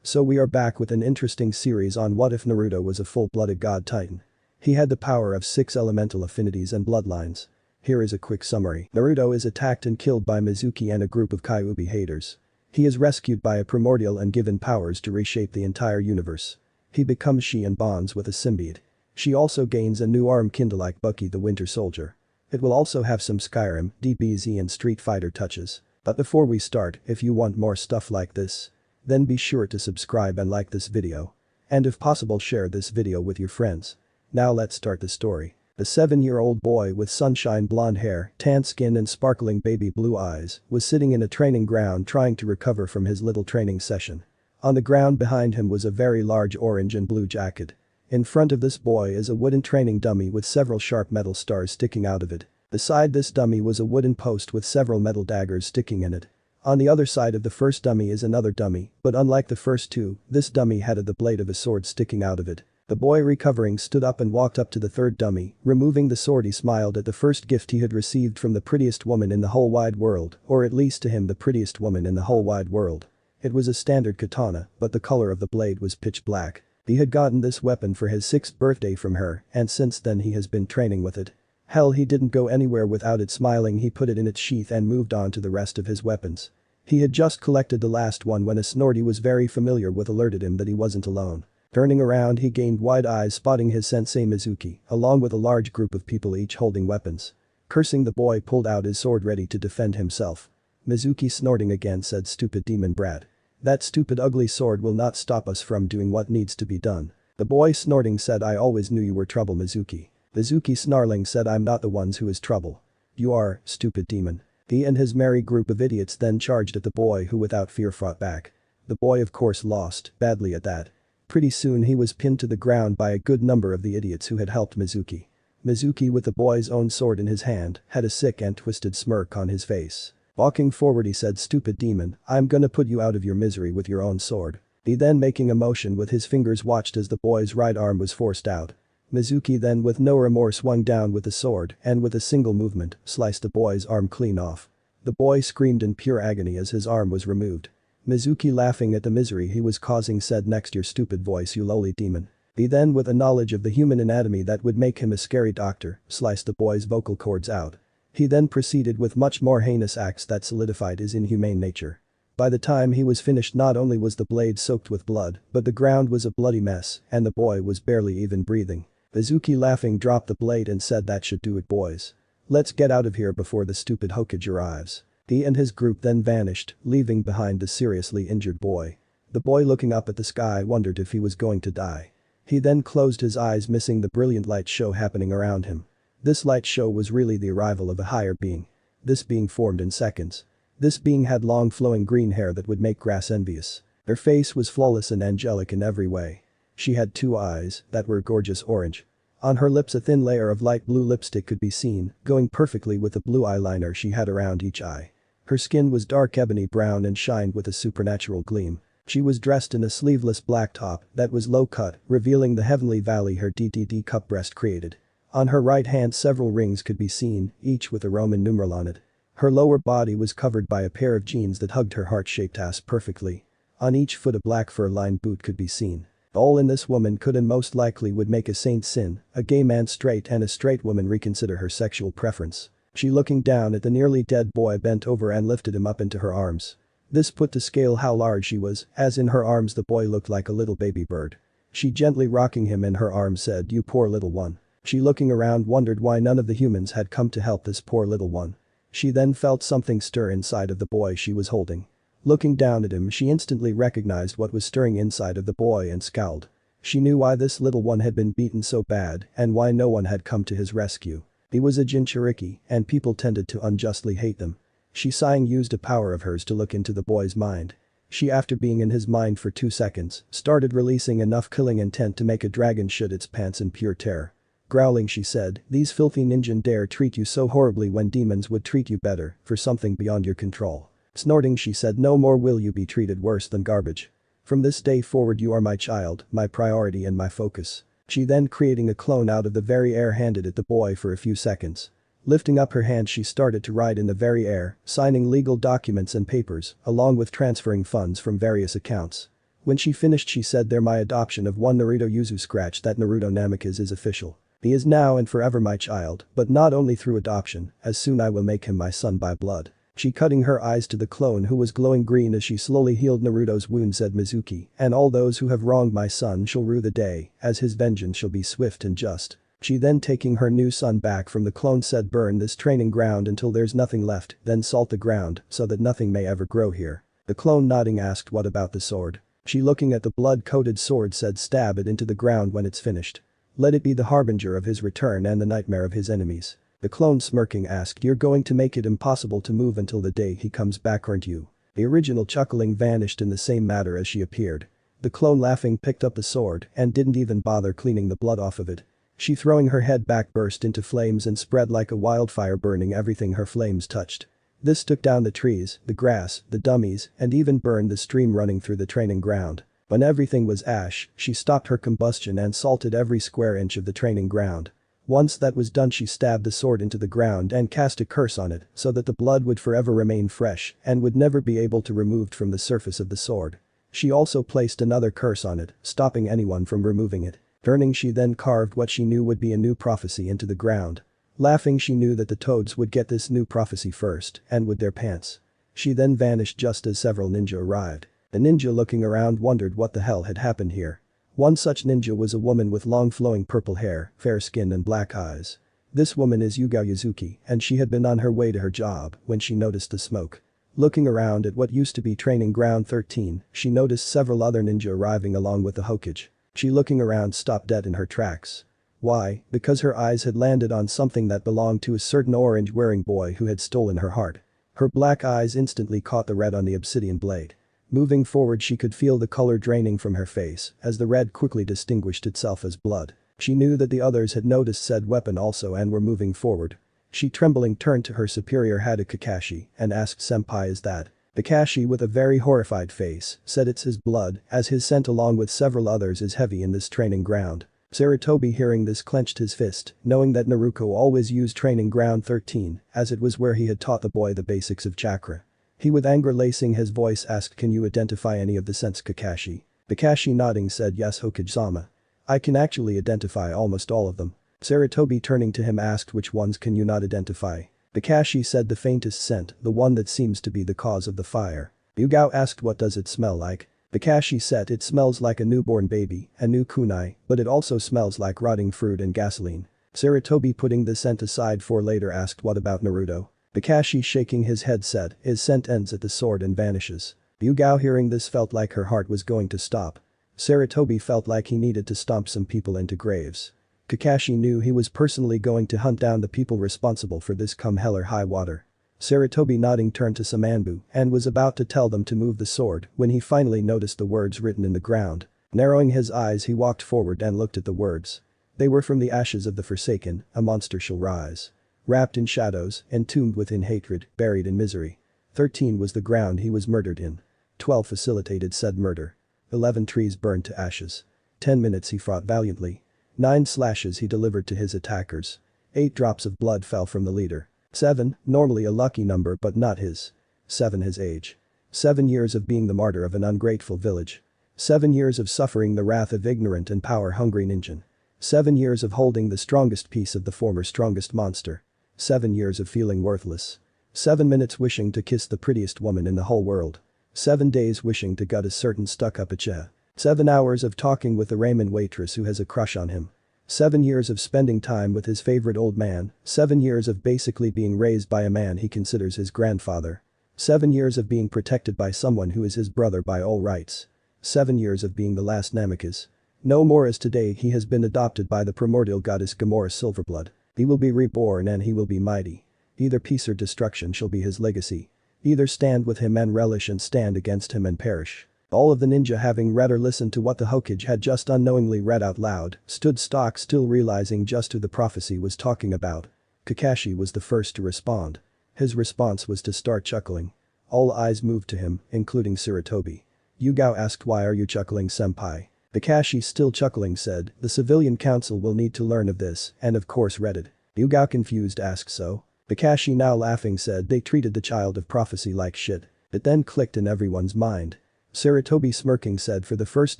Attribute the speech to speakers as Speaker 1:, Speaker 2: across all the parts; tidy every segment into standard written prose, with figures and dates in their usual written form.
Speaker 1: So we are back with an interesting series on what if Naruto was a full-blooded god titan. He had the power of 6 elemental affinities and bloodlines. Here is a quick summary. Naruto is attacked and killed by Mizuki and a group of Kyuubi haters. He is rescued by a primordial and given powers to reshape the entire universe. He becomes she and bonds with a symbiote. She also gains a new arm kinda like Bucky the Winter Soldier. It will also have some Skyrim, DBZ and Street Fighter touches. But before we start, if you want more stuff like this, then be sure to subscribe and like this video. And if possible share this video with your friends. Now let's start the story. The 7-year-old boy with sunshine blonde hair, tan skin and sparkling baby blue eyes was sitting in a training ground trying to recover from his little training session. On the ground behind him was a very large orange and blue jacket. In front of this boy is a wooden training dummy with several sharp metal stars sticking out of it. Beside this dummy was a wooden post with several metal daggers sticking in it. On the other side of the first dummy is another dummy, but unlike the first two, this dummy had the blade of a sword sticking out of it. The boy recovering stood up and walked up to the third dummy, removing the sword. He smiled at the first gift he had received from the prettiest woman in the whole wide world, or at least to him the prettiest woman in the whole wide world. It was a standard katana, but the color of the blade was pitch black. He had gotten this weapon for his 6th birthday from her, and since then he has been training with it. Hell, he didn't go anywhere without it. Smiling, he put it in its sheath and moved on to the rest of his weapons. He had just collected the last one when a snort he was very familiar with alerted him that he wasn't alone. Turning around, he gained wide eyes, spotting his sensei Mizuki, along with a large group of people each holding weapons. Cursing, the boy pulled out his sword ready to defend himself. Mizuki, snorting again, said, "Stupid demon brat. That stupid ugly sword will not stop us from doing what needs to be done." The boy, snorting, said, "I always knew you were trouble, Mizuki." Mizuki, snarling, said, "I'm not the ones who is trouble. You are, stupid demon." He and his merry group of idiots then charged at the boy, who without fear fought back. The boy of course lost, badly at that. Pretty soon he was pinned to the ground by a good number of the idiots who had helped Mizuki. Mizuki, with the boy's own sword in his hand, had a sick and twisted smirk on his face. Walking forward, he said, "Stupid demon, I'm gonna put you out of your misery with your own sword." He then, making a motion with his fingers, watched as the boy's right arm was forced out. Mizuki then, with no remorse, swung down with the sword and with a single movement sliced the boy's arm clean off. The boy screamed in pure agony as his arm was removed. Mizuki, laughing at the misery he was causing, said, "Next your stupid voice, you lowly demon." He then, with a knowledge of the human anatomy that would make him a scary doctor, sliced the boy's vocal cords out. He then proceeded with much more heinous acts that solidified his inhumane nature. By the time he was finished, not only was the blade soaked with blood, but the ground was a bloody mess and the boy was barely even breathing. Mizuki, laughing, dropped the blade and said, "That should do it, boys. Let's get out of here before the stupid Hokage arrives." He and his group then vanished, leaving behind the seriously injured boy. The boy, looking up at the sky, wondered if he was going to die. He then closed his eyes, missing the brilliant light show happening around him. This light show was really the arrival of a higher being. This being formed in seconds. This being had long flowing green hair that would make grass envious. Her face was flawless and angelic in every way. She had 2 eyes that were gorgeous orange. On her lips a thin layer of light blue lipstick could be seen, going perfectly with the blue eyeliner she had around each eye. Her skin was dark ebony brown and shined with a supernatural gleam. She was dressed in a sleeveless black top that was low cut, revealing the heavenly valley her DDD cup breast created. On her right hand several rings could be seen, each with a Roman numeral on it. Her lower body was covered by a pair of jeans that hugged her heart-shaped ass perfectly. On each foot a black fur-lined boot could be seen. All in this woman could and most likely would make a saint sin, a gay man straight and a straight woman reconsider her sexual preference. She, looking down at the nearly dead boy, bent over and lifted him up into her arms. This put to scale how large she was, as in her arms the boy looked like a little baby bird. She, gently rocking him in her arms, said, "You poor little one." She, looking around, wondered why none of the humans had come to help this poor little one. She then felt something stir inside of the boy she was holding. Looking down at him, she instantly recognized what was stirring inside of the boy and scowled. She knew why this little one had been beaten so bad and why no one had come to his rescue. He was a Jinchuriki, and people tended to unjustly hate them. She, sighing, used a power of hers to look into the boy's mind. She, after being in his mind for 2 seconds, started releasing enough killing intent to make a dragon shit its pants in pure terror. Growling, she said, "These filthy ninja dare treat you so horribly when demons would treat you better for something beyond your control." Snorting, she said, "No more will you be treated worse than garbage. From this day forward you are my child, my priority and my focus." She then, creating a clone out of the very air, handed it the boy for a few seconds. Lifting up her hand, she started to write in the very air, signing legal documents and papers, along with transferring funds from various accounts. When she finished she said they're my adoption of one Naruto Yuzu scratch that Naruto Namikaze is official. He is now and forever my child, but not only through adoption, as soon I will make him my son by blood. She cutting her eyes to the clone who was glowing green as she slowly healed Naruto's wound said Mizuki, and all those who have wronged my son shall rue the day, as his vengeance shall be swift and just. She then taking her new son back from the clone said burn this training ground until there's nothing left, then salt the ground so that nothing may ever grow here. The clone nodding asked what about the sword. She looking at the blood-coated sword said stab it into the ground when it's finished. Let it be the harbinger of his return and the nightmare of his enemies. The clone smirking asked you're going to make it impossible to move until the day he comes back aren't you? The original chuckling vanished in the same manner as she appeared. The clone laughing picked up the sword and didn't even bother cleaning the blood off of it. She throwing her head back burst into flames and spread like a wildfire burning everything her flames touched. This took down the trees, the grass, the dummies, and even burned the stream running through the training ground. When everything was ash, she stopped her combustion and salted every square inch of the training ground. Once that was done she stabbed the sword into the ground and cast a curse on it so that the blood would forever remain fresh and would never be able to removed from the surface of the sword. She also placed another curse on it, stopping anyone from removing it. Turning she then carved what she knew would be a new prophecy into the ground. Laughing she knew that the toads would get this new prophecy first and would their pants. She then vanished just as several ninja arrived. The ninja looking around wondered what the hell had happened here. One such ninja was a woman with long flowing purple hair, fair skin and black eyes. This woman is Yugao Yuzuki and she had been on her way to her job when she noticed the smoke. Looking around at what used to be training ground 13, she noticed several other ninja arriving along with the Hokage. She looking around stopped dead in her tracks. Why? Because her eyes had landed on something that belonged to a certain orange-wearing boy who had stolen her heart. Her black eyes instantly caught the red on the obsidian blade. Moving forward she could feel the color draining from her face as the red quickly distinguished itself as blood. She knew that the others had noticed said weapon also and were moving forward. She trembling turned to her superior Hada Kakashi and asked senpai is that? Kakashi with a very horrified face said it's his blood as his scent along with several others is heavy in this training ground. Sarutobi hearing this clenched his fist, knowing that Naruto always used training ground 13 as it was where he had taught the boy the basics of chakra. He with anger lacing his voice asked can you identify any of the scents Kakashi? Kakashi nodding said yes Hokage-sama. I can actually identify almost all of them. Sarutobi turning to him asked which ones can you not identify? Kakashi said the faintest scent, the one that seems to be the cause of the fire. Yugao asked what does it smell like? Kakashi said it smells like a newborn baby, a new kunai, but it also smells like rotting fruit and gasoline. Sarutobi putting the scent aside for later asked what about Naruto? Kakashi shaking his head said his scent ends at the sword and vanishes. Yugao hearing this felt like her heart was going to stop. Sarutobi felt like he needed to stomp some people into graves. Kakashi knew he was personally going to hunt down the people responsible for this come hell or high water. Sarutobi nodding turned to Samanbu and was about to tell them to move the sword when he finally noticed the words written in the ground. Narrowing his eyes he walked forward and looked at the words. They were from the ashes of the Forsaken, a monster shall rise. Wrapped in shadows, entombed within hatred, buried in misery. 13 was the ground he was murdered in. 12 facilitated said murder. 11 trees burned to ashes. 10 minutes he fought valiantly. 9 slashes he delivered to his attackers. 8 drops of blood fell from the leader. 7, normally a lucky number but not his. 7 his age. 7 years of being the martyr of an ungrateful village. 7 years of suffering the wrath of ignorant and power-hungry ninja. 7 years of holding the strongest piece of the former strongest monster. 7 years of feeling worthless. 7 minutes wishing to kiss the prettiest woman in the whole world. 7 days wishing to gut a certain stuck-up acha. 7 hours of talking with the ramen waitress who has a crush on him. 7 years of spending time with his favorite old man. 7 years of basically being raised by a man he considers his grandfather. 7 years of being protected by someone who is his brother by all rights. 7 years of being the last Namikaze. No more as today he has been adopted by the primordial goddess Gamora Silverblood. He will be reborn and he will be mighty. Either peace or destruction shall be his legacy. Either stand with him and relish and stand against him and perish. All of the ninja having read or listened to what the Hokage had just unknowingly read out loud, stood stock still realizing just who the prophecy was talking about. Kakashi was the first to respond. His response was to start chuckling. All eyes moved to him, including Sarutobi. Yugao asked why are you chuckling senpai? Kakashi still chuckling said, the civilian council will need to learn of this and of course read it. Yugao confused asked so? Kakashi now laughing said they treated the child of prophecy like shit. It then clicked in everyone's mind. Saratobi smirking said, for the first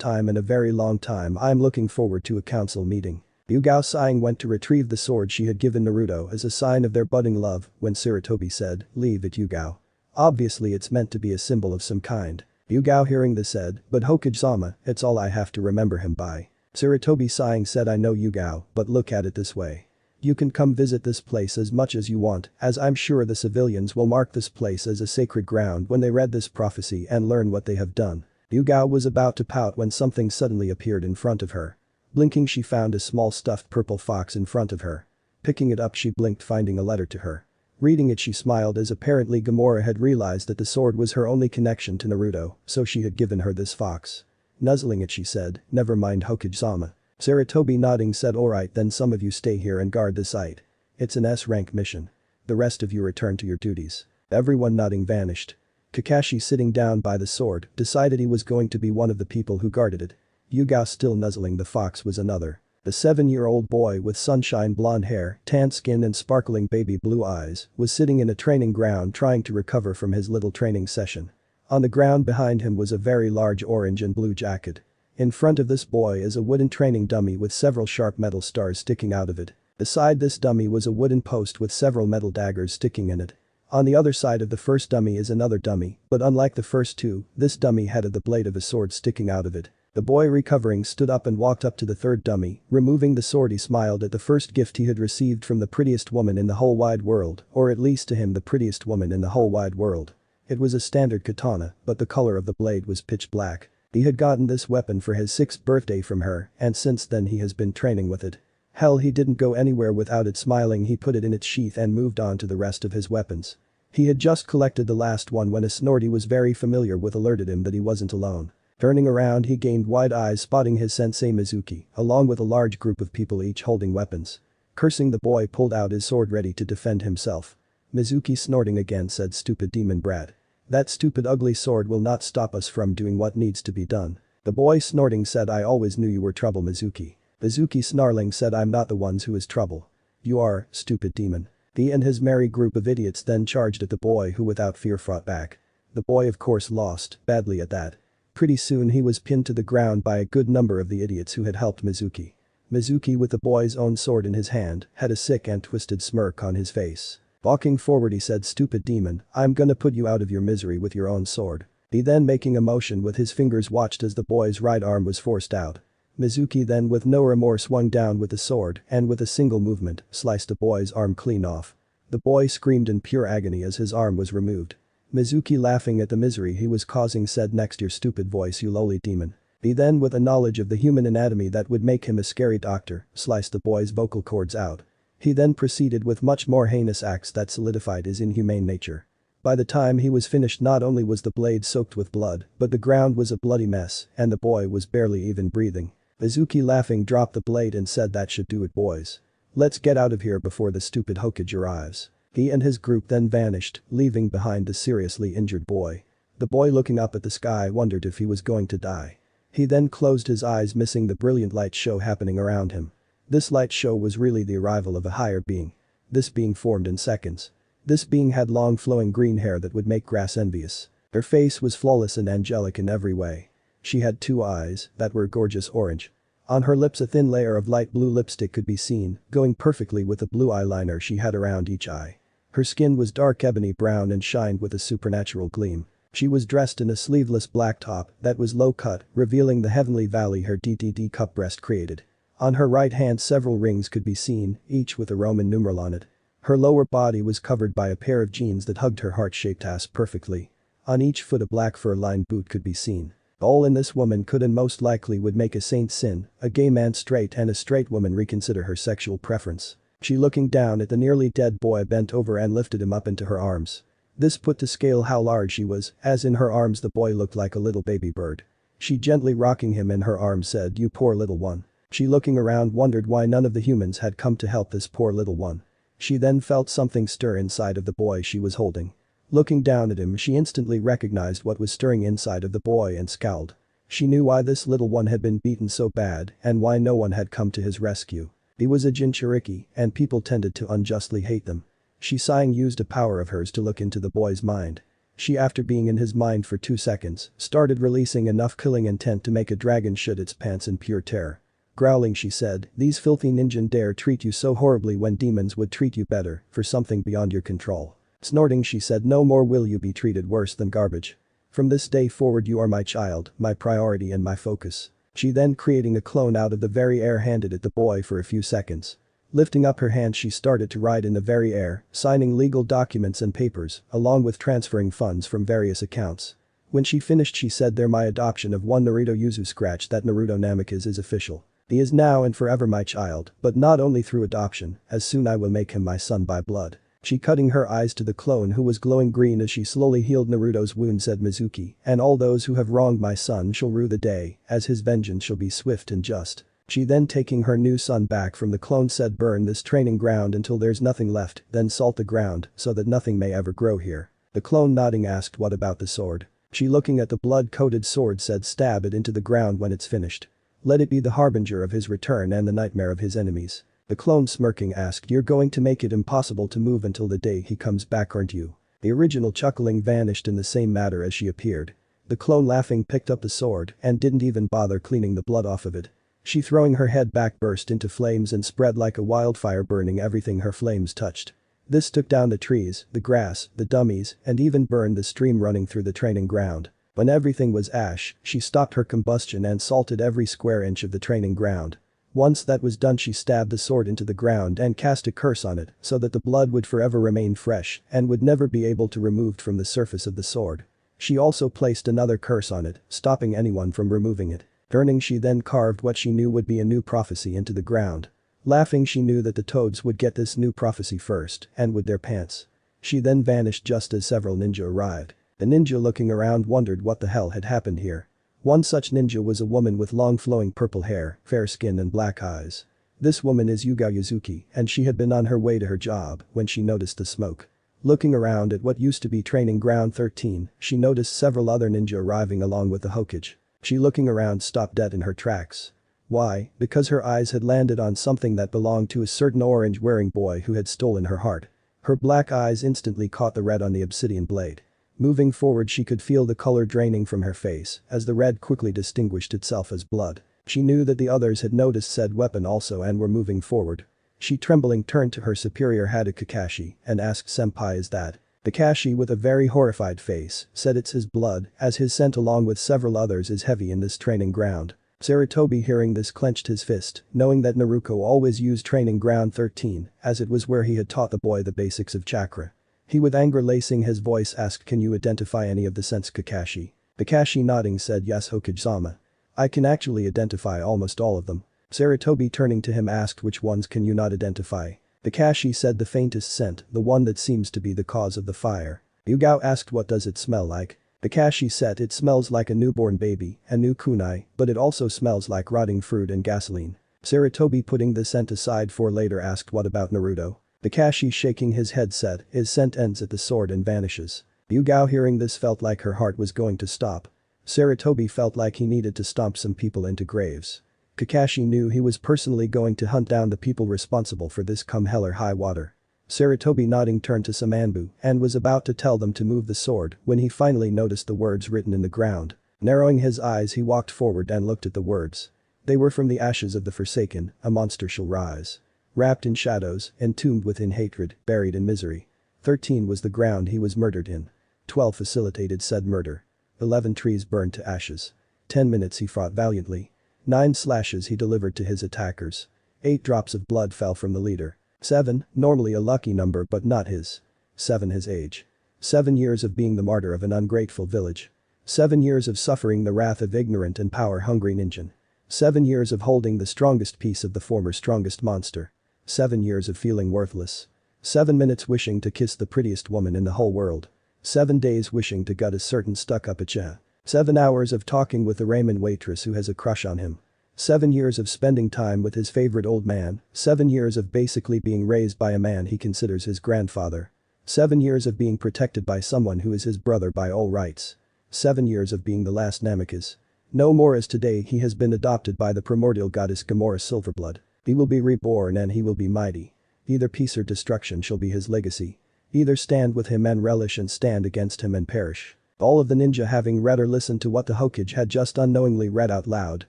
Speaker 1: time in a very long time I'm looking forward to a council meeting. Yugao sighing went to retrieve the sword she had given Naruto as a sign of their budding love when Saratobi said, leave it Yugao. Obviously it's meant to be a symbol of some kind. Yugao hearing this said, but Hokage-sama, it's all I have to remember him by. Saratobi sighing said, I know Yugao, but look at it this way. You can come visit this place as much as you want, as I'm sure the civilians will mark this place as a sacred ground when they read this prophecy and learn what they have done. Yugao was about to pout when something suddenly appeared in front of her. Blinking, she found a small stuffed purple fox in front of her. Picking it up, she blinked, finding a letter to her. Reading it, she smiled as apparently Gamora had realized that the sword was her only connection to Naruto, so she had given her this fox. Nuzzling it, she said, never mind Hokage-sama. Saratobi nodding said, alright then, some of you stay here and guard the site. It's an S-rank mission. The rest of you return to your duties. Everyone nodding vanished. Kakashi, sitting down by the sword, decided he was going to be one of the people who guarded it. Yugao still nuzzling the fox was another. The 7-year-old boy with sunshine blonde hair, tan skin and sparkling baby blue eyes was sitting in a training ground trying to recover from his little training session. On the ground behind him was a very large orange and blue jacket. In front of this boy is a wooden training dummy with several sharp metal stars sticking out of it. Beside this dummy was a wooden post with several metal daggers sticking in it. On the other side of the first dummy is another dummy, but unlike the first two, this dummy had the blade of a sword sticking out of it. The boy recovering stood up and walked up to the third dummy, removing the sword. He smiled at the first gift he had received from the prettiest woman in the whole wide world, or at least to him the prettiest woman in the whole wide world. It was a standard katana, but the color of the blade was pitch black. He had gotten this weapon for his 6th birthday from her, and since then he has been training with it. Hell, he didn't go anywhere without it. Smiling, he put it in its sheath and moved on to the rest of his weapons. He had just collected the last one when a snort he was very familiar with alerted him that he wasn't alone. Turning around, he gained wide eyes, spotting his sensei Mizuki, along with a large group of people each holding weapons. Cursing, the boy pulled out his sword ready to defend himself. Mizuki, snorting again, said, stupid demon brat. That stupid ugly sword will not stop us from doing what needs to be done. The boy, snorting, said, I always knew you were trouble, Mizuki. Mizuki, snarling, said, I'm not the ones who is trouble. You are, stupid demon. He and his merry group of idiots then charged at the boy, who without fear fought back. The boy of course lost, badly at that. Pretty soon he was pinned to the ground by a good number of the idiots who had helped Mizuki. Mizuki, with the boy's own sword in his hand, had a sick and twisted smirk on his face. Walking forward, he said, stupid demon, I'm gonna put you out of your misery with your own sword. He then, making a motion with his fingers, watched as the boy's right arm was forced out. Mizuki then, with no remorse, swung down with the sword and with a single movement sliced the boy's arm clean off. The boy screamed in pure agony as his arm was removed. Mizuki, laughing at the misery he was causing, said, next your stupid voice, you lowly demon. He then, with a knowledge of the human anatomy that would make him a scary doctor, sliced the boy's vocal cords out. He then proceeded with much more heinous acts that solidified his inhumane nature. By the time he was finished, not only was the blade soaked with blood, but the ground was a bloody mess and the boy was barely even breathing. Mizuki, laughing, dropped the blade and said, that should do it, boys. Let's get out of here before the stupid Hokage arrives. He and his group then vanished, leaving behind the seriously injured boy. The boy, looking up at the sky, wondered if he was going to die. He then closed his eyes, missing the brilliant light show happening around him. This light show was really the arrival of a higher being. This being formed in seconds. This being had long flowing green hair that would make grass envious. Her face was flawless and angelic in every way. She had 2 eyes that were gorgeous orange. On her lips a thin layer of light blue lipstick could be seen, going perfectly with the blue eyeliner she had around each eye. Her skin was dark ebony brown and shined with a supernatural gleam. She was dressed in a sleeveless black top that was low cut, revealing the heavenly valley her DDD cup breast created. On her right hand several rings could be seen, each with a Roman numeral on it. Her lower body was covered by a pair of jeans that hugged her heart-shaped ass perfectly. On each foot a black fur-lined boot could be seen. All in this woman could and most likely would make a saint sin, a gay man straight and a straight woman reconsider her sexual preference. She, looking down at the nearly dead boy, bent over and lifted him up into her arms. This put to scale how large she was, as in her arms the boy looked like a little baby bird. She, gently rocking him in her arms, said, you poor little one. She, looking around, wondered why none of the humans had come to help this poor little one. She then felt something stir inside of the boy she was holding. Looking down at him, she instantly recognized what was stirring inside of the boy and scowled. She knew why this little one had been beaten so bad and why no one had come to his rescue. He was a Jinchuriki, and people tended to unjustly hate them. She, sighing, used a power of hers to look into the boy's mind. She, after being in his mind for 2 seconds, started releasing enough killing intent to make a dragon shit its pants in pure terror. Growling, she said, "These filthy ninja dare treat you so horribly when demons would treat you better, for something beyond your control." Snorting, she said, "No more will you be treated worse than garbage. From this day forward you are my child, my priority and my focus." She then, creating a clone out of the very air, handed it the boy for a few seconds. Lifting up her hand, she started to write in the very air, signing legal documents and papers, along with transferring funds from various accounts. When she finished, she said, "There my adoption of one Naruto Yuzu scratch that Naruto Namikaze is official. He is now and forever my child, but not only through adoption, as soon I will make him my son by blood." She cutting her eyes to the clone who was glowing green as she slowly healed Naruto's wound, said Mizuki, "And all those who have wronged my son shall rue the day, as his vengeance shall be swift and just." She then, taking her new son back from the clone, said, "Burn this training ground until there's nothing left, then salt the ground so that nothing may ever grow here." The clone, nodding, asked, "What about the sword?" She, looking at the blood-coated sword, said, "Stab it into the ground when it's finished. Let it be the harbinger of his return and the nightmare of his enemies." The clone, smirking, asked, "You're going to make it impossible to move until the day he comes back, aren't you?" The original, chuckling, vanished in the same manner as she appeared. The clone, laughing, picked up the sword and didn't even bother cleaning the blood off of it. She, throwing her head back, burst into flames and spread like a wildfire, burning everything her flames touched. This took down the trees, the grass, the dummies, and even burned the stream running through the training ground. When everything was ash, she stopped her combustion and salted every square inch of the training ground. Once that was done, she stabbed the sword into the ground and cast a curse on it so that the blood would forever remain fresh and would never be able to removed from the surface of the sword. She also placed another curse on it, stopping anyone from removing it. Turning, she then carved what she knew would be a new prophecy into the ground. Laughing, she knew that the toads would get this new prophecy first and with their pants. She then vanished just as several ninja arrived. The ninja, looking around, wondered what the hell had happened here. One such ninja was a woman with long flowing purple hair, fair skin and black eyes. This woman is Yuga Yuzuki, and she had been on her way to her job when she noticed the smoke. Looking around at what used to be training ground 13, she noticed several other ninja arriving along with the Hokage. She, looking around, stopped dead in her tracks. Why? Because her eyes had landed on something that belonged to a certain orange-wearing boy who had stolen her heart. Her black eyes instantly caught the red on the obsidian blade. Moving forward, she could feel the color draining from her face as the red quickly distinguished itself as blood. She knew that the others had noticed said weapon also and were moving forward. She, trembling, turned to her superior Hada Kakashi and asked, "Senpai, is that?" Kakashi, with a very horrified face, said, "It's his blood, as his scent along with several others is heavy in this training ground." Sarutobi, hearing this, clenched his fist, knowing that Naruto always used training ground 13 as it was where he had taught the boy the basics of chakra. He, with anger lacing his voice, asked, "Can you identify any of the scents, Kakashi?" Kakashi, nodding, said, "Yes, Hokage-sama. I can actually identify almost all of them." Sarutobi, turning to him, asked, "Which ones can you not identify?" Kakashi said, "The faintest scent, the one that seems to be the cause of the fire." Yugao asked, "What does it smell like?" Kakashi said, "It smells like a newborn baby, a new kunai, but it also smells like rotting fruit and gasoline." Sarutobi, putting the scent aside for later, asked, "What about Naruto?" Kakashi, shaking his head, said, "His scent ends at the sword and vanishes." Yugao, hearing this, felt like her heart was going to stop. Sarutobi felt like he needed to stomp some people into graves. Kakashi knew he was personally going to hunt down the people responsible for this come hell or high water. Sarutobi, nodding, turned to Samanbu and was about to tell them to move the sword when he finally noticed the words written in the ground. Narrowing his eyes, he walked forward and looked at the words. They were, "From the ashes of the Forsaken, a monster shall rise. Wrapped in shadows, entombed within hatred, buried in misery." 13 was the ground he was murdered in. 12 facilitated said murder. 11 trees burned to ashes. 10 minutes he fought valiantly. 9 slashes he delivered to his attackers. 8 drops of blood fell from the leader. 7, normally a lucky number but not his. 7 his age. 7 years of being the martyr of an ungrateful village. 7 years of suffering the wrath of ignorant and power-hungry ninja. 7 years of holding the strongest piece of the former strongest monster. 7 years of feeling worthless. 7 minutes wishing to kiss the prettiest woman in the whole world. 7 days wishing to gut a certain stuck-up bitch. 7 hours of talking with the ramen waitress who has a crush on him. 7 years of spending time with his favorite old man. 7 years of basically being raised by a man he considers his grandfather. 7 years of being protected by someone who is his brother by all rights. 7 years of being the last Namikaze. No more, as today he has been adopted by the primordial goddess Gamora Silverblood. He will be reborn and he will be mighty. Either peace or destruction shall be his legacy. Either stand with him and relish and stand against him and perish. All of the ninja, having read or listened to what the Hokage had just unknowingly read out loud,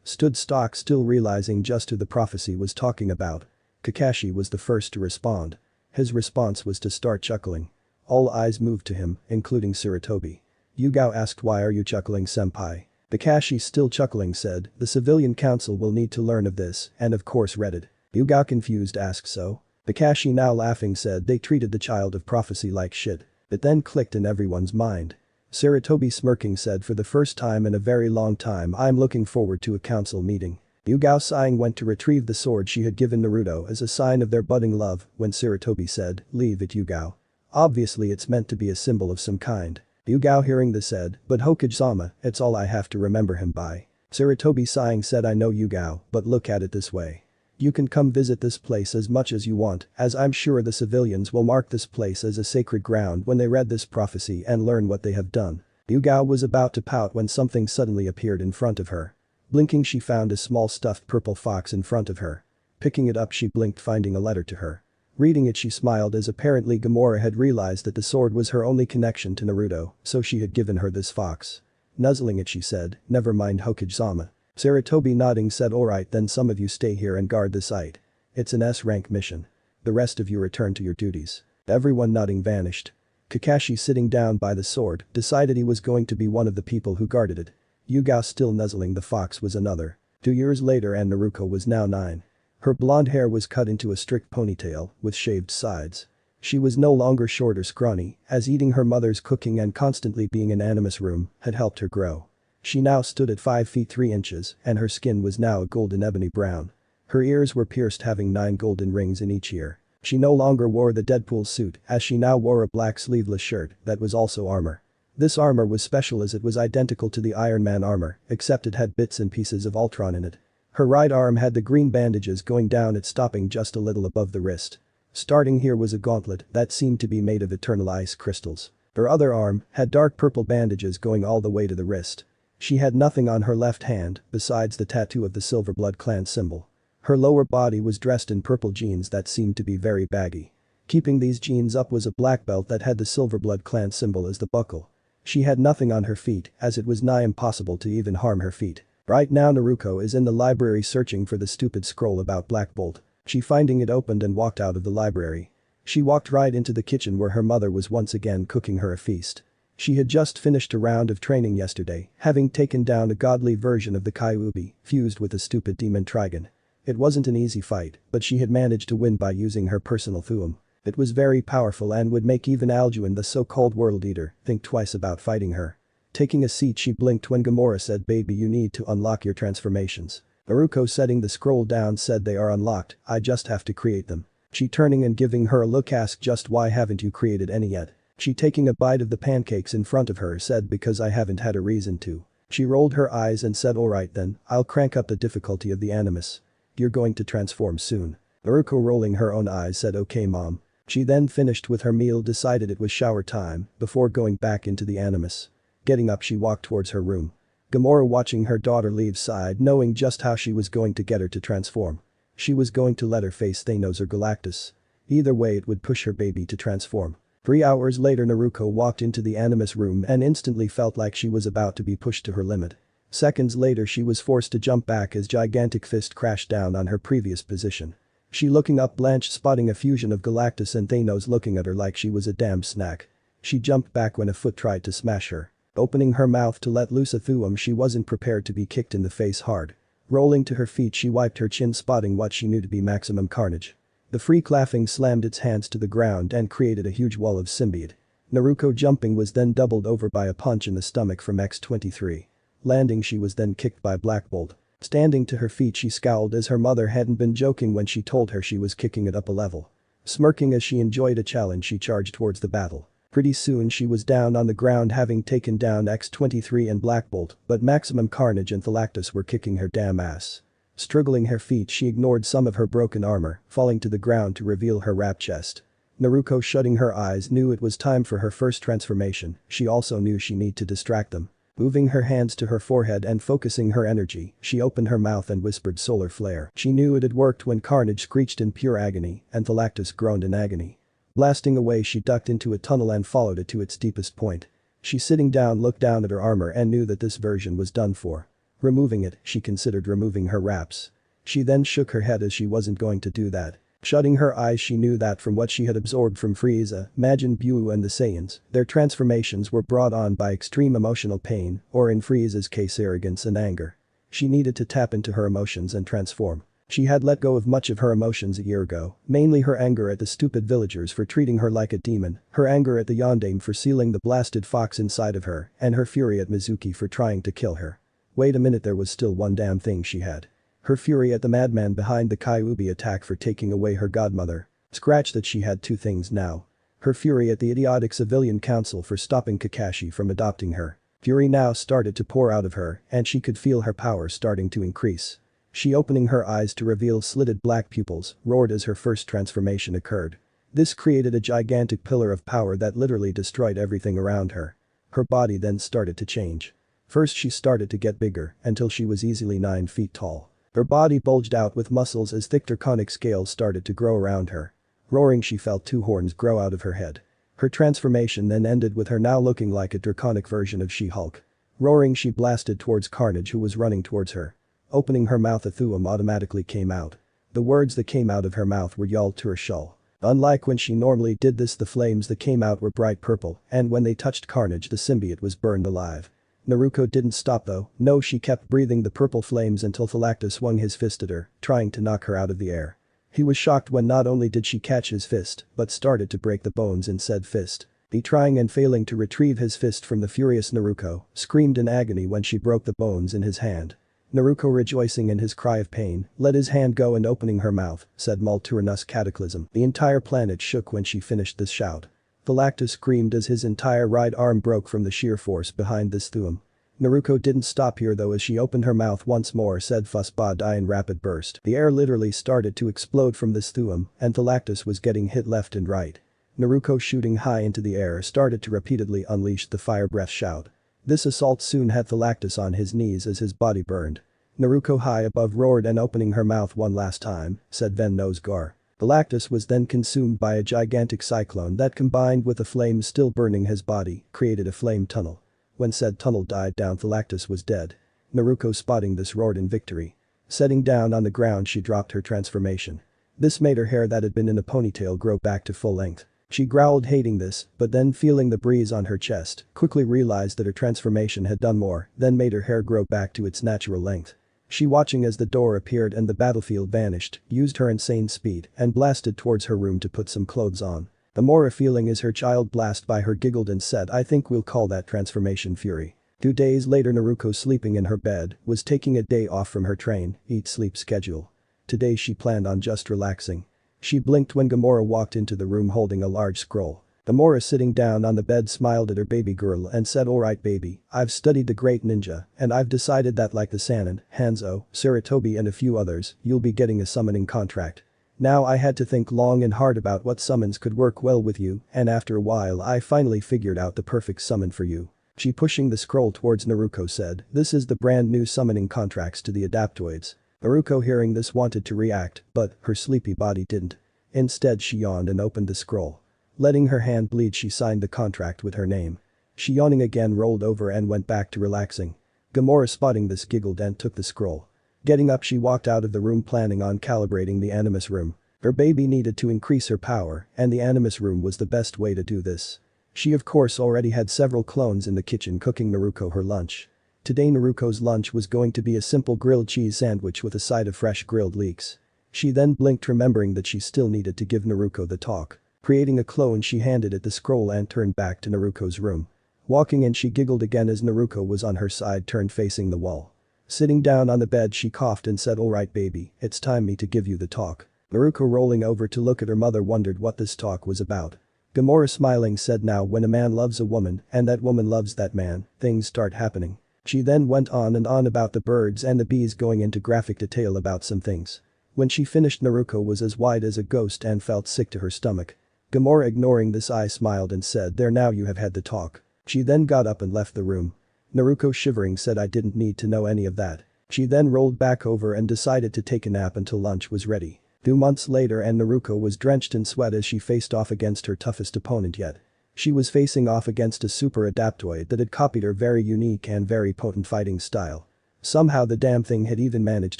Speaker 1: stood stock still, realizing just who the prophecy was talking about. Kakashi was the first to respond. His response was to start chuckling. All eyes moved to him, including Sarutobi. Yugao asked, "Why are you chuckling, senpai?" Kakashi, still chuckling, said, "The civilian council will need to learn of this," and of course read it. Yugao, confused, asked, "So?" Kakashi, now laughing, said, "They treated the child of prophecy like shit." It then clicked in everyone's mind. Sarutobi, smirking, said, "For the first time in a very long time, I'm looking forward to a council meeting." Yugao, sighing, went to retrieve the sword she had given Naruto as a sign of their budding love when Sarutobi said, "Leave it, Yugao. Obviously it's meant to be a symbol of some kind." Yugao, hearing this, said, "But Hokage-sama, it's all I have to remember him by." Sarutobi, sighing, said, "I know, Yugao, but look at it this way. You can come visit this place as much as you want, as I'm sure the civilians will mark this place as a sacred ground when they read this prophecy and learn what they have done." Yugao was about to pout when something suddenly appeared in front of her. Blinking, she found a small stuffed purple fox in front of her. Picking it up, she blinked, finding a letter to her. Reading it, she smiled, as apparently Gamora had realized that the sword was her only connection to Naruto, so she had given her this fox. Nuzzling it, she said, "Never mind, Hokage-sama." Sarutobi, nodding, said, "Alright then, some of you stay here and guard the site. It's an S-rank mission. The rest of you return to your duties." Everyone, nodding, vanished. Kakashi, sitting down by the sword, decided he was going to be one of the people who guarded it. Yugao, still nuzzling the fox, was another. 2 years later, and Naruto was now 9. Her blonde hair was cut into a strict ponytail with shaved sides. She was no longer short or scrawny, as eating her mother's cooking and constantly being in Animus room had helped her grow. She now stood at 5 feet 3 inches, and her skin was now a golden ebony brown. Her ears were pierced, having 9 golden rings in each ear. She no longer wore the Deadpool suit, as she now wore a black sleeveless shirt that was also armor. This armor was special as it was identical to the Iron Man armor, except it had bits and pieces of Ultron in it. Her right arm had the green bandages going down it, stopping just a little above the wrist. Starting here was a gauntlet that seemed to be made of eternal ice crystals. Her other arm had dark purple bandages going all the way to the wrist. She had nothing on her left hand besides the tattoo of the Silver Blood clan symbol. Her lower body was dressed in purple jeans that seemed to be very baggy. Keeping these jeans up was a black belt that had the Silver Blood clan symbol as the buckle. She had nothing on her feet, as it was nigh impossible to even harm her feet. Right now Naruto is in the library searching for the stupid scroll about Black Bolt. She, finding it, opened and walked out of the library. She walked right into the kitchen where her mother was once again cooking her a feast. She had just finished a round of training yesterday, having taken down a godly version of the Kyuubi, fused with a stupid demon Trigon. It wasn't an easy fight, but she had managed to win by using her personal Thuum. It was very powerful and would make even Alduin, the so-called World Eater, think twice about fighting her. Taking a seat, she blinked when Gamora said, "Baby, you need to unlock your transformations." Naruto, setting the scroll down, said, "They are unlocked, I just have to create them." She, turning and giving her a look, asked, "Just why haven't you created any yet?" She, taking a bite of the pancakes in front of her, said, "Because I haven't had a reason to." She rolled her eyes and said, "Alright then, I'll crank up the difficulty of the Animus. You're going to transform soon." Naruto, rolling her own eyes, said, "Okay, mom." She then finished with her meal, decided it was shower time, before going back into the Animus. Getting up, she walked towards her room. Gamora, watching her daughter leave, sighed, knowing just how she was going to get her to transform. She was going to let her face Thanos or Galactus. Either way, it would push her baby to transform. 3 hours later, Naruto walked into the Animus room and instantly felt like she was about to be pushed to her limit. Seconds later, she was forced to jump back as gigantic fist crashed down on her previous position. She, looking up, blanched, spotting a fusion of Galactus and Thanos looking at her like she was a damn snack. She jumped back when a foot tried to smash her. Opening her mouth to let loose a Thuum, she wasn't prepared to be kicked in the face hard. Rolling to her feet, she wiped her chin, spotting what she knew to be maximum carnage. The freak, laughing, slammed its hands to the ground and created a huge wall of Symbiote. Naruto, jumping, was then doubled over by a punch in the stomach from X-23. Landing, she was then kicked by Black Bolt. Standing to her feet, she scowled as her mother hadn't been joking when she told her she was kicking it up a level. Smirking as she enjoyed a challenge, she charged towards the battle. Pretty soon she was down on the ground, having taken down X-23 and Black Bolt, but Maximum Carnage and Galactus were kicking her damn ass. Struggling her feet, she ignored some of her broken armor, falling to the ground to reveal her wrapped chest. Naruto, shutting her eyes, knew it was time for her first transformation. She also knew she needed to distract them. Moving her hands to her forehead and focusing her energy, she opened her mouth and whispered, "Solar Flare." She knew it had worked when Carnage screeched in pure agony and Galactus groaned in agony. Blasting away, she ducked into a tunnel and followed it to its deepest point. She sitting down looked down at her armor and knew that this version was done for. Removing it, she considered removing her wraps. She then shook her head as she wasn't going to do that. Shutting her eyes, she knew that from what she had absorbed from Frieza, Majin Buu and the Saiyans, their transformations were brought on by extreme emotional pain, or in Frieza's case arrogance and anger. She needed to tap into her emotions and transform. She had let go of much of her emotions a year ago, mainly her anger at the stupid villagers for treating her like a demon, her anger at the Yondaime for sealing the blasted fox inside of her, and her fury at Mizuki for trying to kill her. Wait a minute, there was still one damn thing she had. Her fury at the madman behind the Kyuubi attack for taking away her godmother. Scratch that, she had two things now. Her fury at the idiotic civilian council for stopping Kakashi from adopting her. Fury now started to pour out of her, and she could feel her power starting to increase. She, opening her eyes to reveal slitted black pupils, roared as her first transformation occurred. This created a gigantic pillar of power that literally destroyed everything around her. Her body then started to change. First she started to get bigger, until she was easily 9 feet tall. Her body bulged out with muscles as thick draconic scales started to grow around her. Roaring, she felt 2 horns grow out of her head. Her transformation then ended with her now looking like a draconic version of She-Hulk. Roaring, she blasted towards Carnage, who was running towards her. Opening her mouth, a Thuum automatically came out. The words that came out of her mouth were Yal to her Shul. Unlike when she normally did this, the flames that came out were bright purple, and when they touched Carnage, the symbiote was burned alive. Naruto didn't stop though, no, she kept breathing the purple flames until Phylactus swung his fist at her, trying to knock her out of the air. He was shocked when not only did she catch his fist, but started to break the bones in said fist. He, trying and failing to retrieve his fist from the furious Naruto, screamed in agony when she broke the bones in his hand. Naruto, rejoicing in his cry of pain, let his hand go and opening her mouth, said Multurnus Cataclysm. The entire planet shook when she finished this shout. Phylactus screamed as his entire right arm broke from the sheer force behind this Thuum. Naruto didn't stop here though, as she opened her mouth once more, said Fusba die in rapid burst. The air literally started to explode from this Thuum, and Phylactus was getting hit left and right. Naruto, shooting high into the air, started to repeatedly unleash the fire breath shout. This assault soon had Phylactus on his knees as his body burned. Naruto, high above, roared and opening her mouth one last time, said Ven Nose Gar. Phylactus was then consumed by a gigantic cyclone that, combined with the flames still burning his body, created a flame tunnel. When said tunnel died down, Phylactus was dead. Naruto, spotting this, roared in victory. Setting down on the ground, she dropped her transformation. This made her hair that had been in a ponytail grow back to full length. She growled, hating this, but then feeling the breeze on her chest, quickly realized that her transformation had done more, then made her hair grow back to its natural length. She, watching as the door appeared and the battlefield vanished, used her insane speed and blasted towards her room to put some clothes on. The more feeling as her child blast by her, giggled and said, I think we'll call that transformation fury. 2 days later, Naruto, sleeping in her bed, was taking a day off from her train, eat, sleep schedule. Today she planned on just relaxing. She blinked when Gamora walked into the room holding a large scroll. Gamora, sitting down on the bed, smiled at her baby girl and said, alright baby, I've studied the great ninja, and I've decided that like the Sannin, Hanzo, Sarutobi and a few others, you'll be getting a summoning contract. Now I had to think long and hard about what summons could work well with you, and after a while I finally figured out the perfect summon for you. She, pushing the scroll towards Naruto, said, this is the brand new summoning contracts to the Adaptoids. Naruto, hearing this, wanted to react, but her sleepy body didn't. Instead she yawned and opened the scroll. Letting her hand bleed, she signed the contract with her name. She, yawning again, rolled over and went back to relaxing. Gamora, spotting this, giggled and took the scroll. Getting up, she walked out of the room, planning on calibrating the Animus room. Her baby needed to increase her power, and the Animus room was the best way to do this. She of course already had several clones in the kitchen cooking Naruto her lunch. Today Naruto's lunch was going to be a simple grilled cheese sandwich with a side of fresh grilled leeks. She then blinked, remembering that she still needed to give Naruto the talk. Creating a clone, she handed it the scroll and turned back to Naruto's room. Walking in, she giggled again as Naruto was on her side, turned facing the wall. Sitting down on the bed, she coughed and said, alright baby, it's time me to give you the talk. Naruto, rolling over to look at her mother, wondered what this talk was about. Gamora, smiling, said, now when a man loves a woman and that woman loves that man, things start happening. She then went on and on about the birds and the bees, going into graphic detail about some things. When she finished, Naruto was as white as a ghost and felt sick to her stomach. Gamora, ignoring this, smiled and said, there, now you have had the talk. She then got up and left the room. Naruto, shivering, said, I didn't need to know any of that. She then rolled back over and decided to take a nap until lunch was ready. 2 months later and Naruto was drenched in sweat as she faced off against her toughest opponent yet. She was facing off against a super adaptoid that had copied her very unique and very potent fighting style. Somehow the damn thing had even managed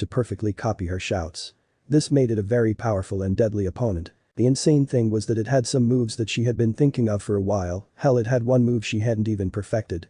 Speaker 1: to perfectly copy her shouts. This made it a very powerful and deadly opponent. The insane thing was that it had some moves that she had been thinking of for a while, hell it had one move she hadn't even perfected.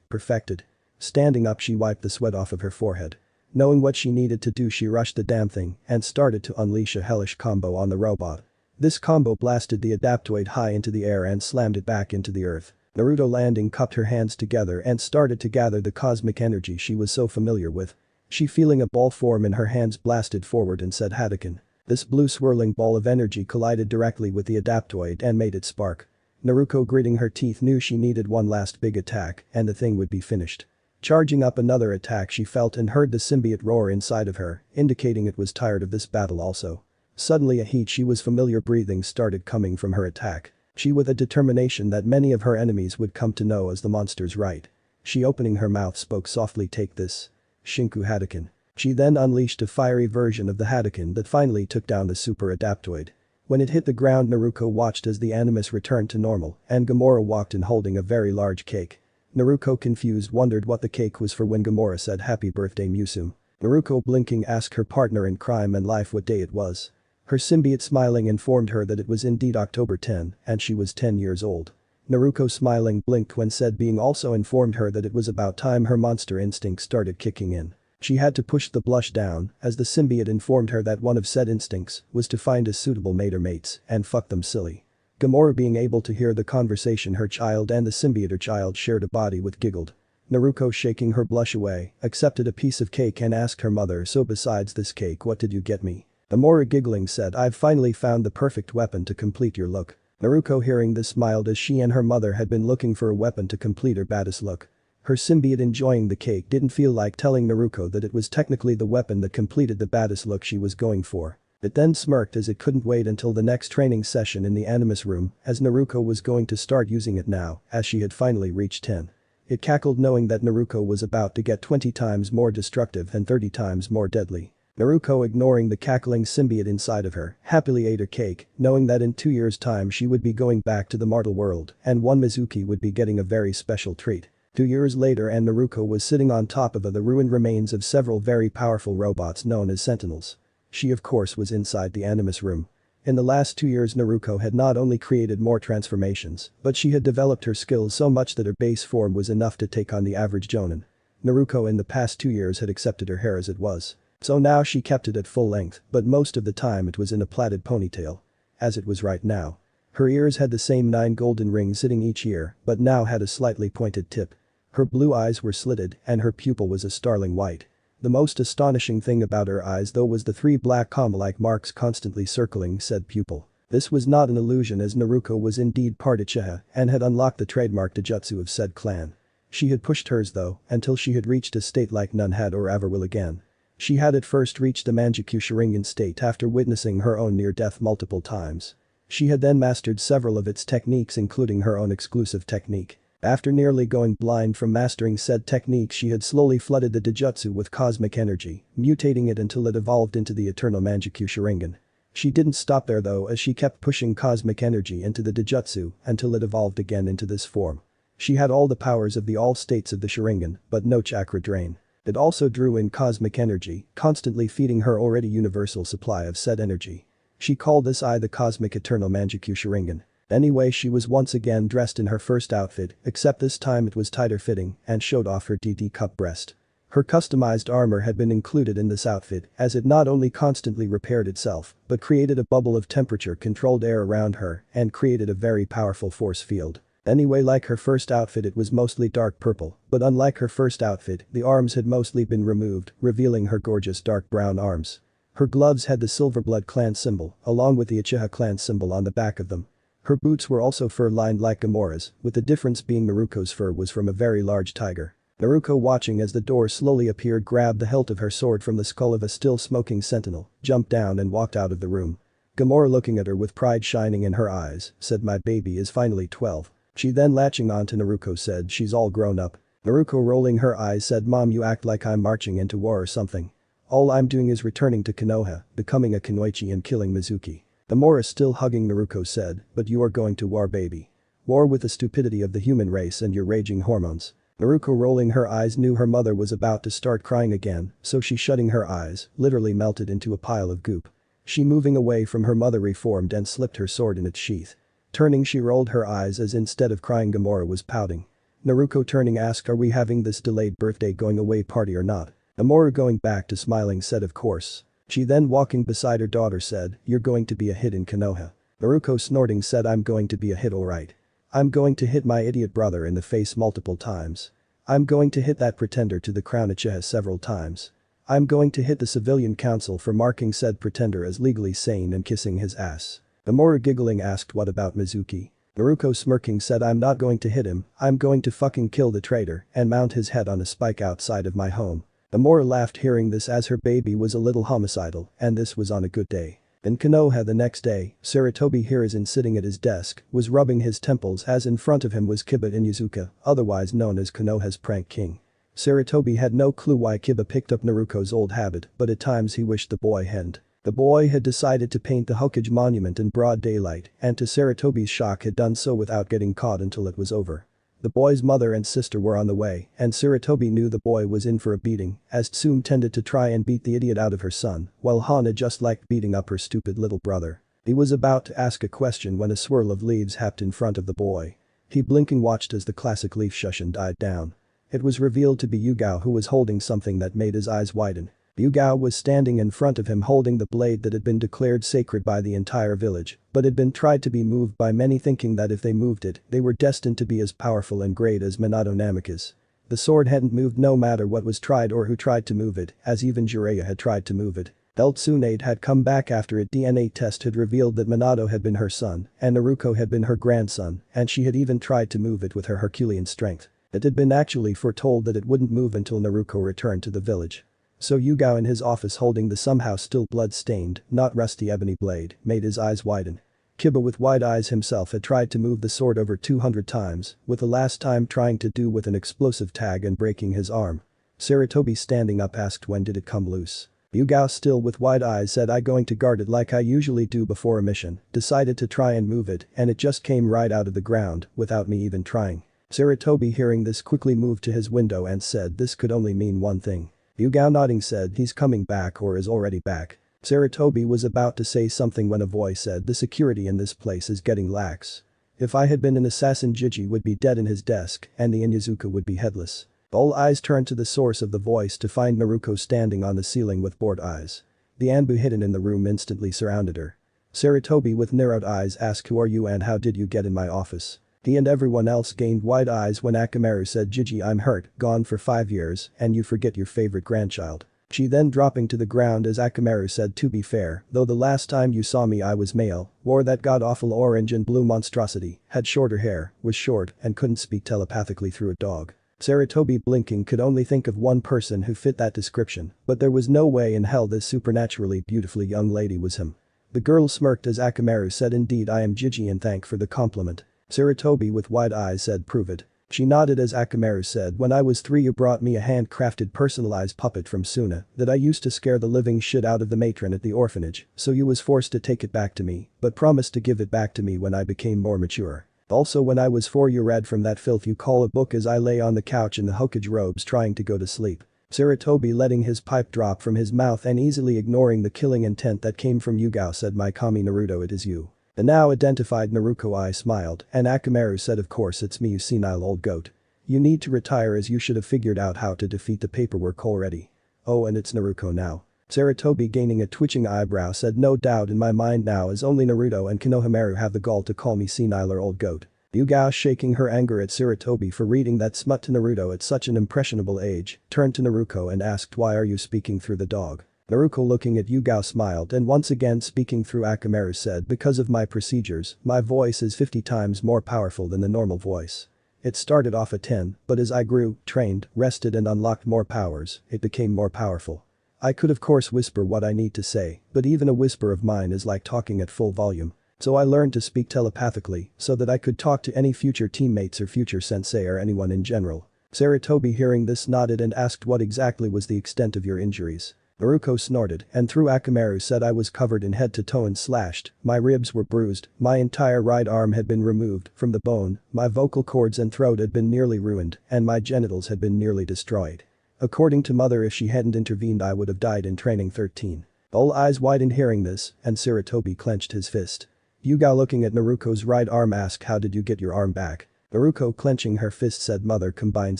Speaker 1: Standing up she wiped the sweat off of her forehead. Knowing what she needed to do she rushed the damn thing and started to unleash a hellish combo on the robot. This combo blasted the adaptoid high into the air and slammed it back into the earth. Naruto landing cupped her hands together and started to gather the cosmic energy she was so familiar with. She feeling a ball form in her hands blasted forward and said Hadouken. This blue swirling ball of energy collided directly with the adaptoid and made it spark. Naruto gritting her teeth knew she needed one last big attack and the thing would be finished. Charging up another attack she felt and heard the symbiote roar inside of her, indicating it was tired of this battle also. Suddenly a heat she was familiar breathing started coming from her attack. She with a determination that many of her enemies would come to know as the monster's right. She opening her mouth spoke softly take this. Shinku Hadouken. She then unleashed a fiery version of the Hadouken that finally took down the super adaptoid. When it hit the ground Naruto watched as the animus returned to normal and Gamora walked in holding a very large cake. Naruto confused wondered what the cake was for when Gamora said happy birthday Musum. Naruto blinking asked her partner in crime and life what day it was. Her symbiote smiling informed her that it was indeed October 10 and she was 10 years old. Naruto smiling blinked when said being also informed her that it was about time her monster instinct started kicking in. She had to push the blush down as the symbiote informed her that one of said instincts was to find a suitable mate or mates and fuck them silly. Gamora being able to hear the conversation her child and the symbiote her child shared a body with giggled. Naruto shaking her blush away, accepted a piece of cake and asked her mother so besides this cake what did you get me? Gamora giggling said I've finally found the perfect weapon to complete your look. Naruto hearing this smiled as she and her mother had been looking for a weapon to complete her baddest look. Her symbiote enjoying the cake didn't feel like telling Naruto that it was technically the weapon that completed the baddest look she was going for. It then smirked as it couldn't wait until the next training session in the Animus room as Naruto was going to start using it now as she had finally reached 10. It cackled knowing that Naruto was about to get 20 times more destructive and 30 times more deadly. Naruto ignoring the cackling symbiote inside of her, happily ate her cake, knowing that in 2 years' time she would be going back to the mortal world and one Mizuki would be getting a very special treat. 2 years later and Naruto was sitting on top of the ruined remains of several very powerful robots known as Sentinels. She of course was inside the Animus room. In the last 2 years Naruto had not only created more transformations, but she had developed her skills so much that her base form was enough to take on the average jonin. Naruto in the past 2 years had accepted her hair as it was. So now she kept it at full length, but most of the time it was in a plaited ponytail. As it was right now. Her ears had the same 9 golden rings sitting each ear, but now had a slightly pointed tip. Her blue eyes were slitted and her pupil was a starling white. The most astonishing thing about her eyes though was the 3 black comma-like marks constantly circling said pupil. This was not an illusion as Naruto was indeed part Uchiha and had unlocked the trademark Taijutsu of said clan. She had pushed hers though until she had reached a state like none had or ever will again. She had at first reached the Mangekyou Sharingan state after witnessing her own near-death multiple times. She had then mastered several of its techniques including her own exclusive technique. After nearly going blind from mastering said techniques she had slowly flooded the Taijutsu with cosmic energy, mutating it until it evolved into the eternal Mangekyou Sharingan. She didn't stop there though as she kept pushing cosmic energy into the Taijutsu until it evolved again into this form. She had all the powers of the all states of the Sharingan, but no chakra drain. It also drew in cosmic energy, constantly feeding her already universal supply of said energy. She called this the cosmic eternal Mangekyou Sharingan. Anyway she was once again dressed in her first outfit, except this time it was tighter fitting and showed off her DD cup breast. Her customized armor had been included in this outfit as it not only constantly repaired itself, but created a bubble of temperature-controlled air around her and created a very powerful force field. Anyway like her first outfit it was mostly dark purple, but unlike her first outfit, the arms had mostly been removed, revealing her gorgeous dark brown arms. Her gloves had the Silverblood clan symbol, along with the Uchiha clan symbol on the back of them. Her boots were also fur-lined like Gamora's, with the difference being Naruto's fur was from a very large tiger. Naruto watching as the door slowly appeared grabbed the hilt of her sword from the skull of a still smoking sentinel, jumped down and walked out of the room. Gamora looking at her with pride shining in her eyes, said my baby is finally 12. She then latching on to Naruto said she's all grown up. Naruto rolling her eyes said mom you act like I'm marching into war or something. All I'm doing is returning to Konoha, becoming a Kunoichi and killing Mizuki. Nomura still hugging Naruto said, but you are going to war baby. War with the stupidity of the human race and your raging hormones. Naruto rolling her eyes knew her mother was about to start crying again, so she shutting her eyes, literally melted into a pile of goop. She moving away from her mother reformed and slipped her sword in its sheath. Turning she rolled her eyes as instead of crying Gamora was pouting. Naruto turning asked are we having this delayed birthday going away party or not? Namora going back to smiling said of course. She then walking beside her daughter said, you're going to be a hit in Konoha. Naruto snorting said I'm going to be a hit alright. I'm going to hit my idiot brother in the face multiple times. I'm going to hit that pretender to the crown Uchiha several times. I'm going to hit the civilian council for marking said pretender as legally sane and kissing his ass. Namora giggling asked what about Mizuki? Naruto smirking said I'm not going to hit him, I'm going to fucking kill the traitor and mount his head on a spike outside of my home. Namora laughed hearing this as her baby was a little homicidal and this was on a good day. In Konoha the next day, Sarutobi Hiruzen sitting at his desk was rubbing his temples as in front of him was Kiba Inuzuka, otherwise known as Konoha's prank king. Sarutobi had no clue why Kiba picked up Naruto's old habit but at times he wished the boy hadn't. The boy had decided to paint the Hokage monument in broad daylight and to Sarutobi's shock had done so without getting caught until it was over. The boy's mother and sister were on the way and Sarutobi knew the boy was in for a beating as Tsume tended to try and beat the idiot out of her son while Hana just liked beating up her stupid little brother. He was about to ask a question when a swirl of leaves happened in front of the boy. He blinking watched as the classic leaf shushin died down. It was revealed to be Yugao who was holding something that made his eyes widen. Yugao was standing in front of him holding the blade that had been declared sacred by the entire village, but had been tried to be moved by many thinking that if they moved it, they were destined to be as powerful and great as Minato Namikaze. The sword hadn't moved no matter what was tried or who tried to move it, as even Jiraiya had tried to move it. Tsunade had come back after a DNA test had revealed that Minato had been her son, and Naruto had been her grandson, and she had even tried to move it with her Herculean strength. It had been actually foretold that it wouldn't move until Naruto returned to the village. So Yugao in his office holding the somehow still blood-stained, not rusty ebony blade, made his eyes widen. Kiba with wide eyes himself had tried to move the sword over 200 times, with the last time trying to do with an explosive tag and breaking his arm. Sarutobi standing up asked when did it come loose. Yugao still with wide eyes said I going to guard it like I usually do before a mission, decided to try and move it and it just came right out of the ground without me even trying. Sarutobi hearing this quickly moved to his window and said this could only mean one thing. Yugao nodding said he's coming back or is already back. Sarutobi was about to say something when a voice said the security in this place is getting lax. If I had been an assassin Jiji would be dead in his desk and the Inuzuka would be headless. All eyes turned to the source of the voice to find Naruto standing on the ceiling with bored eyes. The Anbu hidden in the room instantly surrounded her. Sarutobi with narrowed eyes asked who are you and how did you get in my office? He and everyone else gained wide eyes when Akamaru said Jiji I'm hurt, gone for 5 years, and you forget your favorite grandchild. She then dropping to the ground as Akamaru said to be fair, though the last time you saw me I was male, wore that god-awful orange and blue monstrosity, had shorter hair, was short, and couldn't speak telepathically through a dog. Sarutobi blinking could only think of one person who fit that description, but there was no way in hell this supernaturally beautifully young lady was him. The girl smirked as Akamaru said indeed I am Jiji and thank for the compliment. Sarutobi with wide eyes said prove it. She nodded as Akamaru said when I was 3 you brought me a handcrafted personalized puppet from Suna that I used to scare the living shit out of the matron at the orphanage, so you was forced to take it back to me, but promised to give it back to me when I became more mature. Also when I was 4 you read from that filth you call a book as I lay on the couch in the Hokage robes trying to go to sleep. Sarutobi letting his pipe drop from his mouth and easily ignoring the killing intent that came from Yugao said my kami Naruto it is you. The now identified Naruto I smiled and Akamaru said of course it's me you senile old goat. You need to retire as you should have figured out how to defeat the paperwork already. Oh and it's Naruto now. Sarutobi gaining a twitching eyebrow said no doubt in my mind now as only Naruto and Konohamaru have the gall to call me senile or old goat. Yugao shaking her anger at Sarutobi for reading that smut to Naruto at such an impressionable age, turned to Naruto and asked why are you speaking through the dog. Naruto looking at Yugao smiled and once again speaking through Akamaru said because of my procedures, my voice is 50 times more powerful than the normal voice. It started off at 10, but as I grew, trained, rested and unlocked more powers, it became more powerful. I could of course whisper what I need to say, but even a whisper of mine is like talking at full volume. So I learned to speak telepathically so that I could talk to any future teammates or future sensei or anyone in general. Sarutobi hearing this nodded and asked what exactly was the extent of your injuries. Naruto snorted, and through Akamaru said I was covered in head to toe and slashed, my ribs were bruised, my entire right arm had been removed from the bone, my vocal cords and throat had been nearly ruined, and my genitals had been nearly destroyed. According to mother, if she hadn't intervened I would have died in training 13. All eyes widened hearing this, and Sarutobi clenched his fist. Yugao looking at Naruto's right arm asked, how did you get your arm back? Naruto clenching her fist said, mother combined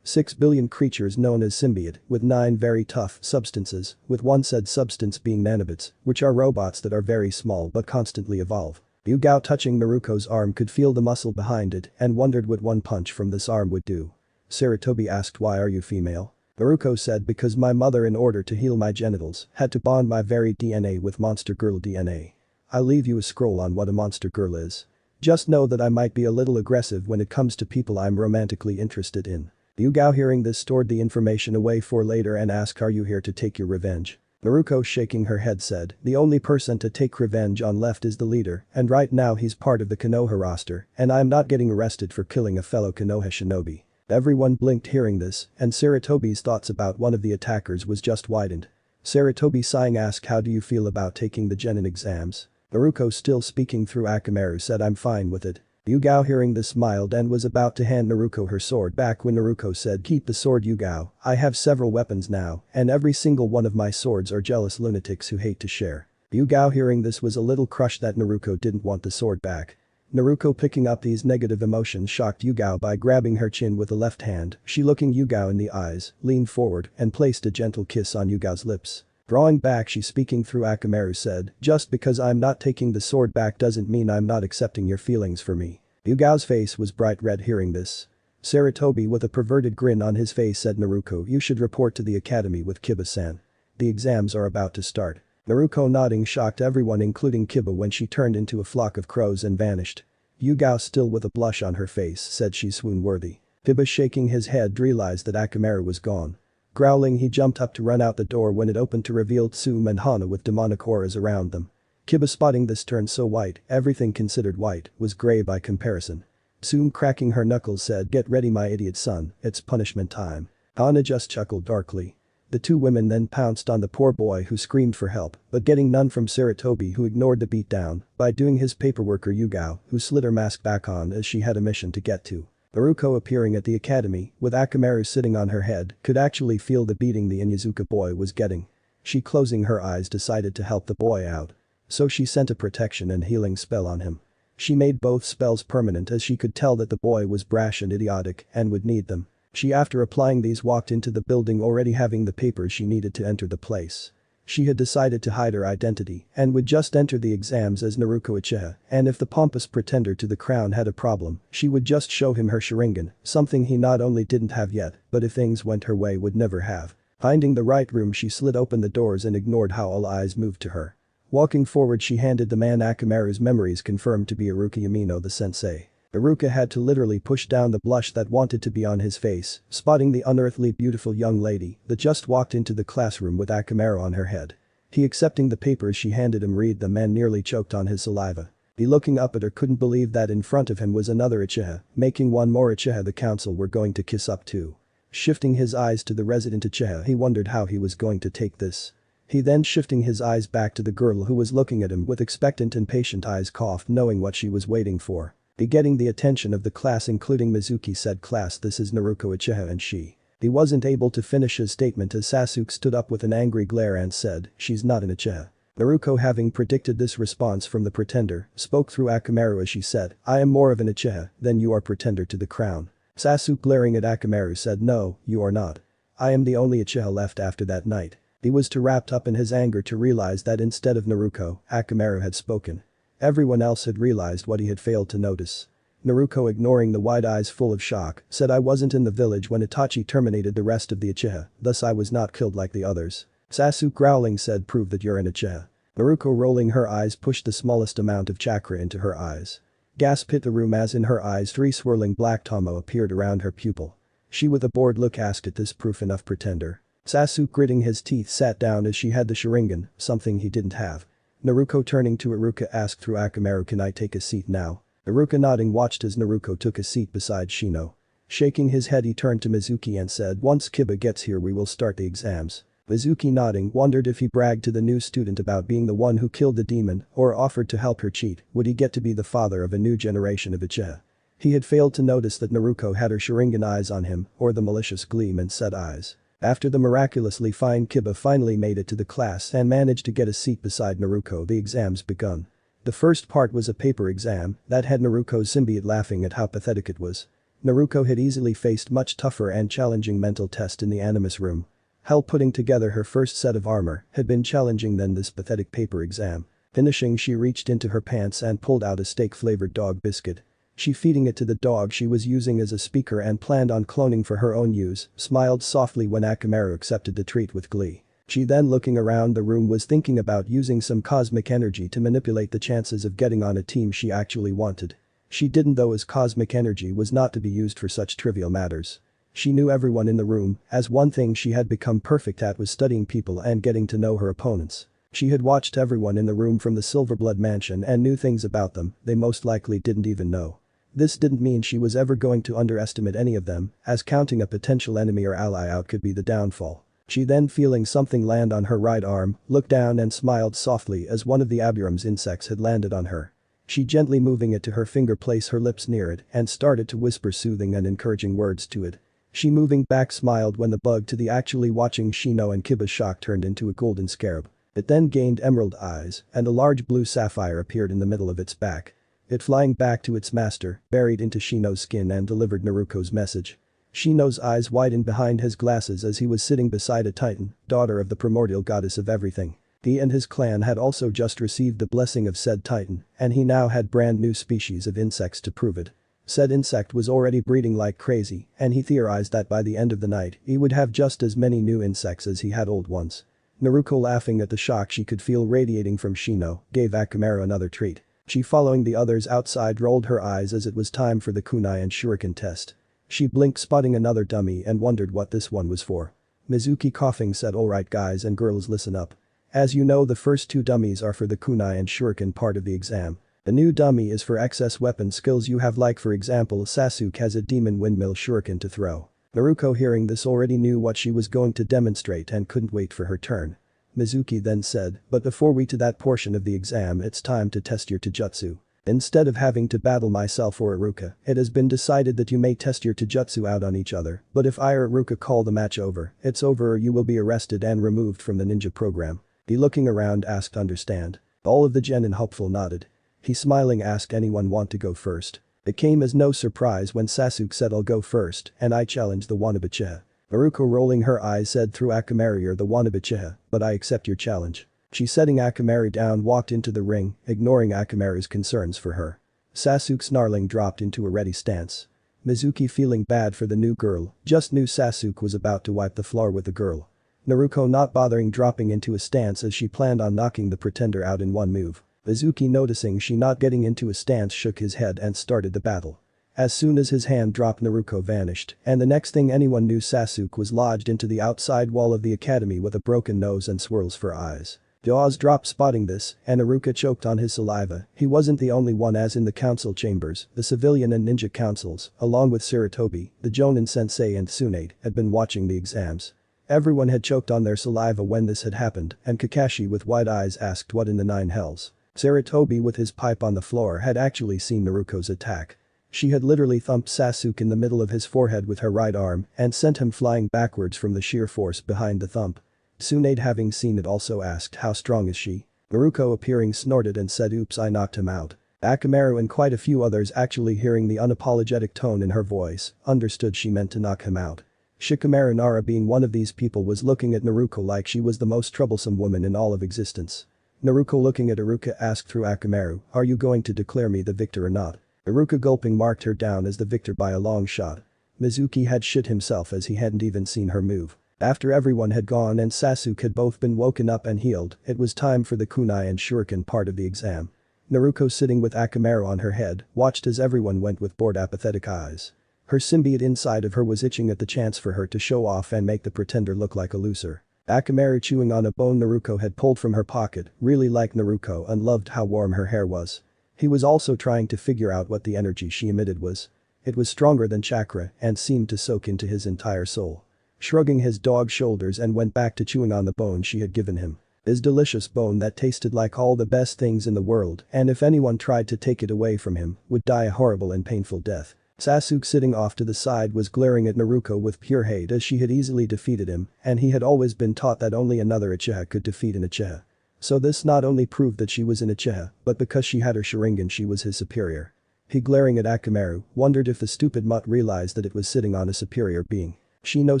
Speaker 1: 6 billion creatures known as Symbiote, with 9 very tough substances, with one said substance being nanobots, which are robots that are very small but constantly evolve. Yugao touching Naruto's arm could feel the muscle behind it and wondered what one punch from this arm would do. Sarutobi asked, why are you female? Naruto said, because my mother, in order to heal my genitals, had to bond my very DNA with monster girl DNA. I'll leave you a scroll on what a monster girl is. Just know that I might be a little aggressive when it comes to people I'm romantically interested in. Yugao hearing this stored the information away for later and asked, are you here to take your revenge? Naruto shaking her head said, the only person to take revenge on left is the leader, and right now he's part of the Konoha roster, and I'm not getting arrested for killing a fellow Konoha shinobi. Everyone blinked hearing this, and Sarutobi's thoughts about one of the attackers was just widened. Sarutobi sighing asked, how do you feel about taking the genin exams? Naruto still speaking through Akamaru said, I'm fine with it. Yugao hearing this smiled and was about to hand Naruto her sword back when Naruto said, keep the sword Yugao, I have several weapons now, and every single one of my swords are jealous lunatics who hate to share. Yugao hearing this was a little crushed that Naruto didn't want the sword back. Naruto picking up these negative emotions shocked Yugao by grabbing her chin with the left hand, she looking Yugao in the eyes, leaned forward and placed a gentle kiss on Yugao's lips. Drawing back, she speaking through Akamaru said, just because I'm not taking the sword back doesn't mean I'm not accepting your feelings for me. Yugao's face was bright red hearing this. Sarutobi with a perverted grin on his face said, Naruto, you should report to the academy with Kiba-san. The exams are about to start. Naruto nodding shocked everyone including Kiba when she turned into a flock of crows and vanished. Yugao still with a blush on her face said she's swoon-worthy. Kiba shaking his head realized that Akamaru was gone. Growling, he jumped up to run out the door when it opened to reveal Tsume and Hana with demonic auras around them. Kiba spotting this turned so white, everything considered white, was grey by comparison. Tsume cracking her knuckles said, get ready my idiot son, it's punishment time. Hana just chuckled darkly. The two women then pounced on the poor boy who screamed for help, but getting none from Sarutobi who ignored the beatdown by doing his paperwork, or Yugao, who slid her mask back on as she had a mission to get to. Naruto appearing at the academy, with Akamaru sitting on her head, could actually feel the beating the Inyazuka boy was getting. She closing her eyes decided to help the boy out. So she sent a protection and healing spell on him. She made both spells permanent as she could tell that the boy was brash and idiotic and would need them. She after applying these walked into the building already having the papers she needed to enter the place. She had decided to hide her identity and would just enter the exams as Naruto Uchiha, and if the pompous pretender to the crown had a problem, she would just show him her Sharingan, something he not only didn't have yet, but if things went her way would never have. Finding the right room, she slid open the doors and ignored how all eyes moved to her. Walking forward, she handed the man Akamaru's memories confirmed to be Iruka Yamino the sensei. Iruka had to literally push down the blush that wanted to be on his face, spotting the unearthly beautiful young lady that just walked into the classroom with Akamaru on her head. He accepting the papers she handed him read them and nearly choked on his saliva. He looking up at her couldn't believe that in front of him was another Uchiha, making one more Uchiha the council were going to kiss up to. Shifting his eyes to the resident Uchiha, he wondered how he was going to take this. He then shifting his eyes back to the girl who was looking at him with expectant and patient eyes coughed knowing what she was waiting for. He getting the attention of the class including Mizuki said, class, this is Naruto Uchiha and she. He wasn't able to finish his statement as Sasuke stood up with an angry glare and said, she's not an Uchiha. Naruto having predicted this response from the pretender, spoke through Akamaru as she said, I am more of an Uchiha than you are pretender to the crown. Sasuke glaring at Akamaru said, no, you are not. I am the only Uchiha left after that night. He was too wrapped up in his anger to realize that instead of Naruto, Akamaru had spoken. Everyone else had realized what he had failed to notice. Naruto ignoring the wide eyes full of shock, said I wasn't in the village when Itachi terminated the rest of the Uchiha, thus I was not killed like the others. Sasuke growling said, prove that you're an Uchiha. Naruto rolling her eyes pushed the smallest amount of chakra into her eyes. Gasp hit the room as in her eyes 3 swirling black tomo appeared around her pupil. She with a bored look asked, at this proof enough pretender? Sasuke gritting his teeth sat down as she had the Sharingan, something he didn't have. Naruto turning to Iruka asked through Akamaru, can I take a seat now? Iruka nodding watched as Naruto took a seat beside Shino. Shaking his head he turned to Mizuki and said, once Kiba gets here we will start the exams. Mizuki nodding wondered if he bragged to the new student about being the one who killed the demon or offered to help her cheat, would he get to be the father of a new generation of Uchiha? He had failed to notice that Naruto had her Sharingan eyes on him or the malicious gleam in said eyes. After the miraculously fine Kiba finally made it to the class and managed to get a seat beside Naruto, the exams begun. The first part was a paper exam that had Naruto's symbiote laughing at how pathetic it was. Naruto had easily faced much tougher and challenging mental test in the Animus room. Hell, putting together her first set of armor had been challenging than this pathetic paper exam. Finishing, she reached into her pants and pulled out a steak-flavored dog biscuit. She feeding it to the dog she was using as a speaker and planned on cloning for her own use, smiled softly when Akamaru accepted the treat with glee. She then, looking around the room, was thinking about using some cosmic energy to manipulate the chances of getting on a team she actually wanted. She didn't, though, as cosmic energy was not to be used for such trivial matters. She knew everyone in the room, as one thing she had become perfect at was studying people and getting to know her opponents. She had watched everyone in the room from the Silverblood mansion and knew things about them they most likely didn't even know. This didn't mean she was ever going to underestimate any of them, as counting a potential enemy or ally out could be the downfall. She then, feeling something land on her right arm, looked down and smiled softly as one of the Abiram's insects had landed on her. She, gently moving it to her finger, placed her lips near it and started to whisper soothing and encouraging words to it. She, moving back, smiled when the bug, to the actually watching Shino and Kiba's shock, turned into a golden scarab. It then gained emerald eyes and a large blue sapphire appeared in the middle of its back. It, flying back to its master, buried into Shino's skin and delivered Naruto's message. Shino's eyes widened behind his glasses as he was sitting beside a titan, daughter of the primordial goddess of everything. He and his clan had also just received the blessing of said titan, and he now had brand new species of insects to prove it. Said insect was already breeding like crazy, and he theorized that by the end of the night he would have just as many new insects as he had old ones. Naruto, laughing at the shock she could feel radiating from Shino, gave Akamaru another treat. She, following the others outside, rolled her eyes as it was time for the kunai and shuriken test. She blinked, spotting another dummy, and wondered what this one was for. Mizuki, coughing, said, "Alright guys and girls, listen up. As you know, the first two dummies are for the kunai and shuriken part of the exam. The new dummy is for excess weapon skills you have, like for example Sasuke has a demon windmill shuriken to throw." Naruto, hearing this, already knew what she was going to demonstrate and couldn't wait for her turn. Mizuki then said, "But before we to that portion of the exam, it's time to test your taijutsu. Instead of having to battle myself or Iruka, it has been decided that you may test your taijutsu out on each other, but if I or Iruka call the match over, it's over, or you will be arrested and removed from the ninja program." He, looking around, asked, "Understand?" All of the genin hopeful nodded. He, smiling, asked, "Anyone want to go first?" It came as no surprise when Sasuke said, "I'll go first, and I challenge the wannabe Uchiha." Naruto, rolling her eyes, said, "Through Akamaru, you're the wannabe Uchiha, but I accept your challenge." She, setting Akamaru down, walked into the ring, ignoring Akamaru's concerns for her. Sasuke, snarling, dropped into a ready stance. Mizuki, feeling bad for the new girl, just knew Sasuke was about to wipe the floor with the girl. Naruto, not bothering, dropping into a stance as she planned on knocking the pretender out in one move. Mizuki, noticing she not getting into a stance, shook his head and started the battle. As soon as his hand dropped, Naruto vanished, and the next thing anyone knew, Sasuke was lodged into the outside wall of the academy with a broken nose and swirls for eyes. Jaws dropped, spotting this, and Iruka choked on his saliva. He wasn't the only one, as in the council chambers, the civilian and ninja councils, along with Sarutobi, the Jonin sensei, and Tsunade, had been watching the exams. Everyone had choked on their saliva when this had happened, and Kakashi, with wide eyes, asked, "What in the nine hells?" Sarutobi, with his pipe on the floor, had actually seen Naruto's attack. She had literally thumped Sasuke in the middle of his forehead with her right arm and sent him flying backwards from the sheer force behind the thump. Tsunade, having seen it, also asked, "How strong is she?" Naruto, appearing, snorted and said, "Oops, I knocked him out." Akamaru and quite a few others, actually hearing the unapologetic tone in her voice, understood she meant to knock him out. Shikamaru Nara, being one of these people, was looking at Naruto like she was the most troublesome woman in all of existence. Naruto, looking at Iruka, asked through Akamaru, "Are you going to declare me the victor or not?" Iruka, gulping, marked her down as the victor by a long shot. Mizuki had shit himself as he hadn't even seen her move. After everyone had gone and Sasuke had both been woken up and healed, it was time for the kunai and shuriken part of the exam. Naruto, sitting with Akamaru on her head, watched as everyone went with bored, apathetic eyes. Her symbiote inside of her was itching at the chance for her to show off and make the pretender look like a loser. Akamaru, chewing on a bone Naruto had pulled from her pocket, really liked Naruto and loved how warm her hair was. He was also trying to figure out what the energy she emitted was. It was stronger than chakra and seemed to soak into his entire soul. shrugging his dog shoulders and went back to chewing on the bone she had given him. His delicious bone that tasted like all the best things in the world, and if anyone tried to take it away from him, would die a horrible and painful death. Sasuke sitting off to the side was glaring at Naruto with pure hate as she had easily defeated him, and he had always been taught that only another Uchiha could defeat an Uchiha. So this not only proved that she was an Uchiha, but because she had her Sharingan she was his superior. He glaring at Akamaru, wondered if the stupid mutt realized that it was sitting on a superior being. Shino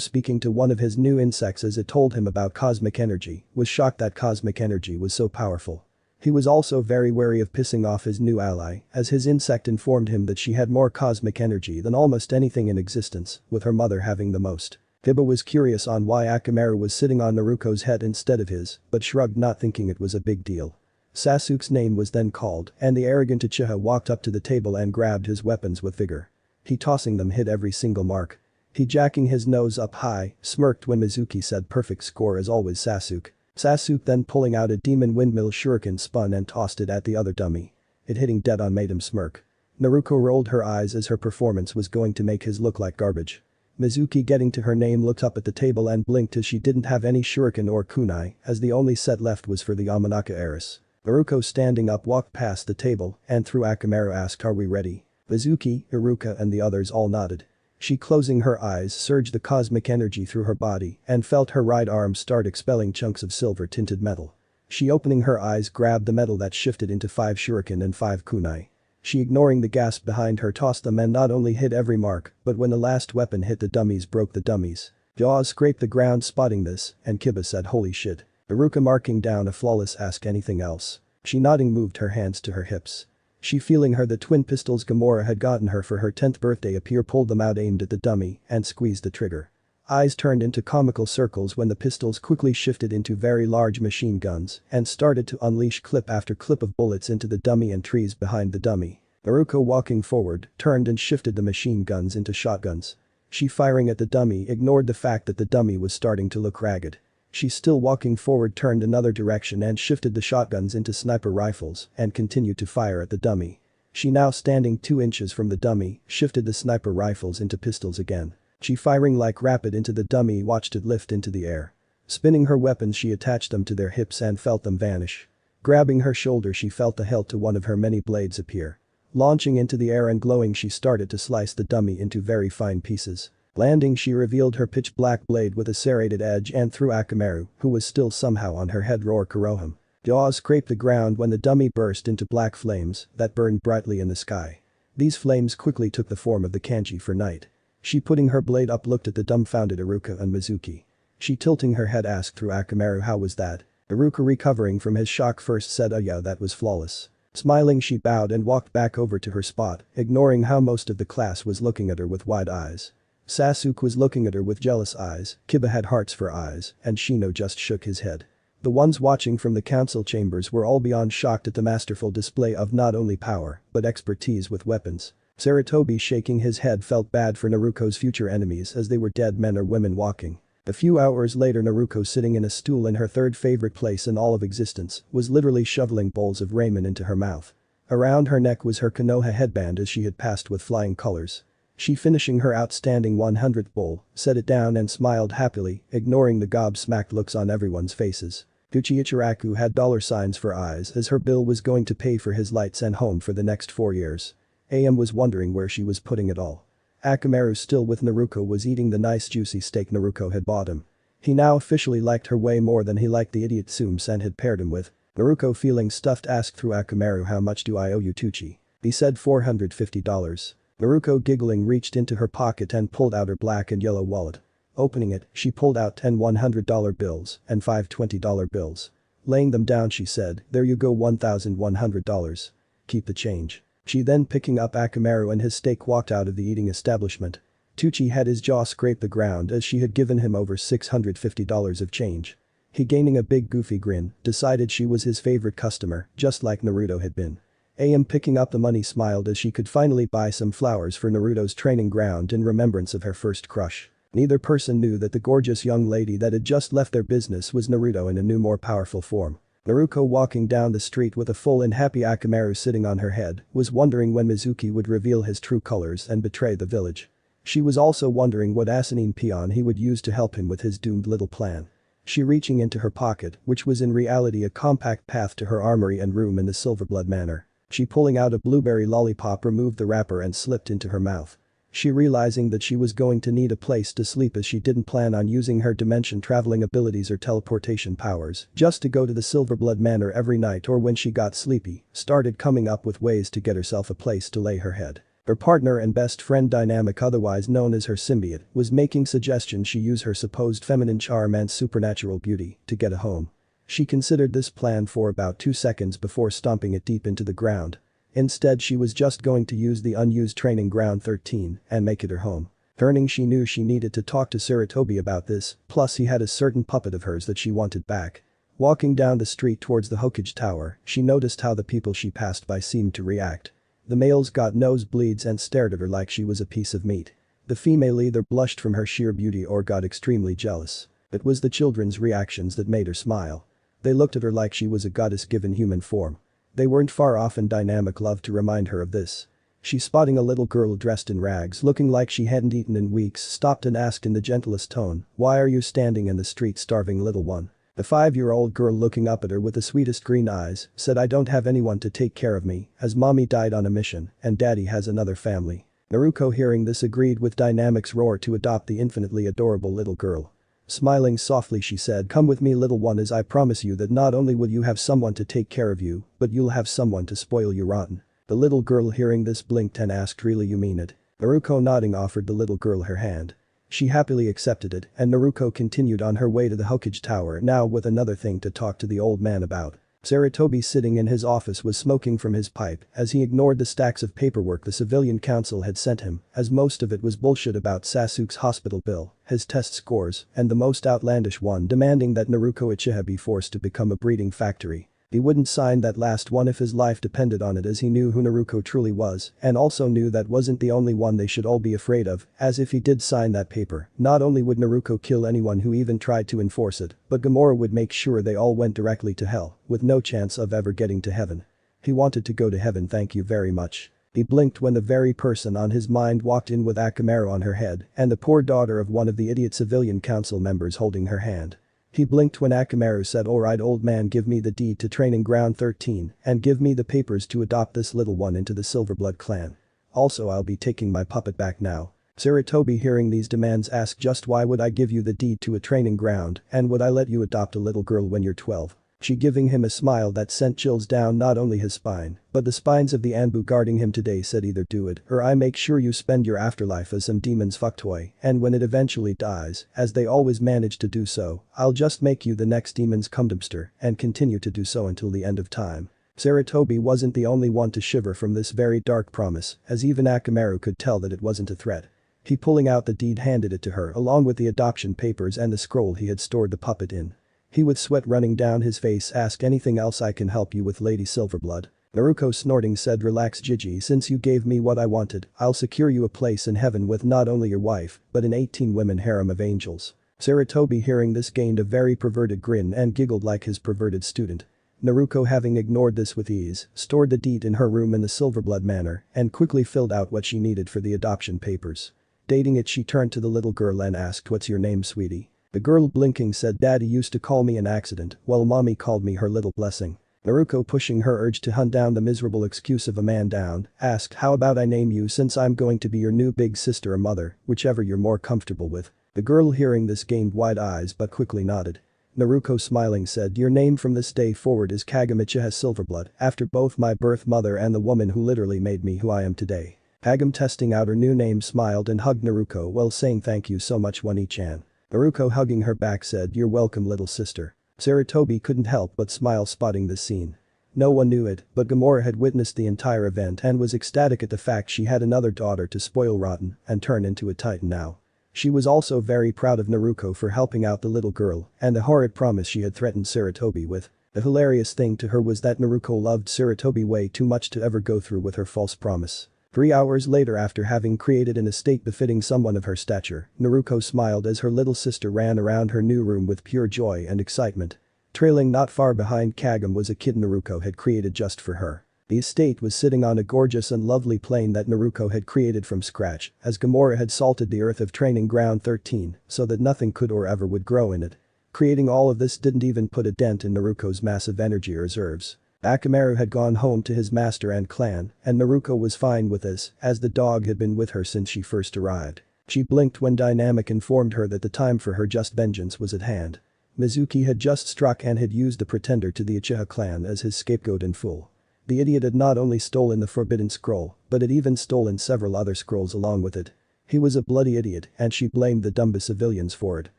Speaker 1: speaking to one of his new insects as it told him about cosmic energy, was shocked that cosmic energy was so powerful. He was also very wary of pissing off his new ally, as his insect informed him that she had more cosmic energy than almost anything in existence, with her mother having the most. Hiba was curious on why Akamaru was sitting on Naruto's head instead of his, but shrugged not thinking it was a big deal. Sasuke's name was then called, and the arrogant Uchiha walked up to the table and grabbed his weapons with vigor. He tossing them hit every single mark. He jacking his nose up high, smirked when Mizuki said perfect score as always Sasuke. Sasuke then pulling out a demon windmill shuriken spun and tossed it at the other dummy. It hitting dead on made him smirk. Naruto rolled her eyes as her performance was going to make his look like garbage. Mizuki getting to her name looked up at the table and blinked as she didn't have any shuriken or kunai, as the only set left was for the Yamanaka heiress. Naruto standing up walked past the table and through Akamaru asked are we ready? Mizuki, Iruka and the others all nodded. She closing her eyes surged the cosmic energy through her body and felt her right arm start expelling chunks of silver-tinted metal. She opening her eyes grabbed the metal that shifted into 5 shuriken and 5 kunai. She ignoring the gasp behind her tossed them and not only hit every mark, but when the last weapon hit the dummies broke the dummies. Jaws scraped the ground spotting this, and Kiba said holy shit. Iruka marking down a flawless ask anything else. She nodding moved her hands to her hips. She feeling her the twin pistols Gamora had gotten her for her 10th birthday appear pulled them out aimed at the dummy and squeezed the trigger. Eyes turned into comical circles when the pistols quickly shifted into very large machine guns and started to unleash clip after clip of bullets into the dummy and trees behind the dummy. Naruto walking forward, turned and shifted the machine guns into shotguns. She firing at the dummy ignored the fact that the dummy was starting to look ragged. She still walking forward turned another direction and shifted the shotguns into sniper rifles and continued to fire at the dummy. She now standing 2 inches from the dummy, shifted the sniper rifles into pistols again. She firing like rapid into the dummy watched it lift into the air. Spinning her weapons she attached them to their hips and felt them vanish. Grabbing her shoulder she felt the hilt to one of her many blades appear. Launching into the air and glowing she started to slice the dummy into very fine pieces. Landing she revealed her pitch black blade with a serrated edge and threw Akamaru, who was still somehow on her head roar Kurohim. Jaws scraped the ground when the dummy burst into black flames that burned brightly in the sky. These flames quickly took the form of the kanji for night. She putting her blade up looked at the dumbfounded Iruka and Mizuki. She tilting her head asked through Akamaru how was that? Iruka recovering from his shock first said oh yeah that was flawless. Smiling she bowed and walked back over to her spot, ignoring how most of the class was looking at her with wide eyes. Sasuke was looking at her with jealous eyes, Kiba had hearts for eyes, and Shino just shook his head. The ones watching from the council chambers were all beyond shocked at the masterful display of not only power, but expertise with weapons. Sarutobi shaking his head felt bad for Naruto's future enemies as they were dead men or women walking. A few hours later Naruto sitting in a stool in her 3rd favorite place in all of existence, was literally shoveling bowls of ramen into her mouth. Around her neck was her Konoha headband as she had passed with flying colors. She finishing her outstanding 100th bowl, set it down and smiled happily, ignoring the gobsmacked looks on everyone's faces. Gucci Ichiraku had $signs for eyes as her bill was going to pay for his lights and home for the next 4 years. AM was wondering where she was putting it all. Akamaru still with Naruto was eating the nice juicy steak Naruto had bought him. He now officially liked her way more than he liked the idiot Tsum-san had paired him with. Naruto feeling stuffed asked through Akamaru how much do I owe you Tucci? He said $450. Naruto giggling reached into her pocket and pulled out her black and yellow wallet. Opening it, she pulled out 10 $100 bills and 5 $20 bills. Laying them down she said, there you go $1,100. Keep the change. She then picking up Akamaru and his steak walked out of the eating establishment. Tucci had his jaw scrape the ground as she had given him over $650 of change. He gaining a big goofy grin, decided she was his favorite customer, just like Naruto had been. AM picking up the money smiled as she could finally buy some flowers for Naruto's training ground in remembrance of her first crush. Neither person knew that the gorgeous young lady that had just left their business was Naruto in a new more powerful form. Naruto walking down the street with a full and happy Akamaru sitting on her head, was wondering when Mizuki would reveal his true colors and betray the village. She was also wondering what asinine peon he would use to help him with his doomed little plan. She reaching into her pocket, which was in reality a compact path to her armory and room in the Silverblood Manor. She pulling out a blueberry lollipop, removed the wrapper and slipped into her mouth. She realizing that she was going to need a place to sleep as she didn't plan on using her dimension traveling abilities or teleportation powers just to go to the Silverblood Manor every night, or when she got sleepy, started coming up with ways to get herself a place to lay her head. Her partner and best friend Dynamic, otherwise known as her symbiote, was making suggestions she use her supposed feminine charm and supernatural beauty to get a home. She considered this plan for about 2 seconds before stomping it deep into the ground. Instead, she was just going to use the unused training ground 13 and make it her home. Turning, she knew she needed to talk to Sarutobi about this, plus he had a certain puppet of hers that she wanted back. Walking down the street towards the Hokage Tower, she noticed how the people she passed by seemed to react. The males got nosebleeds and stared at her like she was a piece of meat. The female either blushed from her sheer beauty or got extremely jealous. It was the children's reactions that made her smile. They looked at her like she was a goddess given human form. They weren't far off, and Dynamic loved to remind her of this. She, spotting a little girl dressed in rags looking like she hadn't eaten in weeks, stopped and asked in the gentlest tone, "Why are you standing in the street starving, little one?" The 5-year-old girl, looking up at her with the sweetest green eyes, said, "I don't have anyone to take care of me, as mommy died on a mission and daddy has another family." Naruto, hearing this, agreed with Dynamic's roar to adopt the infinitely adorable little girl. Smiling softly, she said, "Come with me, little one, as I promise you that not only will you have someone to take care of you, but you'll have someone to spoil you rotten." The little girl, hearing this, blinked and asked, "Really, you mean it?" Naruto, nodding, offered the little girl her hand. She happily accepted it, and Naruto continued on her way to the Hokage Tower, now with another thing to talk to the old man about. Sarutobi, sitting in his office, was smoking from his pipe as he ignored the stacks of paperwork the civilian council had sent him, as most of it was bullshit about Sasuke's hospital bill, his test scores, and the most outlandish one demanding that Naruto Uchiha be forced to become a breeding factory. He wouldn't sign that last one if his life depended on it, as he knew who Naruto truly was and also knew that wasn't the only one they should all be afraid of, as if he did sign that paper, not only would Naruto kill anyone who even tried to enforce it, but Gamora would make sure they all went directly to hell, with no chance of ever getting to heaven. He wanted to go to heaven, thank you very much. He blinked when the very person on his mind walked in with Akamaru on her head and the poor daughter of one of the idiot civilian council members holding her hand. He blinked when Akamaru said, "Alright, old man, give me the deed to training ground 13 and give me the papers to adopt this little one into the Silverblood clan. Also, I'll be taking my puppet back now." Sarutobi, hearing these demands, asked, "Just why would I give you the deed to a training ground, and would I let you adopt a little girl when you're 12? She, giving him a smile that sent chills down not only his spine, but the spines of the Anbu guarding him today, said, "Either do it or I make sure you spend your afterlife as some demon's fucktoy, and when it eventually dies, as they always manage to do so, I'll just make you the next demon's cumdumpster and continue to do so until the end of time." Sarutobi wasn't the only one to shiver from this very dark promise, as even Akamaru could tell that it wasn't a threat. He, pulling out the deed, handed it to her along with the adoption papers and the scroll he had stored the puppet in. He, with sweat running down his face, asked, "Anything else I can help you with, Lady Silverblood?" Naruto, snorting, said, "Relax, Gigi, since you gave me what I wanted, I'll secure you a place in heaven with not only your wife, but an 18-women harem of angels." Sarutobi, hearing this, gained a very perverted grin and giggled like his perverted student. Naruto, having ignored this with ease, stored the deed in her room in the Silverblood Manor and quickly filled out what she needed for the adoption papers. Dating it, she turned to the little girl and asked, "What's your name, sweetie?" The girl, blinking, said, "Daddy used to call me an accident, while mommy called me her little blessing." Naruto, pushing her urge to hunt down the miserable excuse of a man down, asked, "How about I name you, since I'm going to be your new big sister or mother, whichever you're more comfortable with?" The girl, hearing this, gained wide eyes but quickly nodded. Naruto, smiling, said, "Your name from this day forward is Kagome Uchiha Silverblood, after both my birth mother and the woman who literally made me who I am today." Kagome, testing out her new name, smiled and hugged Naruto while saying, "Thank you so much, One-chan." Naruto, hugging her back, said, "You're welcome, little sister." Sarutobi couldn't help but smile, spotting this scene. No one knew it, but Gamora had witnessed the entire event and was ecstatic at the fact she had another daughter to spoil rotten and turn into a titan now. She was also very proud of Naruto for helping out the little girl and the horrid promise she had threatened Sarutobi with. The hilarious thing to her was that Naruto loved Sarutobi way too much to ever go through with her false promise. 3 hours later, after having created an estate befitting someone of her stature, Naruto smiled as her little sister ran around her new room with pure joy and excitement. Trailing not far behind Kagome was a kid Naruto had created just for her. The estate was sitting on a gorgeous and lovely plain that Naruto had created from scratch, as Gamora had salted the earth of Training Ground 13 so that nothing could or ever would grow in it. Creating all of this didn't even put a dent in Naruto's massive energy reserves. Akamaru had gone home to his master and clan, and Naruto was fine with this, as the dog had been with her since she first arrived. She blinked when Dynamic informed her that the time for her just vengeance was at hand. Mizuki had just struck and had used the pretender to the Uchiha clan as his scapegoat in full. The idiot had not only stolen the Forbidden Scroll, but had even stolen several other scrolls along with it. He was a bloody idiot, and she blamed the dumb civilians for it.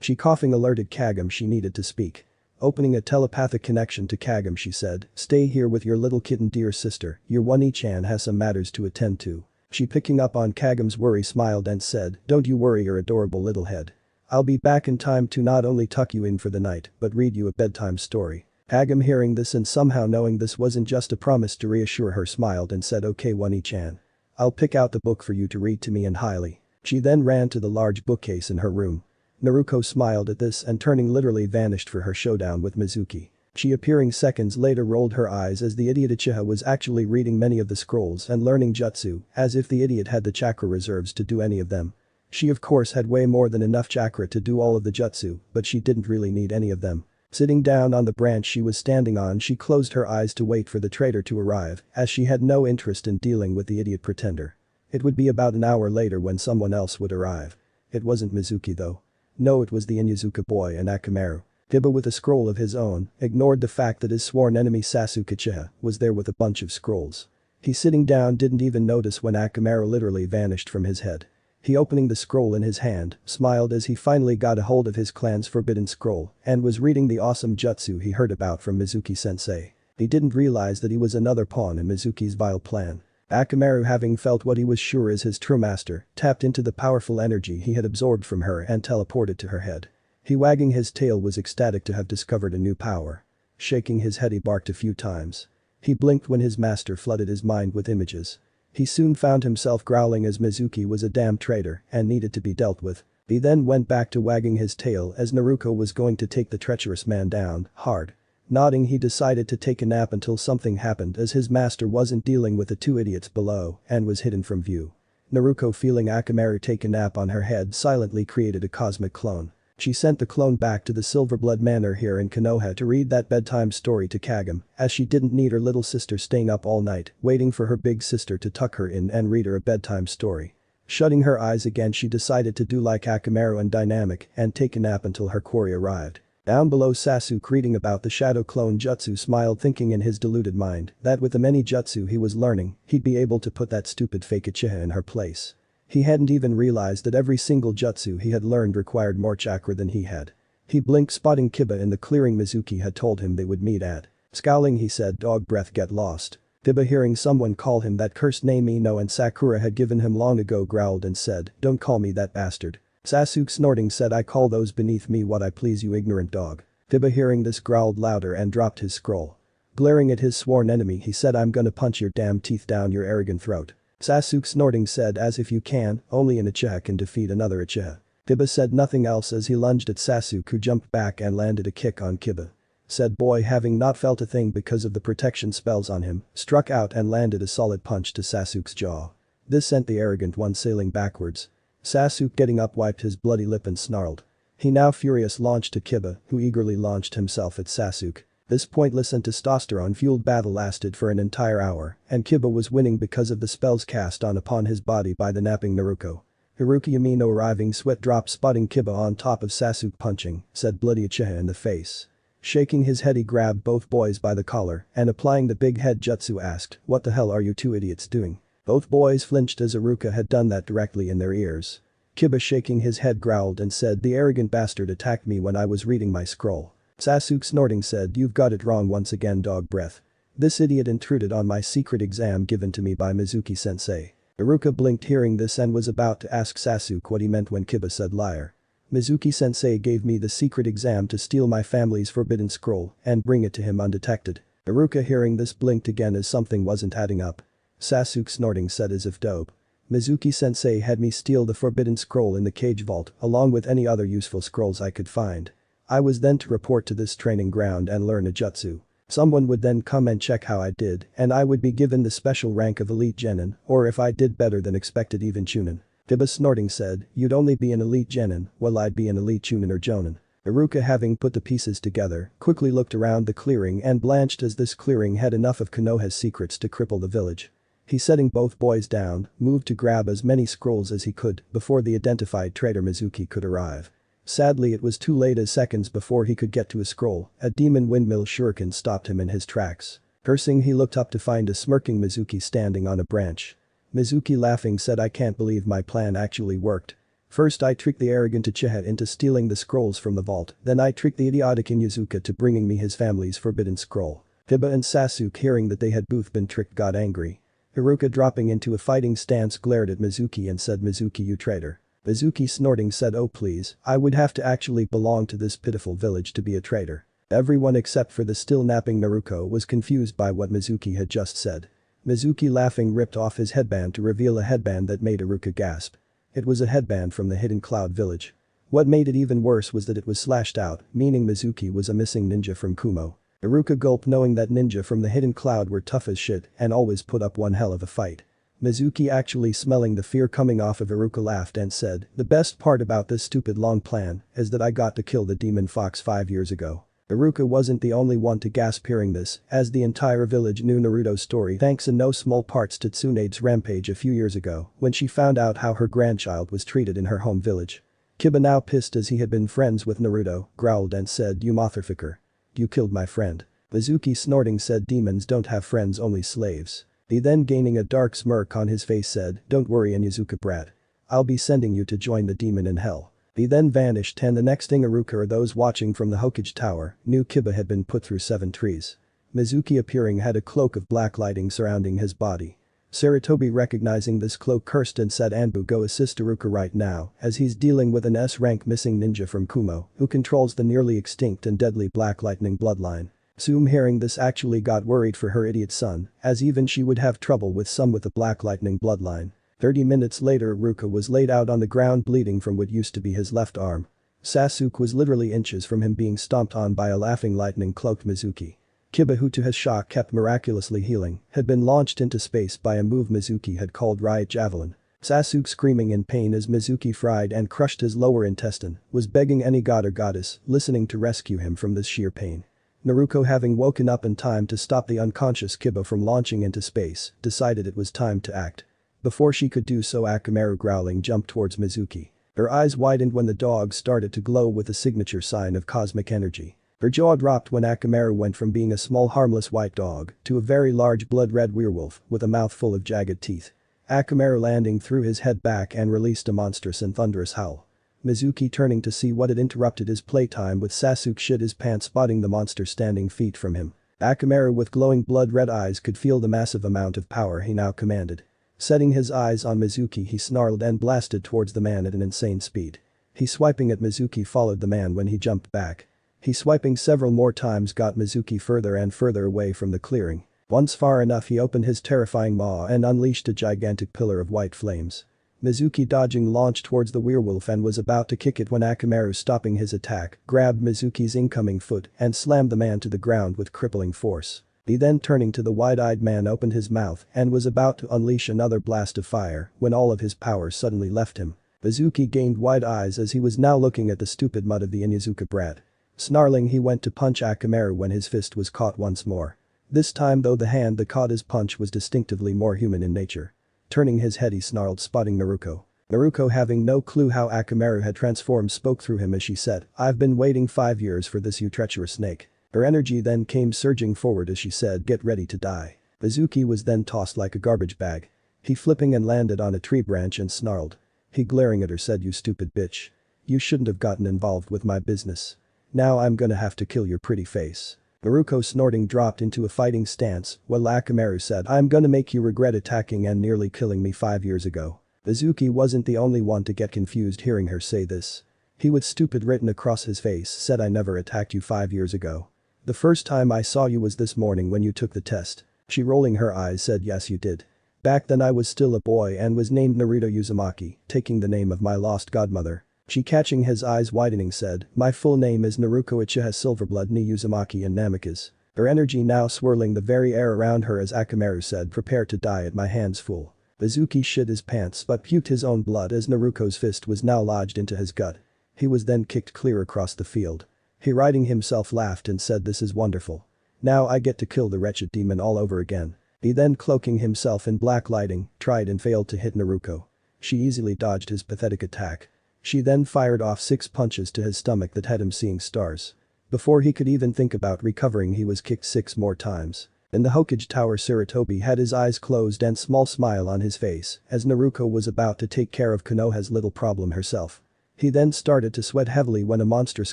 Speaker 1: She coughing alerted Kagam she needed to speak. Opening a telepathic connection to Kagam, she said, "Stay here with your little kitten, dear sister, your One-E-chan has some matters to attend to." She picking up on Kagam's worry smiled and said, "Don't you worry your adorable little head. I'll be back in time to not only tuck you in for the night but read you a bedtime story." Kagam hearing this and somehow knowing this wasn't just a promise to reassure her smiled and said, "Okay One-E-chan. I'll pick out the book for you to read to me and highly." She then ran to the large bookcase in her room. Naruto smiled at this and turning literally vanished for her showdown with Mizuki. She appearing seconds later rolled her eyes as the idiot Uchiha was actually reading many of the scrolls and learning jutsu, as if the idiot had the chakra reserves to do any of them. She of course had way more than enough chakra to do all of the jutsu, but she didn't really need any of them. Sitting down on the branch she was standing on, she closed her eyes to wait for the traitor to arrive, as she had no interest in dealing with the idiot pretender. It would be about an hour later when someone else would arrive. It wasn't Mizuki though. No, it was the Inuzuka boy and Akamaru. Kiba with a scroll of his own ignored the fact that his sworn enemy Sasuke Uchiha was there with a bunch of scrolls. He sitting down didn't even notice when Akamaru literally vanished from his head. He opening the scroll in his hand, smiled as he finally got a hold of his clan's forbidden scroll and was reading the awesome jutsu he heard about from Mizuki-sensei. He didn't realize that he was another pawn in Mizuki's vile plan. Akamaru having felt what he was sure is his true master, tapped into the powerful energy he had absorbed from her and teleported to her head. He wagging his tail was ecstatic to have discovered a new power. Shaking his head he barked a few times. He blinked when his master flooded his mind with images. He soon found himself growling as Mizuki was a damn traitor and needed to be dealt with. He then went back to wagging his tail as Naruto was going to take the treacherous man down hard. Nodding he decided to take a nap until something happened as his master wasn't dealing with the two idiots below and was hidden from view. Naruto feeling Akamaru take a nap on her head silently created a cosmic clone. She sent the clone back to the Silverblood Manor here in Konoha to read that bedtime story to Kagam, as she didn't need her little sister staying up all night waiting for her big sister to tuck her in and read her a bedtime story. Shutting her eyes again she decided to do like Akamaru and Dynamic and take a nap until her quarry arrived. Down below Sasuke reading about the shadow clone jutsu smiled thinking in his deluded mind that with the many jutsu he was learning, he'd be able to put that stupid fake Uchiha in her place. He hadn't even realized that every single jutsu he had learned required more chakra than he had. He blinked spotting Kiba in the clearing Mizuki had told him they would meet at. Scowling he said, "Dog breath, get lost." Kiba hearing someone call him that cursed name Ino and Sakura had given him long ago growled and said, "Don't call me that bastard." Sasuke snorting said, "I call those beneath me what I please you ignorant dog." Kiba hearing this growled louder and dropped his scroll. Glaring at his sworn enemy he said, "I'm gonna punch your damn teeth down your arrogant throat." Sasuke snorting said, "As if you can, only an Uchiha can defeat another Uchiha." Kiba said nothing else as he lunged at Sasuke who jumped back and landed a kick on Kiba. Said boy having not felt a thing because of the protection spells on him, struck out and landed a solid punch to Sasuke's jaw. This sent the arrogant one sailing backwards. Sasuke getting up wiped his bloody lip and snarled. He now furious launched to Kiba who eagerly launched himself at Sasuke. This pointless and testosterone-fueled battle lasted for an entire hour, and Kiba was winning because of the spells cast on upon his body by the napping Naruto. Haruki Amino arriving sweat drop spotting Kiba on top of Sasuke punching, said bloody Uchiha in the face. Shaking his head he grabbed both boys by the collar and applying the big head jutsu asked, "What the hell are you two idiots doing?" Both boys flinched as Haruka had done that directly in their ears. Kiba shaking his head growled and said, "The arrogant bastard attacked me when I was reading my scroll." Sasuke snorting said, "You've got it wrong once again dog breath. This idiot intruded on my secret exam given to me by Mizuki-sensei." Haruka blinked hearing this and was about to ask Sasuke what he meant when Kiba said liar. "Mizuki-sensei gave me the secret exam to steal my family's forbidden scroll and bring it to him undetected." Haruka hearing this blinked again as something wasn't adding up. Sasuke snorting said as if dope. "Mizuki-sensei had me steal the forbidden scroll in the cage vault along with any other useful scrolls I could find. I was then to report to this training ground and learn a jutsu." Someone would then come and check how I did, and I would be given the special rank of elite genin, or if I did better than expected even chunin. Kiba snorting said, you'd only be an elite genin, well I'd be an elite chunin or jonin. Iruka, having put the pieces together, quickly looked around the clearing and blanched as this clearing had enough of Konoha's secrets to cripple the village. He, setting both boys down, moved to grab as many scrolls as he could before the identified traitor Mizuki could arrive. Sadly, it was too late, as seconds before he could get to a scroll, a demon windmill shuriken stopped him in his tracks. Cursing, he looked up to find a smirking Mizuki standing on a branch. Mizuki, laughing, said, I can't believe my plan actually worked. First I tricked the arrogant Uchiha into stealing the scrolls from the vault, then I tricked the idiotic Inyazuka to bringing me his family's forbidden scroll. Kiba and Sasuke, hearing that they had both been tricked, got angry. Iruka, dropping into a fighting stance, glared at Mizuki and said, Mizuki, you traitor. Mizuki, snorting, said, oh please, I would have to actually belong to this pitiful village to be a traitor. Everyone except for the still napping Naruto was confused by what Mizuki had just said. Mizuki, laughing, ripped off his headband to reveal a headband that made Iruka gasp. It was a headband from the Hidden Cloud village. What made it even worse was that it was slashed out, meaning Mizuki was a missing ninja from Kumo. Iruka gulped, knowing that ninja from the Hidden Cloud were tough as shit and always put up one hell of a fight. Mizuki, actually smelling the fear coming off of Iruka, laughed and said, the best part about this stupid long plan is that I got to kill the demon fox 5 years ago. Iruka wasn't the only one to gasp hearing this, as the entire village knew Naruto's story thanks in no small parts to Tsunade's rampage a few years ago when she found out how her grandchild was treated in her home village. Kiba, now pissed as he had been friends with Naruto, growled and said, you motherfucker. You killed my friend. Mizuki, snorting, said, demons don't have friends, only slaves. He then, gaining a dark smirk on his face, said, don't worry, Inyazuka brat. I'll be sending you to join the demon in hell. He then vanished, and the next thing Iruka or those watching from the Hokage Tower knew Kiba had been put through 7 trees. Mizuki, appearing, had a cloak of black lighting surrounding his body. Sarutobi, recognizing this cloak, cursed and said, Anbu, go assist Iruka right now, as he's dealing with an S-rank missing ninja from Kumo who controls the nearly extinct and deadly Black Lightning bloodline. Sume, hearing this, actually got worried for her idiot son, as even she would have trouble with some with the Black Lightning bloodline. 30 minutes later, Iruka was laid out on the ground bleeding from what used to be his left arm. Sasuke was literally inches from him being stomped on by a laughing lightning-cloaked Mizuki. Kiba, who to his shock kept miraculously healing, had been launched into space by a move Mizuki had called Riot Javelin. Sasuke, screaming in pain as Mizuki fried and crushed his lower intestine, was begging any god or goddess listening to rescue him from this sheer pain. Naruto, having woken up in time to stop the unconscious Kiba from launching into space, decided it was time to act. Before she could do so, Akamaru, growling, jumped towards Mizuki. Her eyes widened when the dog started to glow with a signature sign of cosmic energy. Her jaw dropped when Akamaru went from being a small harmless white dog to a very large blood-red werewolf with a mouth full of jagged teeth. Akamaru, landing, threw his head back and released a monstrous and thunderous howl. Mizuki, turning to see what had interrupted his playtime with Sasuke, shit his pants, spotting the monster standing feet from him. Akamaru, with glowing blood-red eyes, could feel the massive amount of power he now commanded. Setting his eyes on Mizuki, he snarled and blasted towards the man at an insane speed. He, swiping at Mizuki, followed the man when he jumped back. He, swiping several more times, got Mizuki further and further away from the clearing. Once far enough, he opened his terrifying maw and unleashed a gigantic pillar of white flames. Mizuki, dodging, launched towards the werewolf and was about to kick it when Akamaru, stopping his attack, grabbed Mizuki's incoming foot and slammed the man to the ground with crippling force. He then, turning to the wide-eyed man, opened his mouth and was about to unleash another blast of fire when all of his power suddenly left him. Mizuki gained wide eyes as he was now looking at the stupid mud of the Inyazuka brat. Snarling, he went to punch Akamaru when his fist was caught once more. This time, though, the hand that caught his punch was distinctively more human in nature. Turning his head, he snarled, spotting Naruto. Naruto, having no clue how Akamaru had transformed, spoke through him as she said, I've been waiting 5 years for this, you treacherous snake. Her energy then came surging forward as she said, get ready to die. Mizuki was then tossed like a garbage bag. He, flipping and landed on a tree branch and snarled. He, glaring at her, said, you stupid bitch. You shouldn't have gotten involved with my business. Now I'm gonna have to kill your pretty face. Naruto, snorting, dropped into a fighting stance while Akamaru said, I'm gonna make you regret attacking and nearly killing me 5 years ago. Mizuki wasn't the only one to get confused hearing her say this. He, with stupid written across his face, said, I never attacked you 5 years ago. The first time I saw you was this morning when you took the test. She, rolling her eyes, said, yes, you did. Back then I was still a boy and was named Naruto Uzumaki, taking the name of my lost godmother. She, catching his eyes widening, said, my full name is Naruto Uchiha Silverblood ni Uzumaki and Namikaze. her energy now swirling the very air around her as Akamaru said, "Prepare to die at my hands, fool." Mizuki shit his pants but puked his own blood as Naruto's fist was now lodged into his gut. He was then kicked clear across the field. He righting himself laughed and said, "This is wonderful. Now I get to kill the wretched demon all over again." He then cloaking himself in black lighting, tried and failed to hit Naruto. She easily dodged his pathetic attack. She then fired off 6 punches to his stomach that had him seeing stars. Before he could even think about recovering, he was kicked 6 more times. In the Hokage Tower, Sarutobi had his eyes closed and small smile on his face as Naruto was about to take care of Konoha's little problem herself. He then started to sweat heavily when a monstrous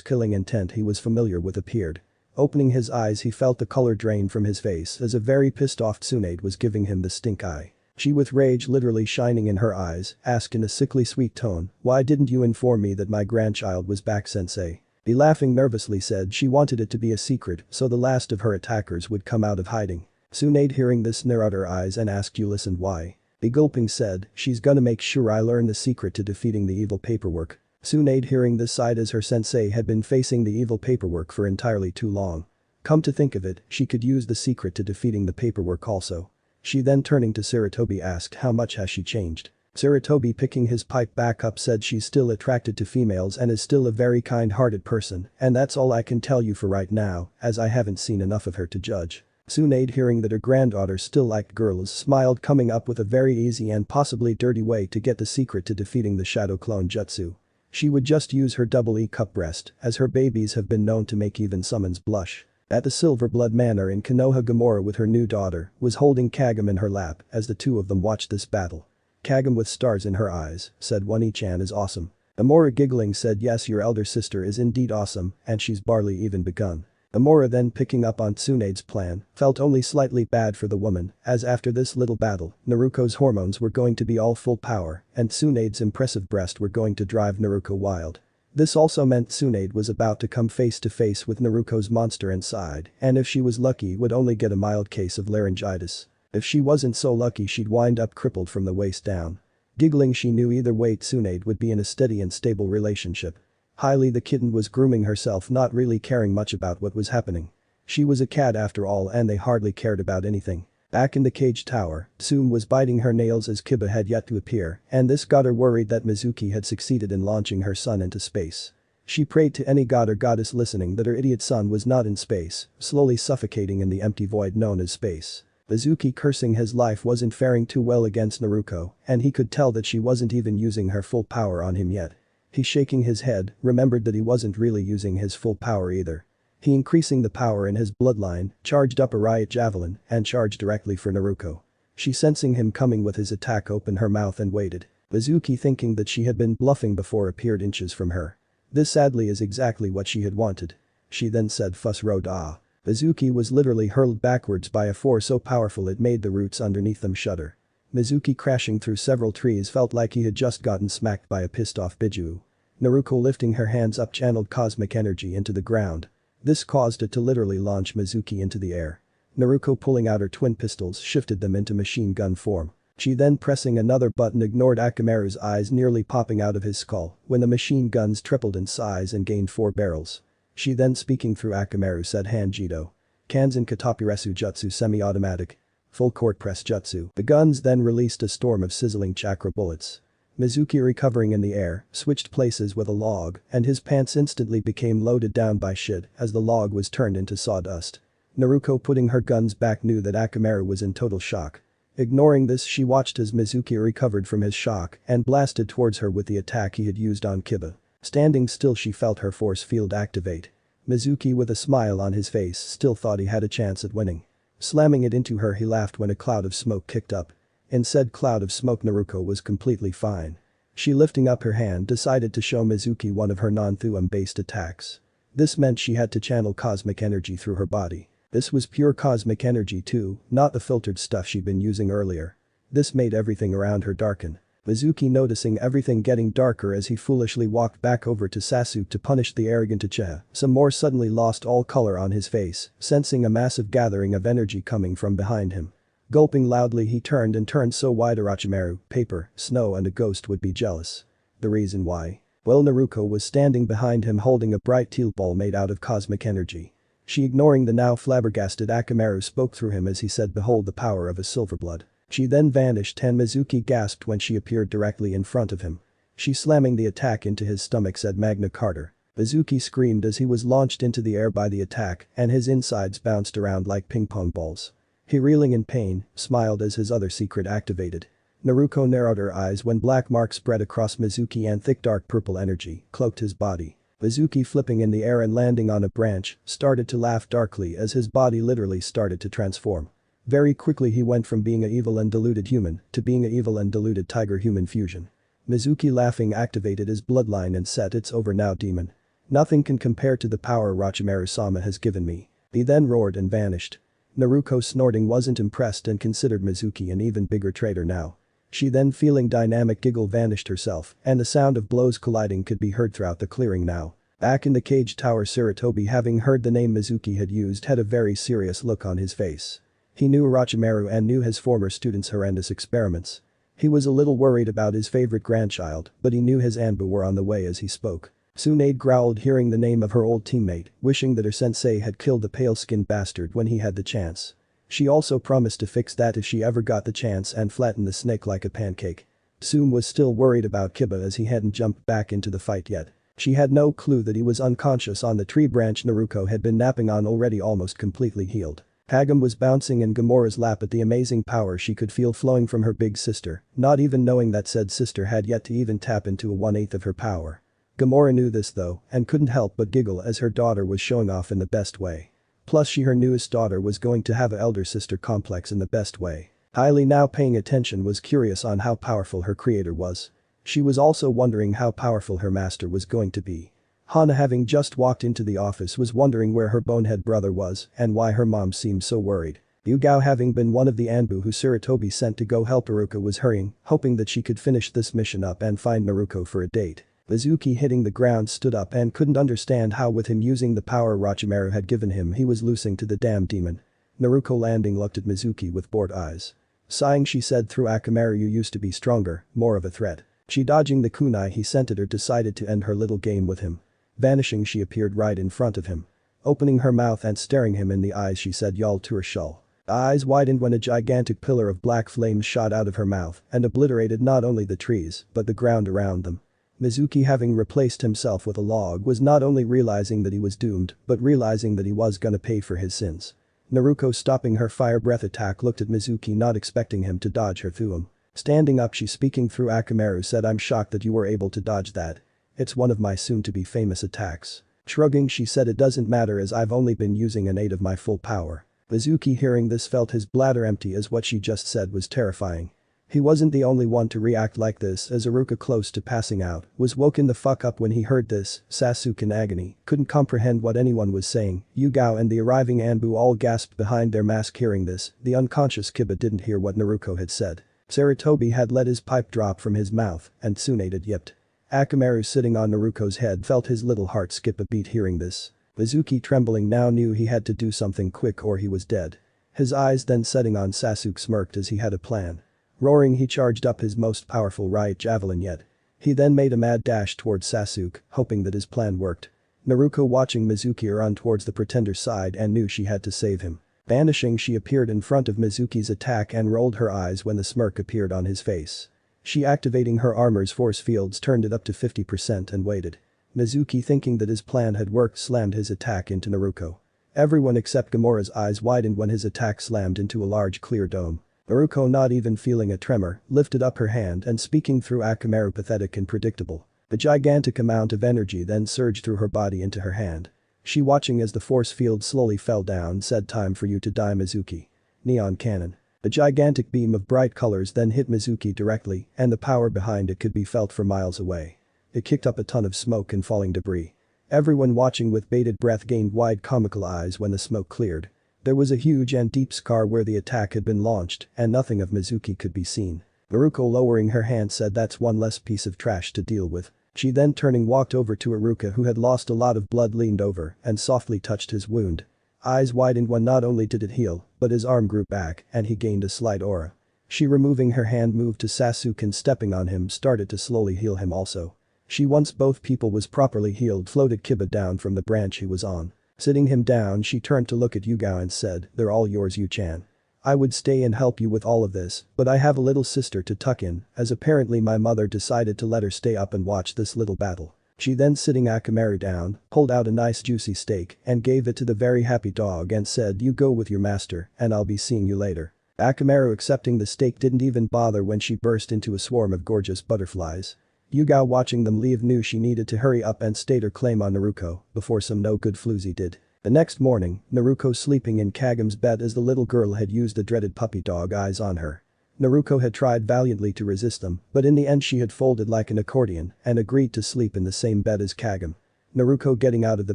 Speaker 1: killing intent he was familiar with appeared. Opening his eyes, he felt the color drain from his face as a very pissed off Tsunade was giving him the stink eye. She, with rage literally shining in her eyes, asked in a sickly sweet tone, "Why didn't you inform me that my grandchild was back, sensei?" He laughing nervously said she wanted it to be a secret so the last of her attackers would come out of hiding. Tsunade hearing this narrowed her eyes and asked, "You listened, why?" He gulping said, "She's gonna make sure I learn the secret to defeating the evil paperwork." Tsunade hearing this sighed as her sensei had been facing the evil paperwork for entirely too long. Come to think of it, she could use the secret to defeating the paperwork also. She then turning to Sarutobi asked, "How much has she changed?" Sarutobi picking his pipe back up said, "She's still attracted to females and is still a very kind-hearted person, and that's all I can tell you for right now, as I haven't seen enough of her to judge." Tsunade hearing that her granddaughter still liked girls smiled, coming up with a very easy and possibly dirty way to get the secret to defeating the shadow clone jutsu. She would just use her double E cup breast, as her babies have been known to make even summons blush. At the Silver Blood Manor in Konoha, Gamora with her new daughter was holding Kagome in her lap as the two of them watched this battle. Kagome with stars in her eyes said, "One-chan is awesome." Gamora giggling said, "Yes, your elder sister is indeed awesome and she's barely even begun." Gamora then picking up on Tsunade's plan felt only slightly bad for the woman as after this little battle, Naruto's hormones were going to be all full power and Tsunade's impressive breast were going to drive Naruto wild. This also meant Tsunade was about to come face to face with Naruto's monster inside, and if she was lucky would only get a mild case of laryngitis. If she wasn't so lucky, she'd wind up crippled from the waist down. Giggling, she knew either way Tsunade would be in a steady and stable relationship. Hailey the kitten was grooming herself, not really caring much about what was happening. She was a cat after all and they hardly cared about anything. Back in the cage tower, Tsume was biting her nails as Kiba had yet to appear and this got her worried that Mizuki had succeeded in launching her son into space. She prayed to any god or goddess listening that her idiot son was not in space, slowly suffocating in the empty void known as space. Mizuki cursing his life wasn't faring too well against Naruto and he could tell that she wasn't even using her full power on him yet. He shaking his head, remembered that he wasn't really using his full power either. He increasing the power in his bloodline, charged up a riot javelin and charged directly for Naruto. She sensing him coming with his attack opened her mouth and waited. Mizuki thinking that she had been bluffing before appeared inches from her. This sadly is exactly what she had wanted. She then said, "Fuss road ah." Mizuki was literally hurled backwards by a force so powerful it made the roots underneath them shudder. Mizuki crashing through several trees felt like he had just gotten smacked by a pissed off Biju. Naruto lifting her hands up channeled cosmic energy into the ground. This caused it to literally launch Mizuki into the air. Naruto pulling out her twin pistols shifted them into machine gun form. She then pressing another button ignored Akamaru's eyes nearly popping out of his skull when the machine guns tripled in size and gained 4 barrels. She then speaking through Akamaru said, "Hanjido. Kanzen Katapiresu Jutsu semi-automatic. Full court press jutsu." The guns then released a storm of sizzling chakra bullets. Mizuki recovering in the air, switched places with a log and his pants instantly became loaded down by shit as the log was turned into sawdust. Naruto putting her guns back knew that Akamaru was in total shock. Ignoring this, she watched as Mizuki recovered from his shock and blasted towards her with the attack he had used on Kiba. Standing still, she felt her force field activate. Mizuki with a smile on his face still thought he had a chance at winning. Slamming it into her, he laughed when a cloud of smoke kicked up. In said cloud of smoke, Naruto was completely fine. She lifting up her hand decided to show Mizuki one of her non-Thuum based attacks. This meant she had to channel cosmic energy through her body. This was pure cosmic energy too, not the filtered stuff she'd been using earlier. This made everything around her darken. Mizuki noticing everything getting darker as he foolishly walked back over to Sasuke to punish the arrogant Uchiha, some more suddenly lost all color on his face, sensing a massive gathering of energy coming from behind him. Gulping loudly, he turned so wide Orochimaru, Paper, Snow and a Ghost would be jealous. The reason why? Well, Naruto was standing behind him holding a bright teal ball made out of cosmic energy. She, ignoring the now flabbergasted Akamaru, spoke through him as he said, "Behold the power of a silverblood." She then vanished and Mizuki gasped when she appeared directly in front of him. She, slamming the attack into his stomach, said, "Magna Carta." Mizuki screamed as he was launched into the air by the attack and his insides bounced around like ping pong balls. He, reeling in pain, smiled as his other secret activated. Naruto narrowed her eyes when black marks spread across Mizuki and thick dark purple energy cloaked his body. Mizuki, flipping in the air and landing on a branch, started to laugh darkly as his body literally started to transform. Very quickly he went from being a evil and deluded human to being a evil and deluded tiger-human fusion. Mizuki, laughing, activated his bloodline and said, "It's over now, demon. Nothing can compare to the power Orochimaru-sama has given me." He then roared and vanished. Naruto, snorting, wasn't impressed and considered Mizuki an even bigger traitor now. She then, feeling dynamic giggle, vanished herself and the sound of blows colliding could be heard throughout the clearing now. Back in the cage tower, Sarutobi, having heard the name Mizuki had used, had a very serious look on his face. He knew Orochimaru and knew his former students' horrendous experiments. He was a little worried about his favorite grandchild, but he knew his Anbu were on the way as he spoke. Tsunade growled, hearing the name of her old teammate, wishing that her sensei had killed the pale-skinned bastard when he had the chance. She also promised to fix that if she ever got the chance and flatten the snake like a pancake. Tsum was still worried about Kiba as he hadn't jumped back into the fight yet. She had no clue that he was unconscious on the tree branch Naruto had been napping on, already almost completely healed. Kagome was bouncing in Gamora's lap at the amazing power she could feel flowing from her big sister, not even knowing that said sister had yet to even tap into a 1/8 of her power. Gamora knew this though and couldn't help but giggle as her daughter was showing off in the best way. Plus she, her newest daughter, was going to have a elder sister complex in the best way. Hailey, now paying attention, was curious on how powerful her creator was. She was also wondering how powerful her master was going to be. Hana, having just walked into the office, was wondering where her bonehead brother was and why her mom seemed so worried. Yugao, having been one of the Anbu who Sarutobi sent to go help Iruka, was hurrying, hoping that she could finish this mission up and find Naruto for a date. Mizuki, hitting the ground, stood up and couldn't understand how, with him using the power Orochimaru had given him, he was losing to the damn demon. Naruto, landing, looked at Mizuki with bored eyes. Sighing, she said, "Through Akamaru you used to be stronger, more of a threat." She, dodging the kunai he sent at her, decided to end her little game with him. Vanishing, she appeared right in front of him. Opening her mouth and staring him in the eyes, she said, "Y'all to shul." Eyes widened when a gigantic pillar of black flames shot out of her mouth and obliterated not only the trees but the ground around them. Mizuki, having replaced himself with a log, was not only realizing that he was doomed but realizing that he was gonna pay for his sins. Naruto, stopping her fire breath attack, looked at Mizuki, not expecting him to dodge her through him. Standing up, she, speaking through Akamaru, said, "I'm shocked that you were able to dodge that. It's one of my soon-to-be famous attacks." Shrugging, she said, "It doesn't matter as I've only been using an 8 of my full power." Mizuki, hearing this, felt his bladder empty as what she just said was terrifying. He wasn't the only one to react like this, as Iruka, close to passing out, was woken the fuck up when he heard this. Sasuke, in agony, couldn't comprehend what anyone was saying. Yugao and the arriving Anbu all gasped behind their mask hearing this. The unconscious Kiba didn't hear what Naruto had said. Sarutobi had let his pipe drop from his mouth and Tsunade had yipped. Akamaru, sitting on Naruto's head, felt his little heart skip a beat hearing this. Mizuki, trembling now, knew he had to do something quick or he was dead. His eyes then setting on Sasuke, smirked as he had a plan. Roaring, he charged up his most powerful riot javelin yet. He then made a mad dash towards Sasuke, hoping that his plan worked. Naruto, watching Mizuki run towards the pretender's side and knew she had to save him. Vanishing, she appeared in front of Mizuki's attack and rolled her eyes when the smirk appeared on his face. She, activating her armor's force fields, turned it up to 50% and waited. Mizuki, thinking that his plan had worked, slammed his attack into Naruto. Everyone except Gamora's eyes widened when his attack slammed into a large clear dome. Naruto, not even feeling a tremor, lifted up her hand and, speaking through Akamaru, pathetic and predictable. The gigantic amount of energy then surged through her body into her hand. She, watching as the force field slowly fell down, said, "Time for you to die, Mizuki." Neon cannon. A gigantic beam of bright colors then hit Mizuki directly and the power behind it could be felt for miles away. It kicked up a ton of smoke and falling debris. Everyone watching with bated breath gained wide comical eyes when the smoke cleared. There was a huge and deep scar where the attack had been launched and nothing of Mizuki could be seen. Naruto, lowering her hand, said, "That's one less piece of trash to deal with." She then, turning, walked over to Iruka, who had lost a lot of blood, leaned over and softly touched his wound. Eyes widened when not only did it heal, but his arm grew back and he gained a slight aura. She, removing her hand, moved to Sasuke and, stepping on him, started to slowly heal him also. She, once both people was properly healed, floated Kiba down from the branch he was on. Sitting him down, she turned to look at Yugao and said, "They're all yours, Yu-chan. I would stay and help you with all of this, but I have a little sister to tuck in, as apparently my mother decided to let her stay up and watch this little battle." She then sitting Akamaru down, pulled out a nice juicy steak and gave it to the very happy dog and said, "You go with your master and I'll be seeing you later." Akamaru accepting the steak didn't even bother when she burst into a swarm of gorgeous butterflies. Yugao watching them leave knew she needed to hurry up and state her claim on Naruto before some no-good floozy did. The next morning, Naruto sleeping in Kagem's bed as the little girl had used the dreaded puppy dog eyes on her. Naruto had tried valiantly to resist them, but in the end she had folded like an accordion and agreed to sleep in the same bed as Kagem. Naruto getting out of the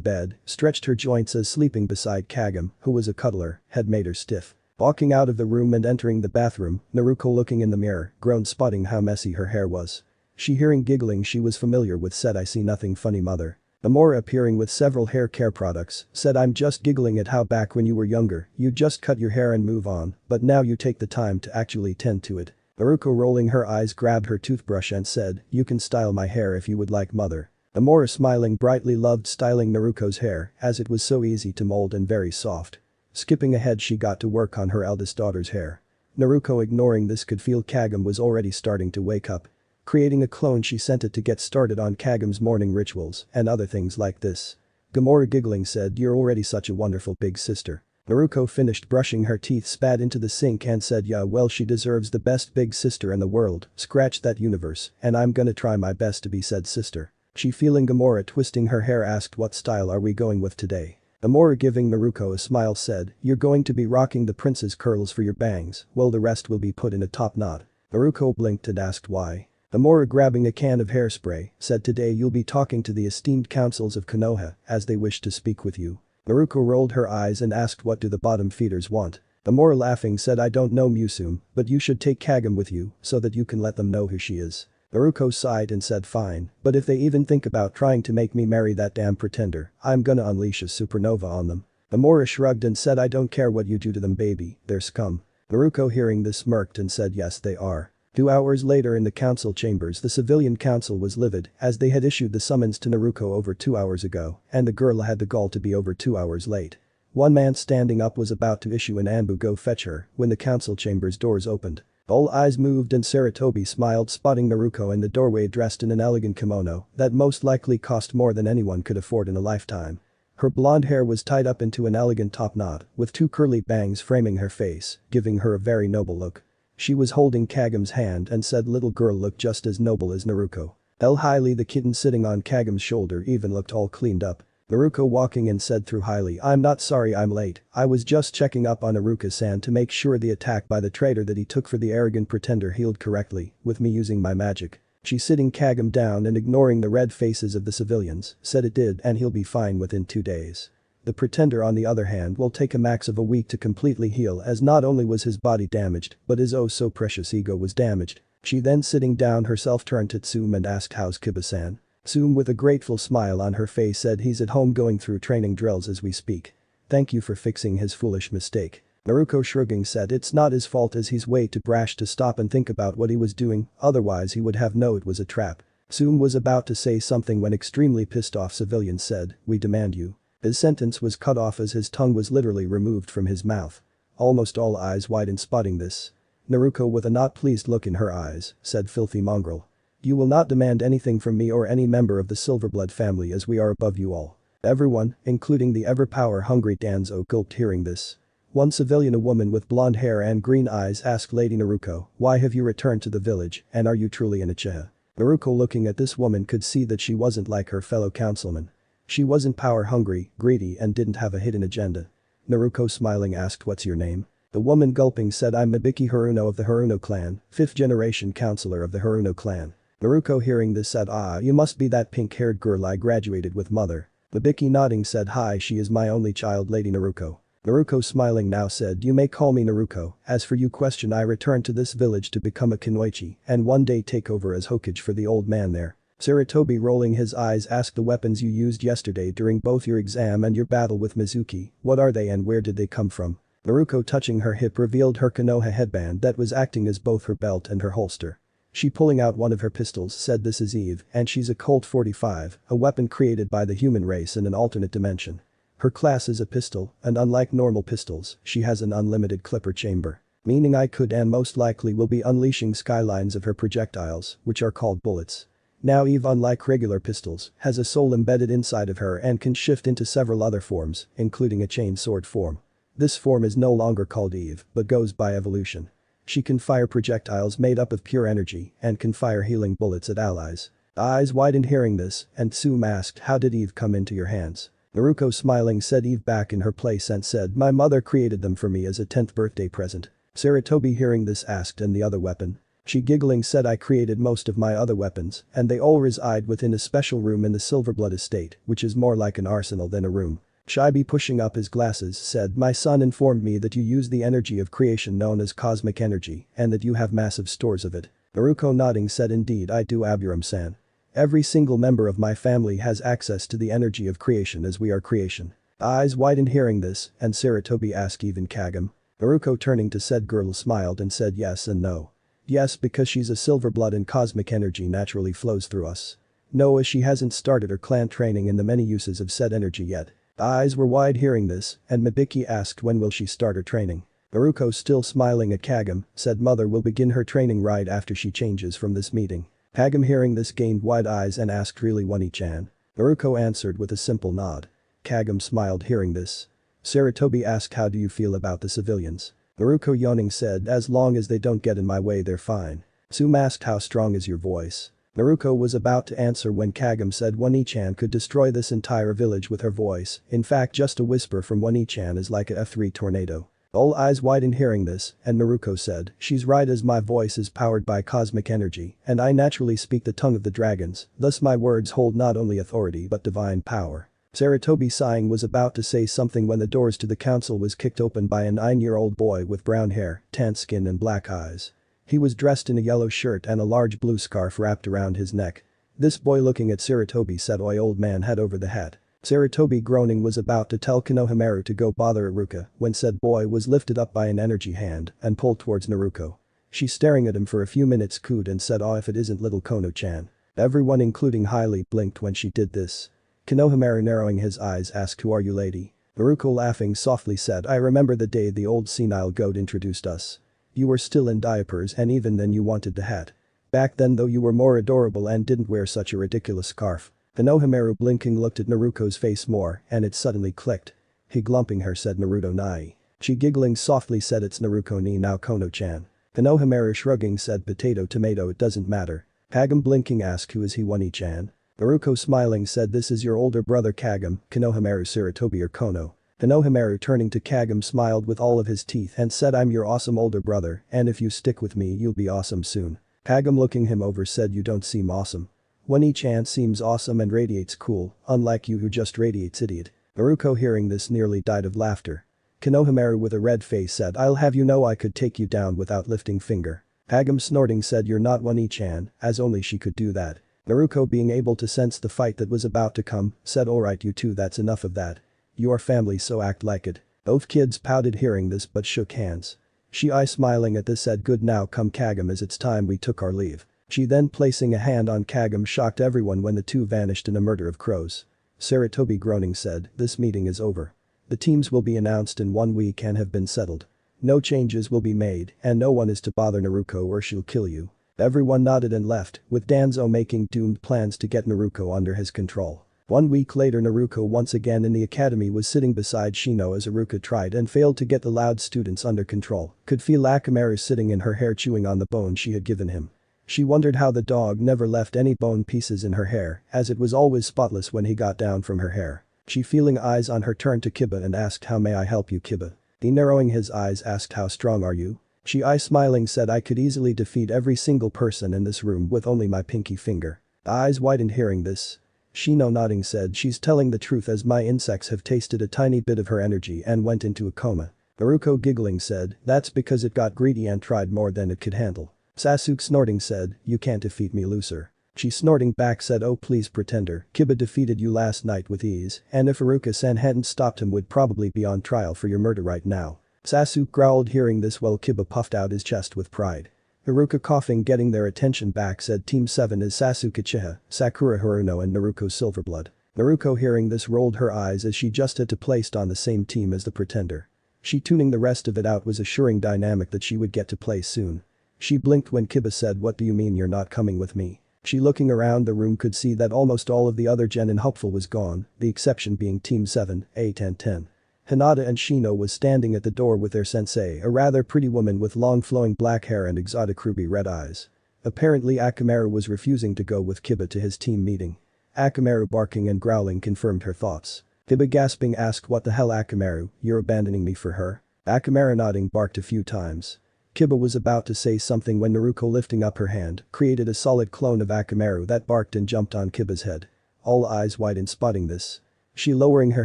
Speaker 1: bed, stretched her joints as sleeping beside Kagem, who was a cuddler, had made her stiff. Walking out of the room and entering the bathroom, Naruto looking in the mirror, groaned spotting how messy her hair was. She hearing giggling she was familiar with said, "I see nothing funny, mother." Amora appearing with several hair care products, said, "I'm just giggling at how back when you were younger, you just cut your hair and move on, but now you take the time to actually tend to it." Naruto rolling her eyes grabbed her toothbrush and said, "You can style my hair if you would like, mother." Amora smiling brightly loved styling Naruto's hair as it was so easy to mold and very soft. Skipping ahead she got to work on her eldest daughter's hair. Naruto ignoring this could feel Kagem was already starting to wake up. Creating a clone she sent it to get started on Kagem's morning rituals and other things like this. Gamora giggling said, "You're already such a wonderful big sister." Naruto finished brushing her teeth, spat into the sink and said, "Yeah, well, she deserves the best big sister in the world, scratch that universe, and I'm gonna try my best to be said sister." She feeling Gamora twisting her hair asked, "What style are we going with today?" Gamora giving Naruto a smile said, "You're going to be rocking the prince's curls for your bangs, well the rest will be put in a top knot." Naruto blinked and asked why. Amora grabbing a can of hairspray, said, "Today you'll be talking to the esteemed councils of Konoha, as they wish to speak with you." Naruto rolled her eyes and asked, "What do the bottom feeders want?" Amora laughing said, "I don't know, Musume, but you should take Kagem with you, so that you can let them know who she is." Naruto sighed and said, "Fine, but if they even think about trying to make me marry that damn pretender, I'm gonna unleash a supernova on them." Amora shrugged and said, "I don't care what you do to them, baby, they're scum." Naruto hearing this smirked and said, "Yes they are." 2 hours later in the council chambers, the civilian council was livid as they had issued the summons to Naruto over 2 hours ago and the girl had the gall to be over 2 hours late. One man standing up was about to issue an Anbu go fetch her when the council chambers doors opened. All eyes moved and Saratobi smiled spotting Naruto in the doorway dressed in an elegant kimono that most likely cost more than anyone could afford in a lifetime. Her blonde hair was tied up into an elegant top knot with 2 curly bangs framing her face, giving her a very noble look. She was holding Kagem's hand and said, "Little girl look just as noble as Naruto." Hailey the kitten sitting on Kagem's shoulder even looked all cleaned up. Naruto walking in said through Hailey, "I'm not sorry I'm late, I was just checking up on Naruto-san to make sure the attack by the traitor that he took for the arrogant pretender healed correctly, with me using my magic." She sitting Kagem down and ignoring the red faces of the civilians, said it did and he'll be fine within 2 days. The pretender on the other hand will take a max of a week to completely heal as not only was his body damaged, but his oh so precious ego was damaged. She then sitting down herself turned to Tsume and asked, "How's Kiba-san?" Tsume with a grateful smile on her face said, "He's at home going through training drills as we speak. Thank you for fixing his foolish mistake." Naruto shrugging said, "It's not his fault as he's way too brash to stop and think about what he was doing, otherwise he would have known it was a trap." Tsume was about to say something when extremely pissed off civilian said, "We demand you." His sentence was cut off as his tongue was literally removed from his mouth. Almost all eyes widened spotting this. Naruto with a not pleased look in her eyes, said, "Filthy mongrel. You will not demand anything from me or any member of the Silverblood family as we are above you all." Everyone, including the ever-power-hungry Danzo gulped hearing this. One civilian, a woman with blonde hair and green eyes, asked Lady Naruto, "Why have you returned to the village and are you truly an Uchiha?" Naruto looking at this woman could see that she wasn't like her fellow councilmen. She wasn't power-hungry, greedy and didn't have a hidden agenda. Naruto smiling asked, "What's your name?" The woman gulping said, "I'm Mizuki Haruno of the Haruno clan, 5th generation counselor of the Haruno clan." Naruto hearing this said, "Ah, you must be that pink-haired girl I graduated with, mother." Mizuki nodding said, "Hi, she is my only child, Lady Naruto." Naruto smiling now said, "You may call me Naruto, as for you question I returned to this village to become a Kunoichi and one day take over as Hokage for the old man there." Saratobi rolling his eyes asked, "The weapons you used yesterday during both your exam and your battle with Mizuki, what are they and where did they come from?" Naruto touching her hip revealed her Konoha headband that was acting as both her belt and her holster. She pulling out one of her pistols said, "This is Eve and she's a Colt 45, a weapon created by the human race in an alternate dimension." Her class is a pistol, and unlike normal pistols, she has an unlimited clipper chamber. Meaning I could and most likely will be unleashing skylines of her projectiles, which are called bullets. Now Eve, unlike regular pistols, has a soul embedded inside of her and can shift into several other forms, including a chain sword form. This form is no longer called Eve, but goes by evolution. She can fire projectiles made up of pure energy and can fire healing bullets at allies. Eyes widened hearing this, and Tsume asked, how did Eve come into your hands? Naruto smiling said Eve back in her place and said, my mother created them for me as a 10th birthday present. Sarutobi hearing this asked, and the other weapon? She giggling said, I created most of my other weapons, and they all reside within a special room in the Silverblood estate, which is more like an arsenal than a room. Shibi pushing up his glasses said, my son informed me that you use the energy of creation known as cosmic energy, and that you have massive stores of it. Naruto nodding said, indeed I do, Aburam-san. Every single member of my family has access to the energy of creation as we are creation. Eyes widened hearing this, and Sarutobi asked, even Kagam? Naruto turning to said girl smiled and said yes and no. Yes, because she's a Silverblood and cosmic energy naturally flows through us. No, as she hasn't started her clan training in the many uses of said energy yet. Eyes were wide hearing this, and Mibiki asked when will she start her training. Naruto still smiling at Kagam, said mother will begin her training right after she changes from this meeting. Kagam hearing this gained wide eyes and asked really Wani-chan. Naruto answered with a simple nod. Kagam smiled hearing this. Sarutobi asked how do you feel about the civilians? Naruto yawning said as long as they don't get in my way they're fine. Tsume asked how strong is your voice? Naruto was about to answer when Kagam said Wani-chan could destroy this entire village with her voice, in fact just a whisper from Wani-chan is like a F3 tornado. All eyes widened hearing this, and Naruto said, she's right as my voice is powered by cosmic energy, and I naturally speak the tongue of the dragons, thus my words hold not only authority but divine power. Sarutobi sighing was about to say something when the doors to the council was kicked open by a 9-year-old boy with brown hair, tan skin and black eyes. He was dressed in a yellow shirt and a large blue scarf wrapped around his neck. This boy looking at Sarutobi said oi old man head over the hat. Sarutobi groaning was about to tell Konohamaru to go bother Iruka when said boy was lifted up by an energy hand and pulled towards Naruto. She staring at him for a few minutes cooed and said if it isn't little Kono-chan. Everyone including Hailey blinked when she did this. Konohamaru narrowing his eyes asked who are you lady? Naruto laughing softly said I remember the day the old senile goat introduced us. You were still in diapers and even then you wanted the hat. Back then though you were more adorable and didn't wear such a ridiculous scarf. Konohamaru blinking looked at Naruto's face more and it suddenly clicked. He glumping her said Naruto nai. She giggling softly said it's Naruto ni now Kono-chan. Konohamaru shrugging said potato tomato it doesn't matter. Kagam blinking asked who is he Wani-chan? Naruto smiling said this is your older brother Kagam, Konohamaru Sarutobi or Kono. Konohamaru turning to Kagam smiled with all of his teeth and said I'm your awesome older brother and if you stick with me you'll be awesome soon. Kagam looking him over said you don't seem awesome. Wani-chan seems awesome and radiates cool, unlike you who just radiates idiot. Naruto hearing this nearly died of laughter. Konohamaru with a red face said I'll have you know I could take you down without lifting finger. Kagam snorting said you're not Wani-chan, as only she could do that. Naruto being able to sense the fight that was about to come, said alright you two that's enough of that. You are family so act like it. Both kids pouted hearing this but shook hands. She smiling at this said good now come Kagam as it's time we took our leave. She then placing a hand on Kagam shocked everyone when the two vanished in a murder of crows. Sarutobi groaning said this meeting is over. The teams will be announced in 1 week and have been settled. No changes will be made and no one is to bother Naruto or she'll kill you. Everyone nodded and left, with Danzo making doomed plans to get Naruto under his control. 1 week later Naruto once again in the academy was sitting beside Shino as Iruka tried and failed to get the loud students under control, could feel Akamaru sitting in her hair chewing on the bone she had given him. She wondered how the dog never left any bone pieces in her hair as it was always spotless when he got down from her hair. She feeling eyes on her turned to Kiba and asked how may I help you Kiba? He narrowing his eyes asked how strong are you? She smiling said I could easily defeat every single person in this room with only my pinky finger. Eyes widened hearing this. Shino nodding said she's telling the truth as my insects have tasted a tiny bit of her energy and went into a coma. Naruto giggling said that's because it got greedy and tried more than it could handle. Sasuke snorting said you can't defeat me loser. She snorting back said oh please pretender, Kiba defeated you last night with ease and if Iruka-san hadn't stopped him would probably be on trial for your murder right now. Sasuke growled hearing this while Kiba puffed out his chest with pride. Iruka coughing getting their attention back said Team 7 is Sasuke Uchiha, Sakura Haruno and Naruto Silverblood. Naruto hearing this rolled her eyes as she just had to placed on the same team as the pretender. She tuning the rest of it out was assuring dynamic that she would get to play soon. She blinked when Kiba said, "What do you mean you're not coming with me?" She looking around the room could see that almost all of the other genin hopeful was gone, the exception being Team 7, 8 and 10. Hinata and Shino was standing at the door with their sensei, a rather pretty woman with long flowing black hair and exotic ruby red eyes. Apparently Akamaru was refusing to go with Kiba to his team meeting. Akamaru barking and growling confirmed her thoughts. Kiba gasping asked, "What the hell Akamaru, you're abandoning me for her?" Akamaru nodding barked a few times. Kiba was about to say something when Naruto lifting up her hand created a solid clone of Akamaru that barked and jumped on Kiba's head. All eyes wide in spotting this. She lowering her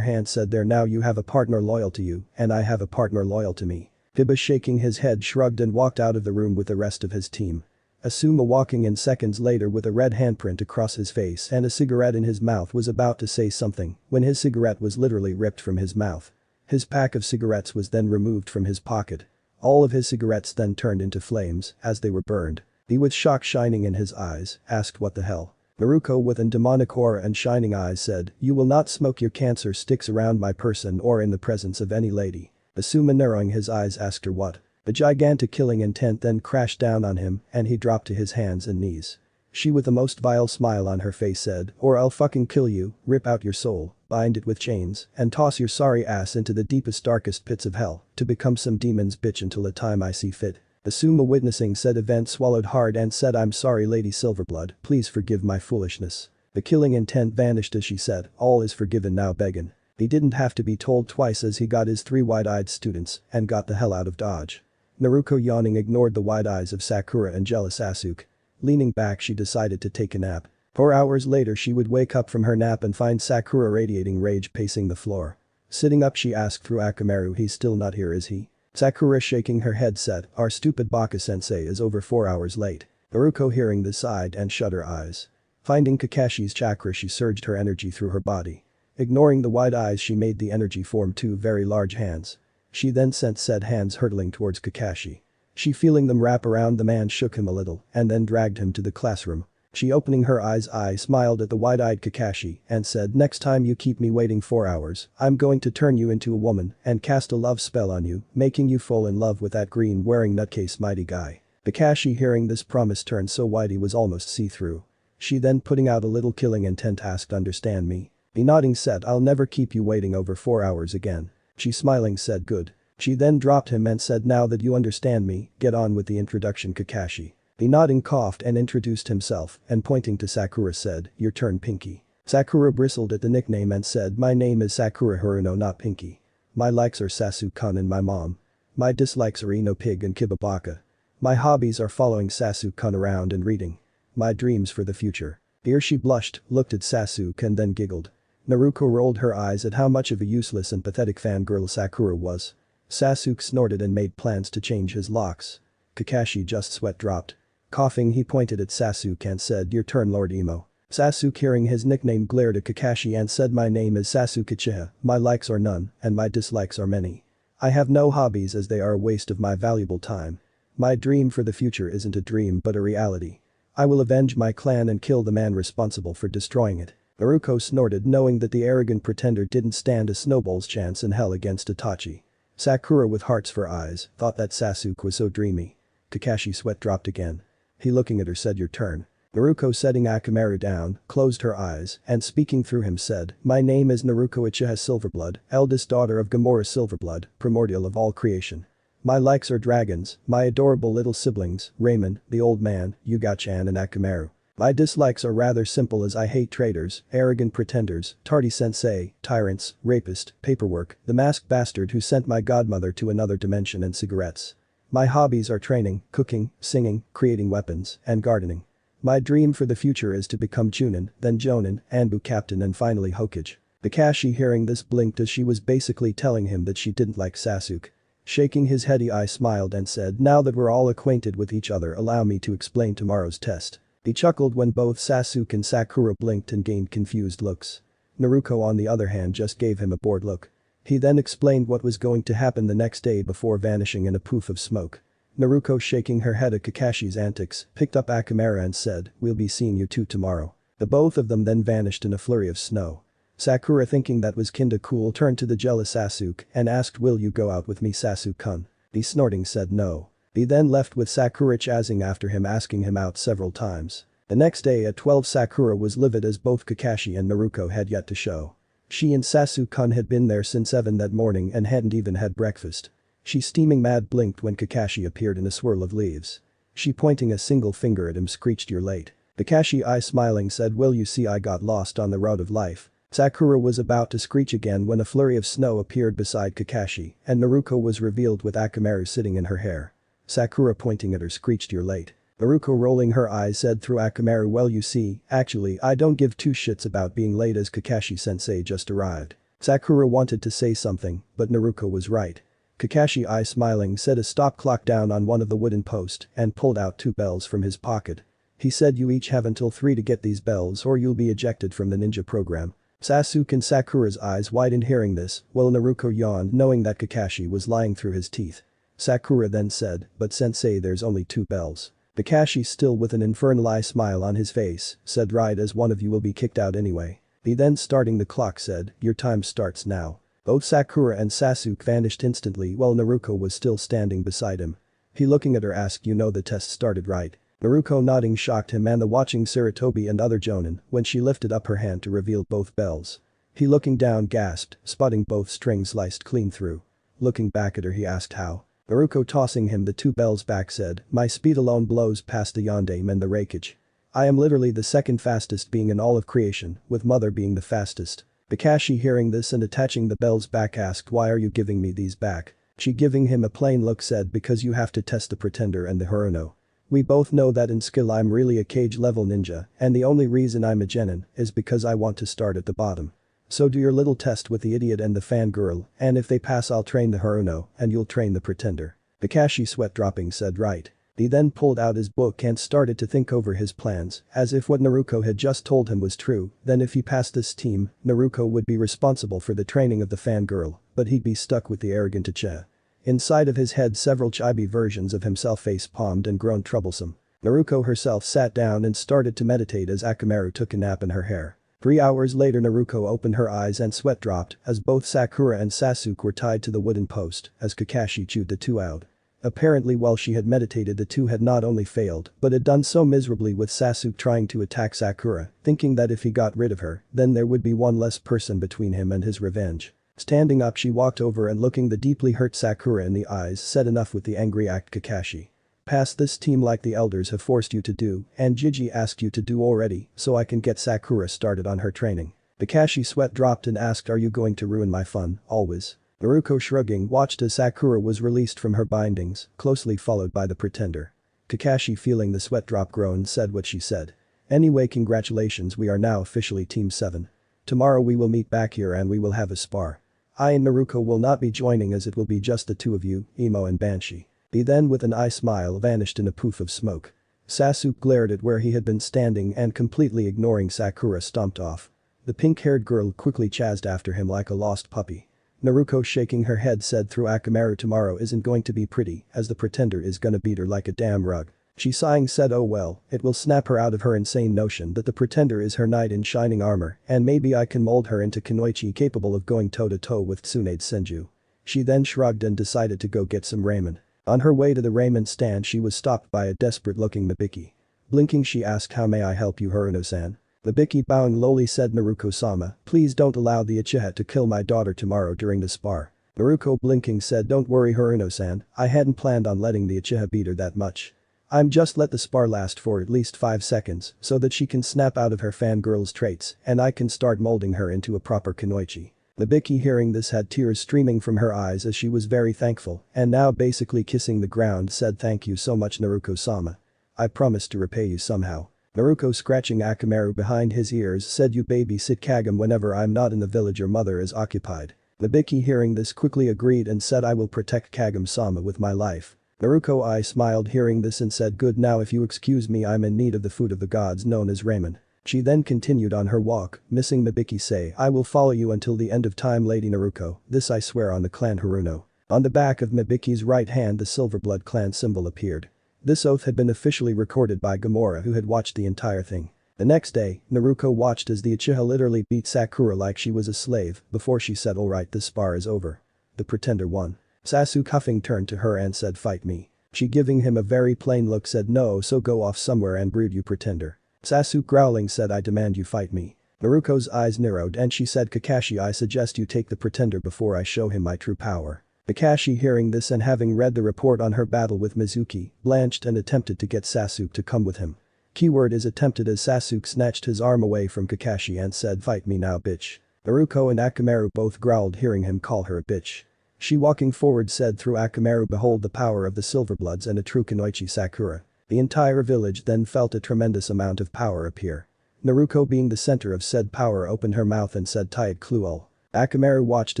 Speaker 1: hand said, "There now you have a partner loyal to you and I have a partner loyal to me." Kiba shaking his head shrugged and walked out of the room with the rest of his team. Asuma walking in seconds later with a red handprint across his face and a cigarette in his mouth was about to say something when his cigarette was literally ripped from his mouth. His pack of cigarettes was then removed from his pocket. All of his cigarettes then turned into flames as they were burned. He with shock shining in his eyes asked, "What the hell?" Naruto with a demonic aura and shining eyes said, "You will not smoke your cancer sticks around my person or in the presence of any lady." Asuma narrowing his eyes asked her what. A gigantic killing intent then crashed down on him and he dropped to his hands and knees. She with the most vile smile on her face said, "Or I'll fucking kill you, rip out your soul, bind it with chains, and toss your sorry ass into the deepest darkest pits of hell to become some demon's bitch until the time I see fit." Asuma witnessing said event swallowed hard and said, "I'm sorry Lady Silverblood, please forgive my foolishness." The killing intent vanished as she said, "All is forgiven now beggin'." He didn't have to be told twice as he got his 3 wide-eyed students and got the hell out of Dodge. Naruto yawning ignored the wide eyes of Sakura and jealous Sasuke. Leaning back she decided to take a nap. 4 hours later she would wake up from her nap and find Sakura radiating rage pacing the floor. Sitting up she asked through Akamaru, "He's still not here is he?" Sakura shaking her head said, "Our stupid Baka-sensei is over 4 hours late." Naruto hearing this sighed and shut her eyes. Finding Kakashi's chakra she surged her energy through her body. Ignoring the wide eyes she made the energy form 2 very large hands. She then sent said hands hurtling towards Kakashi. She feeling them wrap around the man shook him a little and then dragged him to the classroom. She opening her eyes smiled at the wide-eyed Kakashi and said, "Next time you keep me waiting 4 hours, I'm going to turn you into a woman and cast a love spell on you, making you fall in love with that green wearing nutcase mighty guy." Kakashi hearing this promise turned so white he was almost see-through. She then putting out a little killing intent asked, "Understand me?" He nodding said, "I'll never keep you waiting over 4 hours again." She smiling said, "Good." She then dropped him and said, "Now that you understand me, get on with the introduction Kakashi." He nodding coughed and introduced himself and pointing to Sakura said, "Your turn Pinky." Sakura bristled at the nickname and said, "My name is Sakura Haruno not Pinky. My likes are Sasuke-kun and my mom. My dislikes are Ino Pig and Kibabaka. My hobbies are following Sasuke-kun around and reading. My dreams for the future." Here she blushed, looked at Sasuke and then giggled. Naruto rolled her eyes at how much of a useless and pathetic fangirl Sakura was. Sasuke snorted and made plans to change his locks. Kakashi just sweat dropped. Coughing he pointed at Sasuke and said, "Your turn Lord Emo." Sasuke hearing his nickname glared at Kakashi and said, "My name is Sasuke Uchiha, my likes are none and my dislikes are many. I have no hobbies as they are a waste of my valuable time. My dream for the future isn't a dream but a reality. I will avenge my clan and kill the man responsible for destroying it." Naruto snorted knowing that the arrogant pretender didn't stand a snowball's chance in hell against Itachi. Sakura with hearts for eyes thought that Sasuke was so dreamy. Kakashi sweat dropped again. He looking at her said, "Your turn." Naruto setting Akamaru down, closed her eyes and speaking through him said, "My name is Naruto Uchiha Silverblood, eldest daughter of Gamora Silverblood, primordial of all creation. My likes are dragons, my adorable little siblings, Raymond, the old man, Yuga-chan and Akamaru. My dislikes are rather simple as I hate traitors, arrogant pretenders, tardy sensei, tyrants, rapist, paperwork, the masked bastard who sent my godmother to another dimension and cigarettes. My hobbies are training, cooking, singing, creating weapons, and gardening. My dream for the future is to become Chunin, then Jonin, Anbu captain and finally Hokage." Kakashi hearing this blinked as she was basically telling him that she didn't like Sasuke. Shaking his head he smiled and said, "Now that we're all acquainted with each other allow me to explain tomorrow's test." He chuckled when both Sasuke and Sakura blinked and gained confused looks. Naruto on the other hand just gave him a bored look. He then explained what was going to happen the next day before vanishing in a poof of smoke. Naruto shaking her head at Kakashi's antics, picked up Akamaru and said, "We'll be seeing you two tomorrow." The both of them then vanished in a flurry of snow. Sakura, thinking that was kinda cool, turned to the jealous Sasuke and asked, will you go out with me, Sasuke-kun? He snorting said no. He then left with Sakura chasing after him, asking him out several times. The next day at 12, Sakura was livid as both Kakashi and Naruto had yet to show. She and Sasuke-kun had been there since 7 that morning and hadn't even had breakfast. She steaming mad blinked when Kakashi appeared in a swirl of leaves. She pointing a single finger at him screeched, you're late. Kakashi, eye smiling, said, well, you see, I got lost on the road of life. Sakura was about to screech again when a flurry of snow appeared beside Kakashi and Naruto was revealed with Akamaru sitting in her hair. Sakura pointing at her screeched, you're late. Naruto rolling her eyes said through Akamaru, well, you see, actually I don't give two shits about being late as Kakashi-sensei just arrived. Sakura wanted to say something, but Naruto was right. Kakashi, eye smiling, set a stop clock down on one of the wooden posts and pulled out 2 bells from his pocket. He said, you each have until 3 to get these bells or you'll be ejected from the ninja program. Sasuke and Sakura's eyes widened hearing this, while Naruto yawned knowing that Kakashi was lying through his teeth. Sakura then said, but sensei, there's only 2 bells. Kakashi, still with an infernal eye smile on his face, said, right, as one of you will be kicked out anyway. He then starting the clock said, your time starts now. Both Sakura and Sasuke vanished instantly while Naruto was still standing beside him. He looking at her asked, you know the test started right? Naruto nodding shocked him and the watching Sarutobi and other jonin when she lifted up her hand to reveal both bells. He looking down gasped, spotting both strings sliced clean through. Looking back at her he asked how. Naruto tossing him the 2 bells back said, my speed alone blows past the Yondaime and the Reikage. I am literally the second fastest being in all of creation, with mother being the fastest. Kakashi hearing this and attaching the bells back asked, why are you giving me these back? She giving him a plain look said, because you have to test the pretender and the Haruno. We both know that in skill I'm really a cage level ninja and the only reason I'm a genin is because I want to start at the bottom. So do your little test with the idiot and the fangirl and if they pass I'll train the Haruno and you'll train the pretender. Kakashi sweat dropping said right. He then pulled out his book and started to think over his plans as if what Naruto had just told him was true, then if he passed this team, Naruto would be responsible for the training of the fangirl, but he'd be stuck with the arrogant Ichiha. Inside of his head several chibi versions of himself face-palmed and grown troublesome. Naruto herself sat down and started to meditate as Akamaru took a nap in her hair. 3 hours later Naruto opened her eyes and sweat dropped as both Sakura and Sasuke were tied to the wooden post as Kakashi chewed the 2 out. Apparently while she had meditated the 2 had not only failed but had done so miserably with Sasuke trying to attack Sakura, thinking that if he got rid of her, then there would be one less person between him and his revenge. Standing up she walked over and looking the deeply hurt Sakura in the eyes said, enough with the angry act, Kakashi. Pass this team like the elders have forced you to do and Gigi asked you to do already so I can get Sakura started on her training. Kakashi sweat dropped and asked, are you going to ruin my fun, always? Naruto shrugging watched as Sakura was released from her bindings, closely followed by the pretender. Kakashi feeling the sweat drop groan said what she said. Anyway, congratulations, we are now officially Team 7. Tomorrow we will meet back here and we will have a spar. I and Naruto will not be joining as it will be just the 2 of you, Emo and Banshee. He then with an eye smile vanished in a poof of smoke. Sasuke glared at where he had been standing and completely ignoring Sakura stomped off. The pink-haired girl quickly chased after him like a lost puppy. Naruto shaking her head said through Akamaru, tomorrow isn't going to be pretty as the pretender is gonna beat her like a damn rug. She sighing said, oh well, it will snap her out of her insane notion that the pretender is her knight in shining armor and maybe I can mold her into Kunoichi capable of going toe-to-toe with Tsunade Senju. She then shrugged and decided to go get some ramen. On her way to the ramen stand she was stopped by a desperate-looking Mibiki. Blinking she asked, how may I help you, Haruno-san? Mibiki bowing lowly said, Naruto-sama, please don't allow the Uchiha to kill my daughter tomorrow during the spar. Naruto blinking said, don't worry Haruno-san, I hadn't planned on letting the Uchiha beat her that much. I'm just let the spar last for at least 5 seconds so that she can snap out of her fangirl's traits and I can start molding her into a proper Kunoichi. Mibiki hearing this had tears streaming from her eyes as she was very thankful and now basically kissing the ground said, thank you so much Naruto-sama. I promise to repay you somehow. Naruto scratching Akamaru behind his ears said, you babysit Kagome whenever I'm not in the village your mother is occupied. Mibiki hearing this quickly agreed and said, I will protect Kagome-sama with my life. Naruto I smiled hearing this and said, good, now if you excuse me I'm in need of the food of the gods known as ramen. She then continued on her walk, missing Mibiki say, I will follow you until the end of time Lady Naruto, this I swear on the clan Haruno. On the back of Mibiki's right hand the Silverblood clan symbol appeared. This oath had been officially recorded by Gamora who had watched the entire thing. The next day, Naruto watched as the Uchiha literally beat Sakura like she was a slave before she said alright, this spar is over. The pretender won. Sasuke huffing turned to her and said fight me. She giving him a very plain look said no, so go off somewhere and brood, you pretender. Sasuke growling said I demand you fight me. Naruto's eyes narrowed and she said Kakashi, I suggest you take the pretender before I show him my true power. Kakashi hearing this and having read the report on her battle with Mizuki, blanched and attempted to get Sasuke to come with him. Keyword is attempted as Sasuke snatched his arm away from Kakashi and said fight me now bitch. Naruto and Akamaru both growled hearing him call her a bitch. She walking forward said through Akamaru, behold the power of the Silverbloods and a true Kunoichi Sakura. The entire village then felt a tremendous amount of power appear. Naruto being the center of said power opened her mouth and said tie it Kluul. Akamaru watched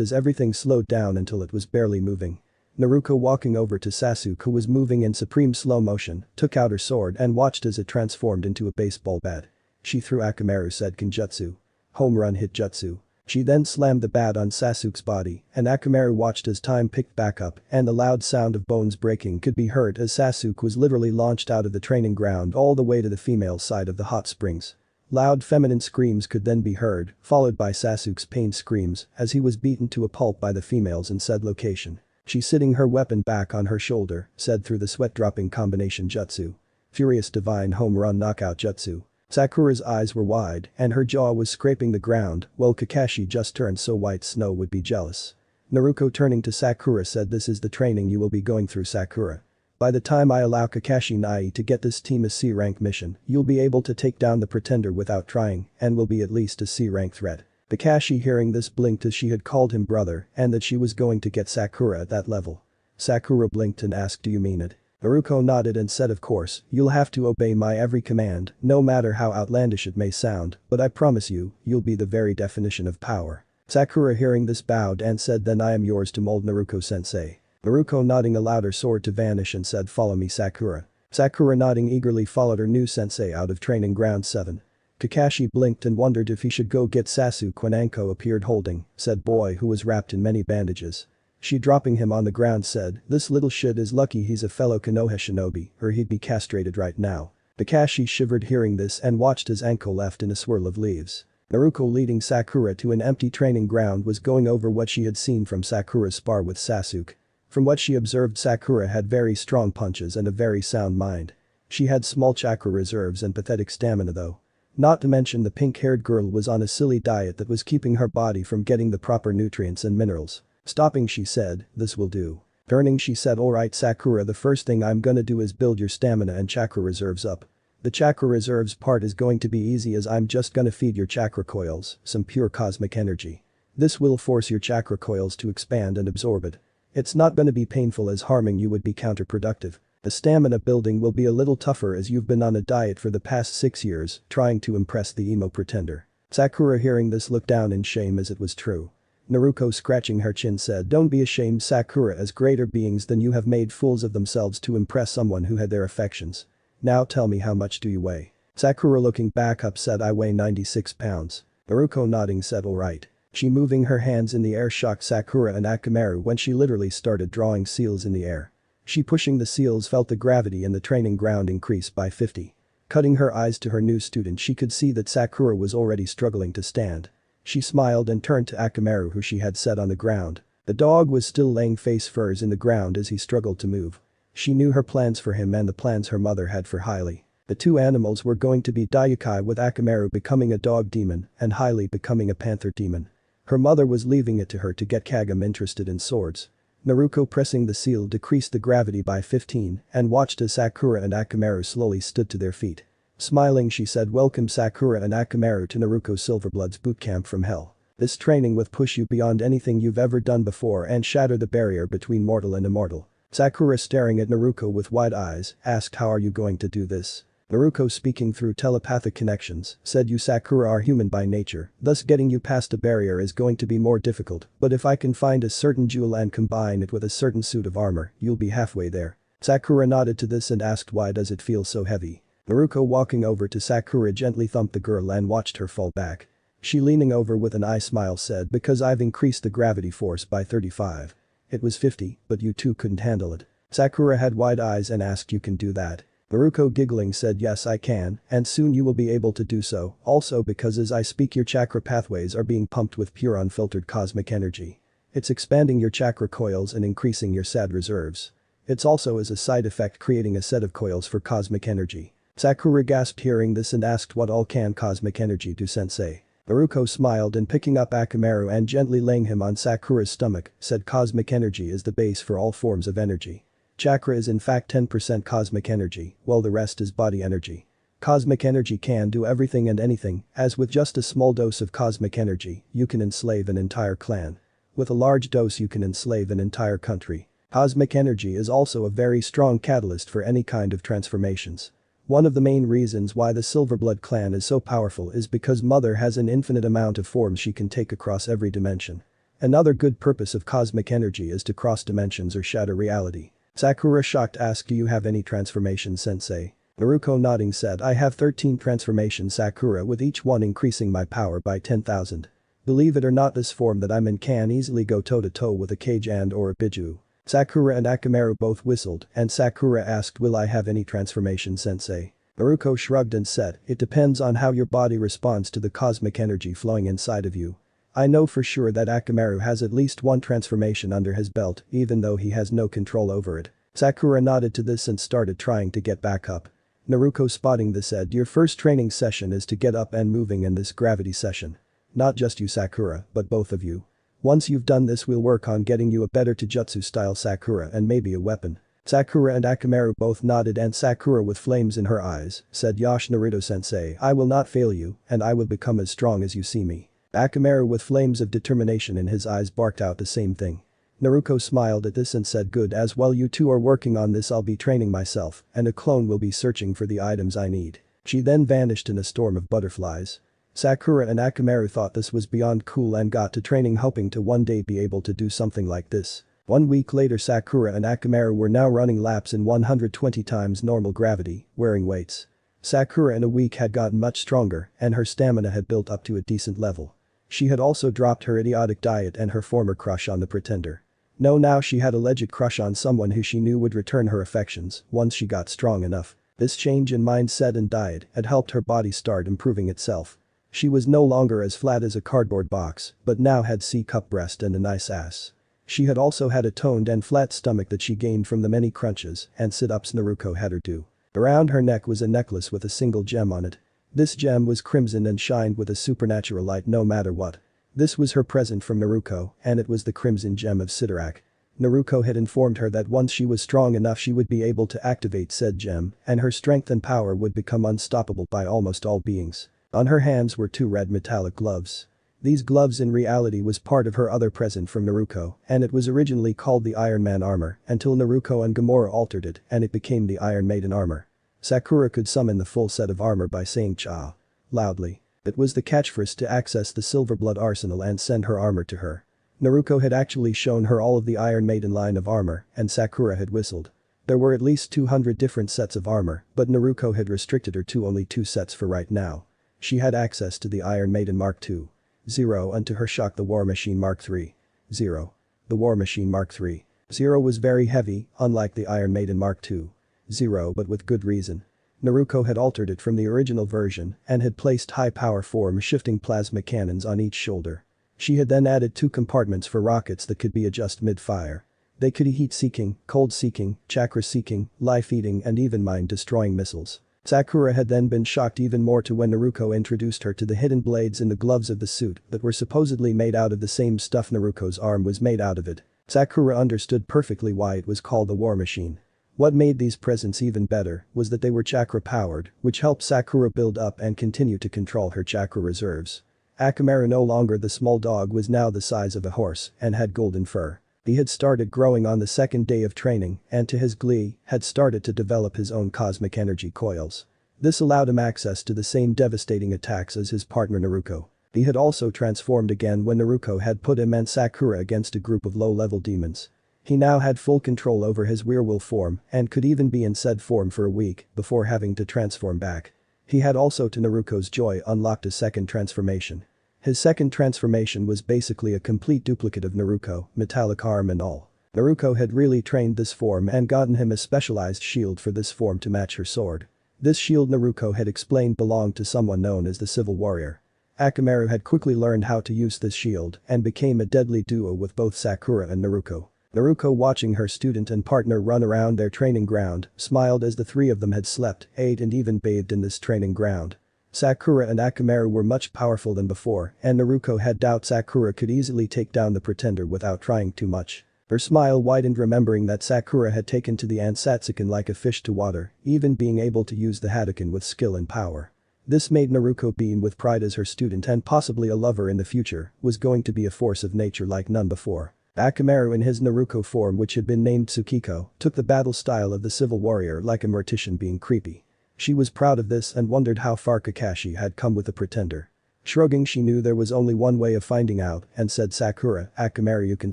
Speaker 1: as everything slowed down until it was barely moving. Naruto walking over to Sasuke, who was moving in supreme slow motion, took out her sword and watched as it transformed into a baseball bat. She threw Akamaru said Kenjutsu. Home run hit jutsu. She then slammed the bat on Sasuke's body and Akamaru watched as time picked back up and the loud sound of bones breaking could be heard as Sasuke was literally launched out of the training ground all the way to the female side of the hot springs. Loud feminine screams could then be heard, followed by Sasuke's pained screams as he was beaten to a pulp by the females in said location. She sitting her weapon back on her shoulder, said through the sweat-dropping combination jutsu. Furious divine home run knockout jutsu. Sakura's eyes were wide and her jaw was scraping the ground while Kakashi just turned so white snow would be jealous. Naruto turning to Sakura said this is the training you will be going through Sakura. By the time I allow Kakashi Nai to get this team a C-rank mission, you'll be able to take down the pretender without trying and will be at least a C-rank threat. Kakashi hearing this blinked as she had called him brother and that she was going to get Sakura at that level. Sakura blinked and asked do you mean it? Naruto nodded and said of course, you'll have to obey my every command, no matter how outlandish it may sound, but I promise you, you'll be the very definition of power. Sakura hearing this bowed and said then I am yours to mold Naruto-sensei. Naruto nodding allowed her sword to vanish and said follow me Sakura. Sakura nodding eagerly followed her new sensei out of training ground 7. Kakashi blinked and wondered if he should go get Sasuke when Anko appeared holding said boy who was wrapped in many bandages. She dropping him on the ground said, this little shit is lucky he's a fellow Konoha shinobi or he'd be castrated right now. Kakashi shivered hearing this and watched as Anko left in a swirl of leaves. Naruto leading Sakura to an empty training ground was going over what she had seen from Sakura's spar with Sasuke. From what she observed Sakura had very strong punches and a very sound mind. She had small chakra reserves and pathetic stamina though. Not to mention the pink-haired girl was on a silly diet that was keeping her body from getting the proper nutrients and minerals. Stopping she said, this will do. Turning she said alright Sakura, the first thing I'm gonna do is build your stamina and chakra reserves up. The chakra reserves part is going to be easy as I'm just gonna feed your chakra coils some pure cosmic energy. This will force your chakra coils to expand and absorb it. It's not gonna be painful as harming you would be counterproductive. The stamina building will be a little tougher as you've been on a diet for the past 6 years trying to impress the emo pretender. Sakura hearing this looked down in shame as it was true. Naruto scratching her chin said don't be ashamed Sakura, as greater beings than you have made fools of themselves to impress someone who had their affections. Now tell me how much do you weigh? Sakura looking back up said I weigh 96 pounds. Naruto nodding said alright. She moving her hands in the air shocked Sakura and Akamaru when she literally started drawing seals in the air. She pushing the seals felt the gravity in the training ground increase by 50. Cutting her eyes to her new student she could see that Sakura was already struggling to stand. She smiled and turned to Akamaru who she had set on the ground. The dog was still laying face first in the ground as he struggled to move. She knew her plans for him and the plans her mother had for Hailey. The two animals were going to be Daiukai with Akamaru becoming a dog demon and Hailey becoming a panther demon. Her mother was leaving it to her to get Kagam interested in swords. Naruto pressing the seal decreased the gravity by 15 and watched as Sakura and Akamaru slowly stood to their feet. Smiling she said welcome Sakura and Akamaru to Naruto Silverblood's bootcamp from hell. This training will push you beyond anything you've ever done before and shatter the barrier between mortal and immortal. Sakura staring at Naruto with wide eyes asked how are you going to do this? Naruto speaking through telepathic connections said you Sakura are human by nature, thus getting you past a barrier is going to be more difficult, but if I can find a certain jewel and combine it with a certain suit of armor, you'll be halfway there. Sakura nodded to this and asked why does it feel so heavy? Naruto walking over to Sakura gently thumped the girl and watched her fall back. She leaning over with an eye smile said because I've increased the gravity force by 35. It was 50, but you two couldn't handle it. Sakura had wide eyes and asked you can do that. Naruto giggling said yes I can, and soon you will be able to do so, also because as I speak your chakra pathways are being pumped with pure unfiltered cosmic energy. It's expanding your chakra coils and increasing your SAD reserves. It's also as a side effect creating a set of coils for cosmic energy. Sakura gasped hearing this and asked what all can cosmic energy do sensei. Naruto smiled and picking up Akamaru and gently laying him on Sakura's stomach, said cosmic energy is the base for all forms of energy. Chakra is in fact 10% cosmic energy, while the rest is body energy. Cosmic energy can do everything and anything, as with just a small dose of cosmic energy, you can enslave an entire clan. With a large dose you can enslave an entire country. Cosmic energy is also a very strong catalyst for any kind of transformations. One of the main reasons why the Silverblood clan is so powerful is because Mother has an infinite amount of forms she can take across every dimension. Another good purpose of cosmic energy is to cross dimensions or shatter reality. Sakura shocked asked do you have any transformations sensei? Naruto nodding said I have 13 transformations Sakura with each one increasing my power by 10,000. Believe it or not this form that I'm in can easily go toe to toe with a Kage and or a Biju. Sakura and Akamaru both whistled and Sakura asked will I have any transformation sensei? Naruto shrugged and said it depends on how your body responds to the cosmic energy flowing inside of you. I know for sure that Akamaru has at least one transformation under his belt even though he has no control over it. Sakura nodded to this and started trying to get back up. Naruto spotting this said your first training session is to get up and moving in this gravity session. Not just you Sakura, but both of you. Once you've done this we'll work on getting you a better Taijutsu style Sakura and maybe a weapon. Sakura and Akamaru both nodded and Sakura with flames in her eyes said Yosh Naruto sensei I will not fail you and I will become as strong as you see me. Akamaru with flames of determination in his eyes barked out the same thing. Naruto smiled at this and said good as well you two are working on this I'll be training myself and a clone will be searching for the items I need. She then vanished in a storm of butterflies. Sakura and Akamaru thought this was beyond cool and got to training hoping to one day be able to do something like this. 1 week later Sakura and Akamaru were now running laps in 120 times normal gravity, wearing weights. Sakura in a week had gotten much stronger and her stamina had built up to a decent level. She had also dropped her idiotic diet and her former crush on the pretender. No now she had a legit crush on someone who she knew would return her affections once she got strong enough. This change in mindset and diet had helped her body start improving itself. She was no longer as flat as a cardboard box, but now had C-cup breast and a nice ass. She had also had a toned and flat stomach that she gained from the many crunches and sit-ups Naruto had her do. Around her neck was a necklace with a single gem on it. This gem was crimson and shined with a supernatural light no matter what. This was her present from Naruto and it was the crimson gem of Sidorak. Naruto had informed her that once she was strong enough she would be able to activate said gem and her strength and power would become unstoppable by almost all beings. On her hands were 2 red metallic gloves. These gloves in reality was part of her other present from Naruto and it was originally called the Iron Man armor until Naruto and Gamora altered it and it became the Iron Maiden armor. Sakura could summon the full set of armor by saying cha loudly. It was the catchphrase to access the Silverblood arsenal and send her armor to her. Naruto had actually shown her all of the Iron Maiden line of armor and Sakura had whistled. There were at least 200 different sets of armor but Naruto had restricted her to only 2 sets for right now. She had access to the Iron Maiden Mark II. 0 and to her shock the War Machine Mark III. 0. The War Machine Mark III. 0 was very heavy, unlike the Iron Maiden Mark II. 0 but with good reason. Naruto had altered it from the original version and had placed high-power form-shifting plasma cannons on each shoulder. She had then added 2 compartments for rockets that could be adjusted mid-fire. They could heat-seeking, cold-seeking, chakra-seeking, life-eating and even mind-destroying missiles. Sakura had then been shocked even more to when Naruto introduced her to the hidden blades in the gloves of the suit that were supposedly made out of the same stuff Naruto's arm was made out of it. Sakura understood perfectly why it was called the War Machine. What made these presents even better was that they were chakra-powered, which helped Sakura build up and continue to control her chakra reserves. Akamaru no longer the small dog was now the size of a horse and had golden fur. He had started growing on the 2nd day of training and to his glee had started to develop his own cosmic energy coils. This allowed him access to the same devastating attacks as his partner Naruto. He had also transformed again when Naruto had put him and Sakura against a group of low-level demons. He now had full control over his werewolf form and could even be in said form for a week before having to transform back. He had also to Naruto's joy unlocked a 2nd transformation. His 2nd transformation was basically a complete duplicate of Naruto, metallic arm and all. Naruto had really trained this form and gotten him a specialized shield for this form to match her sword. This shield Naruto had explained belonged to someone known as the Civil Warrior. Akamaru had quickly learned how to use this shield and became a deadly duo with both Sakura and Naruto. Naruto, watching her student and partner run around their training ground, smiled as the three of them had slept, ate and even bathed in this training ground. Sakura and Akamaru were much powerful than before, and Naruto had doubt Sakura could easily take down the pretender without trying too much. Her smile widened, remembering that Sakura had taken to the Ansatsuken like a fish to water, even being able to use the Hadouken with skill and power. This made Naruto beam with pride, as her student and possibly a lover in the future was going to be a force of nature like none before. Akamaru, in his Naruto form which had been named Tsukiko, took the battle style of the Civil Warrior like a mortician being creepy. She was proud of this and wondered how far Kakashi had come with the pretender. Shrugging, she knew there was only one way of finding out and said, "Sakura, Akamaru, you can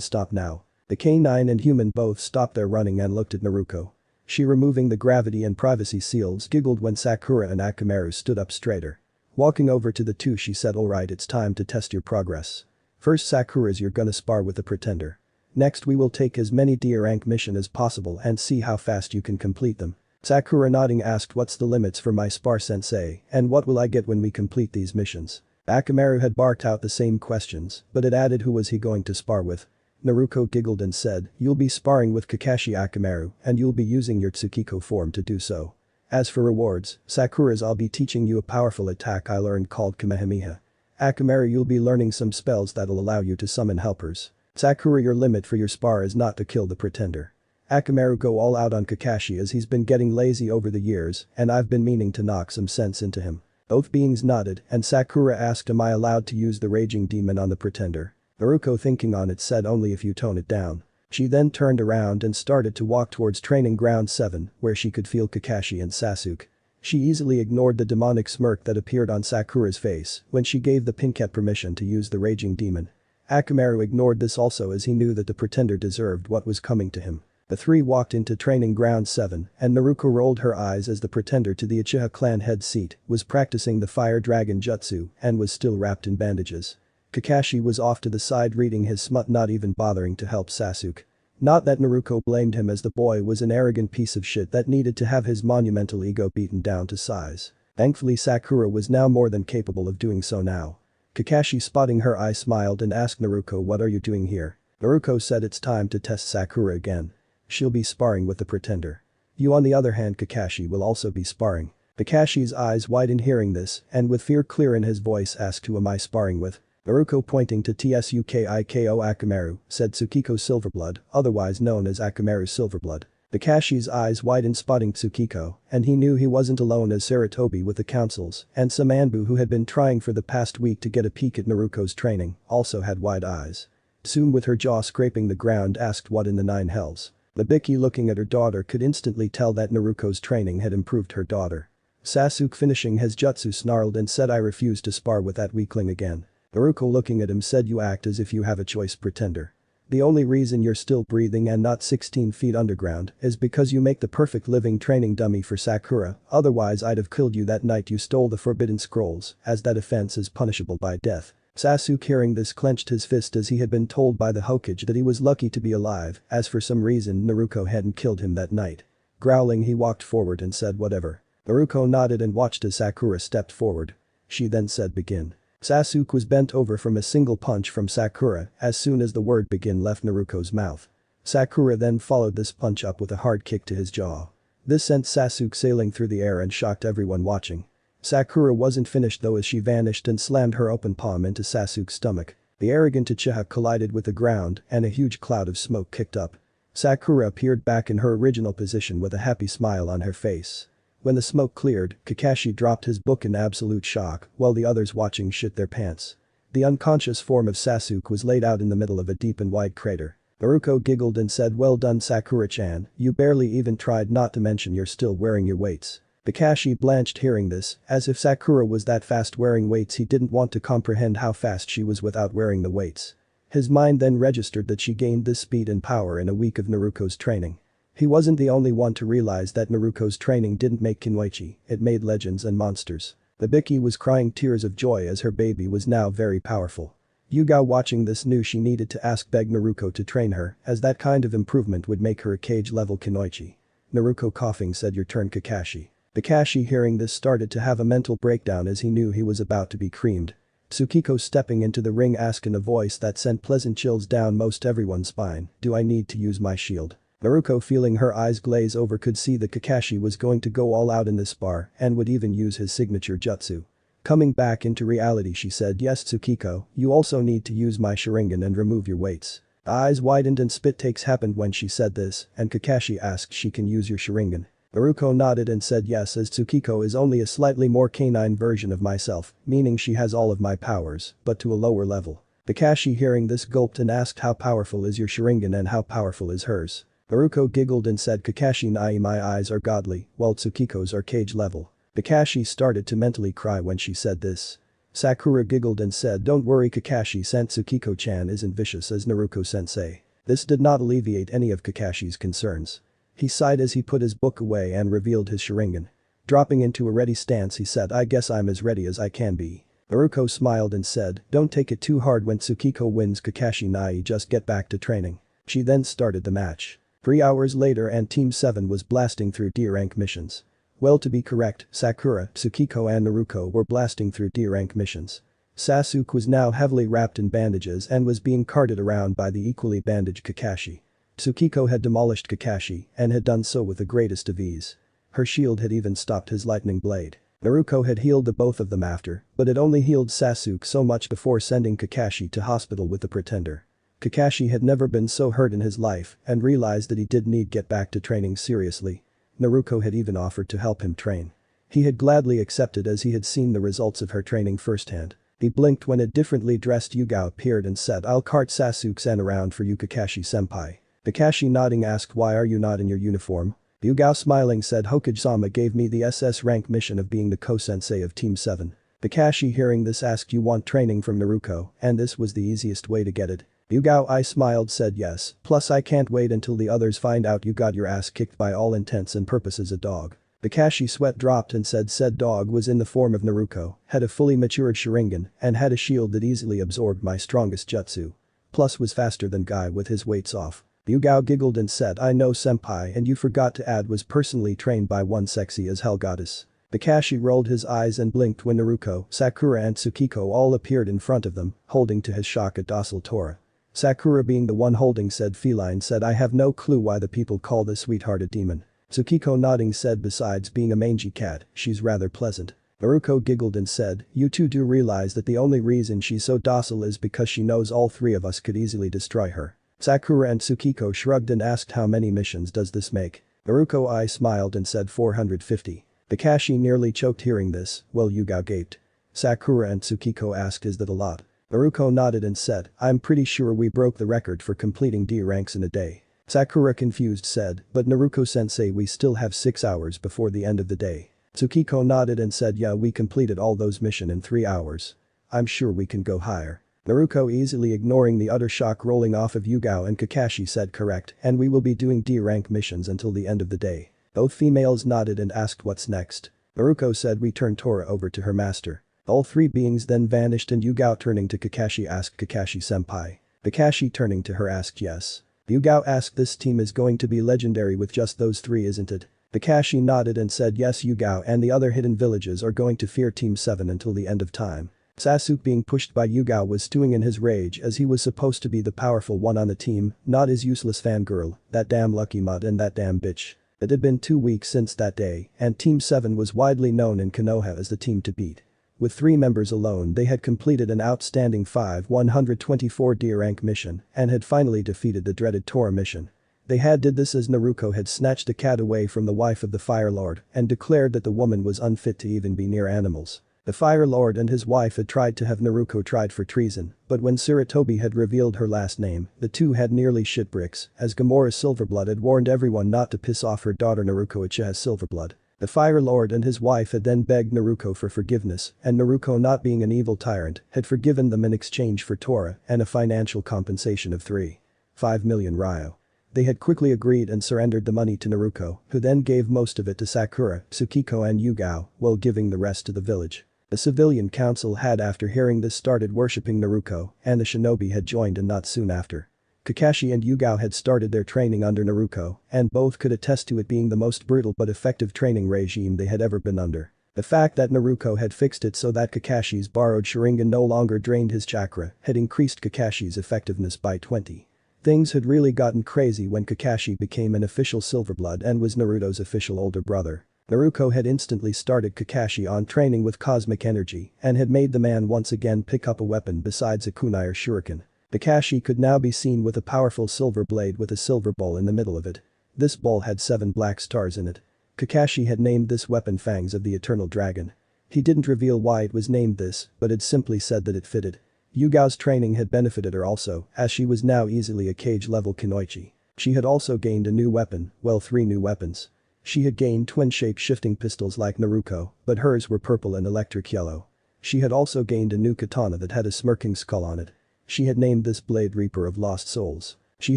Speaker 1: stop now." The K9 and human both stopped their running and looked at Naruto. She, removing the gravity and privacy seals, giggled when Sakura and Akamaru stood up straighter. Walking over to the two, she said, "Alright, it's time to test your progress. First, Sakura's, you're gonna spar with the pretender. Next, we will take as many D rank mission as possible and see how fast you can complete them." Sakura, nodding, asked, "What's the limits for my spar, sensei, and what will I get when we complete these missions?" Akamaru had barked out the same questions, but it added who was he going to spar with. Naruto giggled and said, "You'll be sparring with Kakashi, Akamaru, and you'll be using your Tsukiko form to do so. As for rewards, Sakura's, I'll be teaching you a powerful attack I learned called Kamehameha. Akamaru, you'll be learning some spells that'll allow you to summon helpers. Sakura, your limit for your spar is not to kill the pretender. Akamaru, go all out on Kakashi as he's been getting lazy over the years and I've been meaning to knock some sense into him." Both beings nodded and Sakura asked, "Am I allowed to use the raging demon on the pretender?" Naruto, thinking on it, said, "Only if you tone it down." She then turned around and started to walk towards training ground 7 where she could feel Kakashi and Sasuke. She easily ignored the demonic smirk that appeared on Sakura's face when she gave the Pinkette permission to use the raging demon. Akamaru ignored this also as he knew that the pretender deserved what was coming to him. The three walked into training ground 7 and Naruto rolled her eyes as the pretender to the Uchiha clan head seat was practicing the fire dragon jutsu and was still wrapped in bandages. Kakashi was off to the side reading his smut, not even bothering to help Sasuke. Not that Naruto blamed him, as the boy was an arrogant piece of shit that needed to have his monumental ego beaten down to size. Thankfully, Sakura was now more than capable of doing so now. Kakashi, spotting her eye, smiled and asked Naruto, "What are you doing here?" Naruto said, "It's time to test Sakura again. She'll be sparring with the pretender. You, on the other hand, Kakashi, will also be sparring." Kakashi's eyes widened hearing this and with fear clear in his voice asked, "Who am I sparring with?" Naruto, pointing to Tsukiko Akamaru, said, "Tsukiko Silverblood, otherwise known as Akamaru Silverblood." Kakashi's eyes widened, spotting Tsukiko, and he knew he wasn't alone as Sarutobi with the councils and some Anbu who had been trying for the past week to get a peek at Naruto's training also had wide eyes. Tsum, with her jaw scraping the ground, asked, "What in the nine hells?" Bucky, looking at her daughter, could instantly tell that Naruto's training had improved her daughter. Sasuke, finishing his jutsu, snarled and said, "I refuse to spar with that weakling again." Naruto, looking at him, said, "You act as if you have a choice, pretender. The only reason you're still breathing and not 16 feet underground is because you make the perfect living training dummy for Sakura, otherwise I'd have killed you that night you stole the forbidden scrolls, as that offense is punishable by death." Sasuke, hearing this, clenched his fist as he had been told by the Hokage that he was lucky to be alive as for some reason Naruto hadn't killed him that night. Growling, he walked forward and said, "Whatever." Naruto nodded and watched as Sakura stepped forward. She then said, "Begin." Sasuke was bent over from a single punch from Sakura as soon as the word "begin" left Naruto's mouth. Sakura then followed this punch up with a hard kick to his jaw. This sent Sasuke sailing through the air and shocked everyone watching. Sakura wasn't finished though, as she vanished and slammed her open palm into Sasuke's stomach. The arrogant Uchiha collided with the ground and a huge cloud of smoke kicked up. Sakura appeared back in her original position with a happy smile on her face. When the smoke cleared, Kakashi dropped his book in absolute shock while the others watching shit their pants. The unconscious form of Sasuke was laid out in the middle of a deep and wide crater. Naruto giggled and said, "Well done, Sakura-chan, you barely even tried, not to mention you're still wearing your weights." Kakashi blanched hearing this, as if Sakura was that fast wearing weights he didn't want to comprehend how fast she was without wearing the weights. His mind then registered that she gained this speed and power in a week of Naruto's training. He wasn't the only one to realize that Naruto's training didn't make Kinwaichi, it made legends and monsters. Bucky was crying tears of joy as her baby was now very powerful. Yugao watching this knew she needed to beg Naruto to train her, as that kind of improvement would make her a cage-level Kunoichi. Naruto coughing said your turn Kakashi. Kakashi hearing this started to have a mental breakdown as he knew he was about to be creamed. Tsukiko stepping into the ring asked in a voice that sent pleasant chills down most everyone's spine, do I need to use my shield? Naruto feeling her eyes glaze over could see that Kakashi was going to go all out in this bar and would even use his signature jutsu. Coming back into reality she said yes Tsukiko, you also need to use my Sharingan and remove your weights. Eyes widened and spit takes happened when she said this and Kakashi asked she can use your Sharingan. Naruto nodded and said yes as Tsukiko is only a slightly more canine version of myself, meaning she has all of my powers, but to a lower level. Kakashi hearing this gulped and asked how powerful is your Sharingan and how powerful is hers. Naruto giggled and said Kakashi nai my eyes are godly, while Tsukiko's are cage level. Kakashi started to mentally cry when she said this. Sakura giggled and said don't worry Kakashi-san Tsukiko-chan isn't vicious as Naruto-sensei. This did not alleviate any of Kakashi's concerns. He sighed as he put his book away and revealed his Sharingan. Dropping into a ready stance he said I guess I'm as ready as I can be. Naruto smiled and said don't take it too hard when Tsukiko wins Kakashi nai just get back to training. She then started the match. 3 hours later and Team 7 was blasting through D-rank missions. Well to be correct, Sakura, Tsukiko and Naruto were blasting through D-rank missions. Sasuke was now heavily wrapped in bandages and was being carted around by the equally bandaged Kakashi. Tsukiko had demolished Kakashi and had done so with the greatest of ease. Her shield had even stopped his lightning blade. Naruto had healed the both of them after, but it only healed Sasuke so much before sending Kakashi to hospital with the pretender. Kakashi had never been so hurt in his life and realized that he did need get back to training seriously. Naruto had even offered to help him train. He had gladly accepted as he had seen the results of her training firsthand. He blinked when a differently dressed Yugao appeared and said I'll cart Sasuke-san around for you Kakashi-senpai. Kakashi nodding asked why are you not in your uniform? Yugao smiling said Hokage-sama gave me the SS rank mission of being the ko-sensei of Team 7. Kakashi hearing this asked you want training from Naruto and this was the easiest way to get it. Yugao I smiled said yes, plus I can't wait until the others find out you got your ass kicked by all intents and purposes a dog. Kakashi sweat dropped and said said dog was in the form of Naruto, had a fully matured Sharingan and had a shield that easily absorbed my strongest jutsu. Plus was faster than Guy with his weights off. Yugao giggled and said I know senpai and you forgot to add was personally trained by one sexy as hell goddess. Kakashi rolled his eyes and blinked when Naruto, Sakura and Tsukiko all appeared in front of them, holding to his shock a docile Tora. Sakura being the one holding said feline said I have no clue why the people call this sweetheart a demon. Tsukiko nodding said besides being a mangy cat, she's rather pleasant. Naruto giggled and said you two do realize that the only reason she's so docile is because she knows all three of us could easily destroy her. Sakura and Tsukiko shrugged and asked how many missions does this make. Naruto I smiled and said 450. Kakashi nearly choked hearing this, while Yugao gaped. Sakura and Tsukiko asked is that a lot? Naruto nodded and said I'm pretty sure we broke the record for completing D ranks in a day. Sakura confused said but Naruto-sensei we still have 6 hours before the end of the day. Tsukiko nodded and said yeah we completed all those missions in 3 hours. I'm sure we can go higher. Naruto easily ignoring the utter shock rolling off of Yugao and Kakashi said correct and we will be doing D-rank missions until the end of the day. Both females nodded and asked what's next. Naruto said we turn Tora over to her master. All three beings then vanished and Yugao turning to Kakashi asked Kakashi-senpai. Kakashi turning to her asked yes. Yugao asked this team is going to be legendary with just those three isn't it? Kakashi nodded and said yes Yugao and the other hidden villages are going to fear Team 7 until the end of time. Sasuke being pushed by Yugao was stewing in his rage as he was supposed to be the powerful one on the team, not his useless fangirl, that damn lucky mud and that damn bitch. It had been 2 weeks since that day and Team 7 was widely known in Konoha as the team to beat. With 3 members alone they had completed an outstanding 124 D-rank mission and had finally defeated the dreaded Tora mission. They had did this as Naruto had snatched a cat away from the wife of the Fire Lord and declared that the woman was unfit to even be near animals. The Fire Lord and his wife had tried to have Naruto tried for treason, but when Sarutobi had revealed her last name, the two had nearly shit bricks, as Gamora Silverblood had warned everyone not to piss off her daughter Naruko Uchiha Silverblood. The Fire Lord and his wife had then begged Naruto for forgiveness, and Naruto not being an evil tyrant, had forgiven them in exchange for Tora and a financial compensation of 3.5 million ryo. They had quickly agreed and surrendered the money to Naruto, who then gave most of it to Sakura, Tsukiko and Yugao, while giving the rest to the village. The civilian council had after hearing this started worshipping Naruto, and the shinobi had joined in not soon after. Kakashi and Yugao had started their training under Naruto, and both could attest to it being the most brutal but effective training regime they had ever been under. The fact that Naruto had fixed it so that Kakashi's borrowed Sharingan no longer drained his chakra had increased Kakashi's effectiveness by 20. Things had really gotten crazy when Kakashi became an official Silverblood and was Naruto's official older brother. Naruto had instantly started Kakashi on training with cosmic energy and had made the man once again pick up a weapon besides a kunai or shuriken. Kakashi could now be seen with a powerful silver blade with a silver ball in the middle of it. This ball had 7 black stars in it. Kakashi had named this weapon Fangs of the Eternal Dragon. He didn't reveal why it was named this, but had simply said that it fitted. Yugao's training had benefited her also, as she was now easily a cage-level kunoichi. She had also gained a new weapon, well 3 new weapons. She had gained twin shape-shifting pistols like Naruto, but hers were purple and electric yellow. She had also gained a new katana that had a smirking skull on it. She had named this Blade Reaper of Lost Souls. She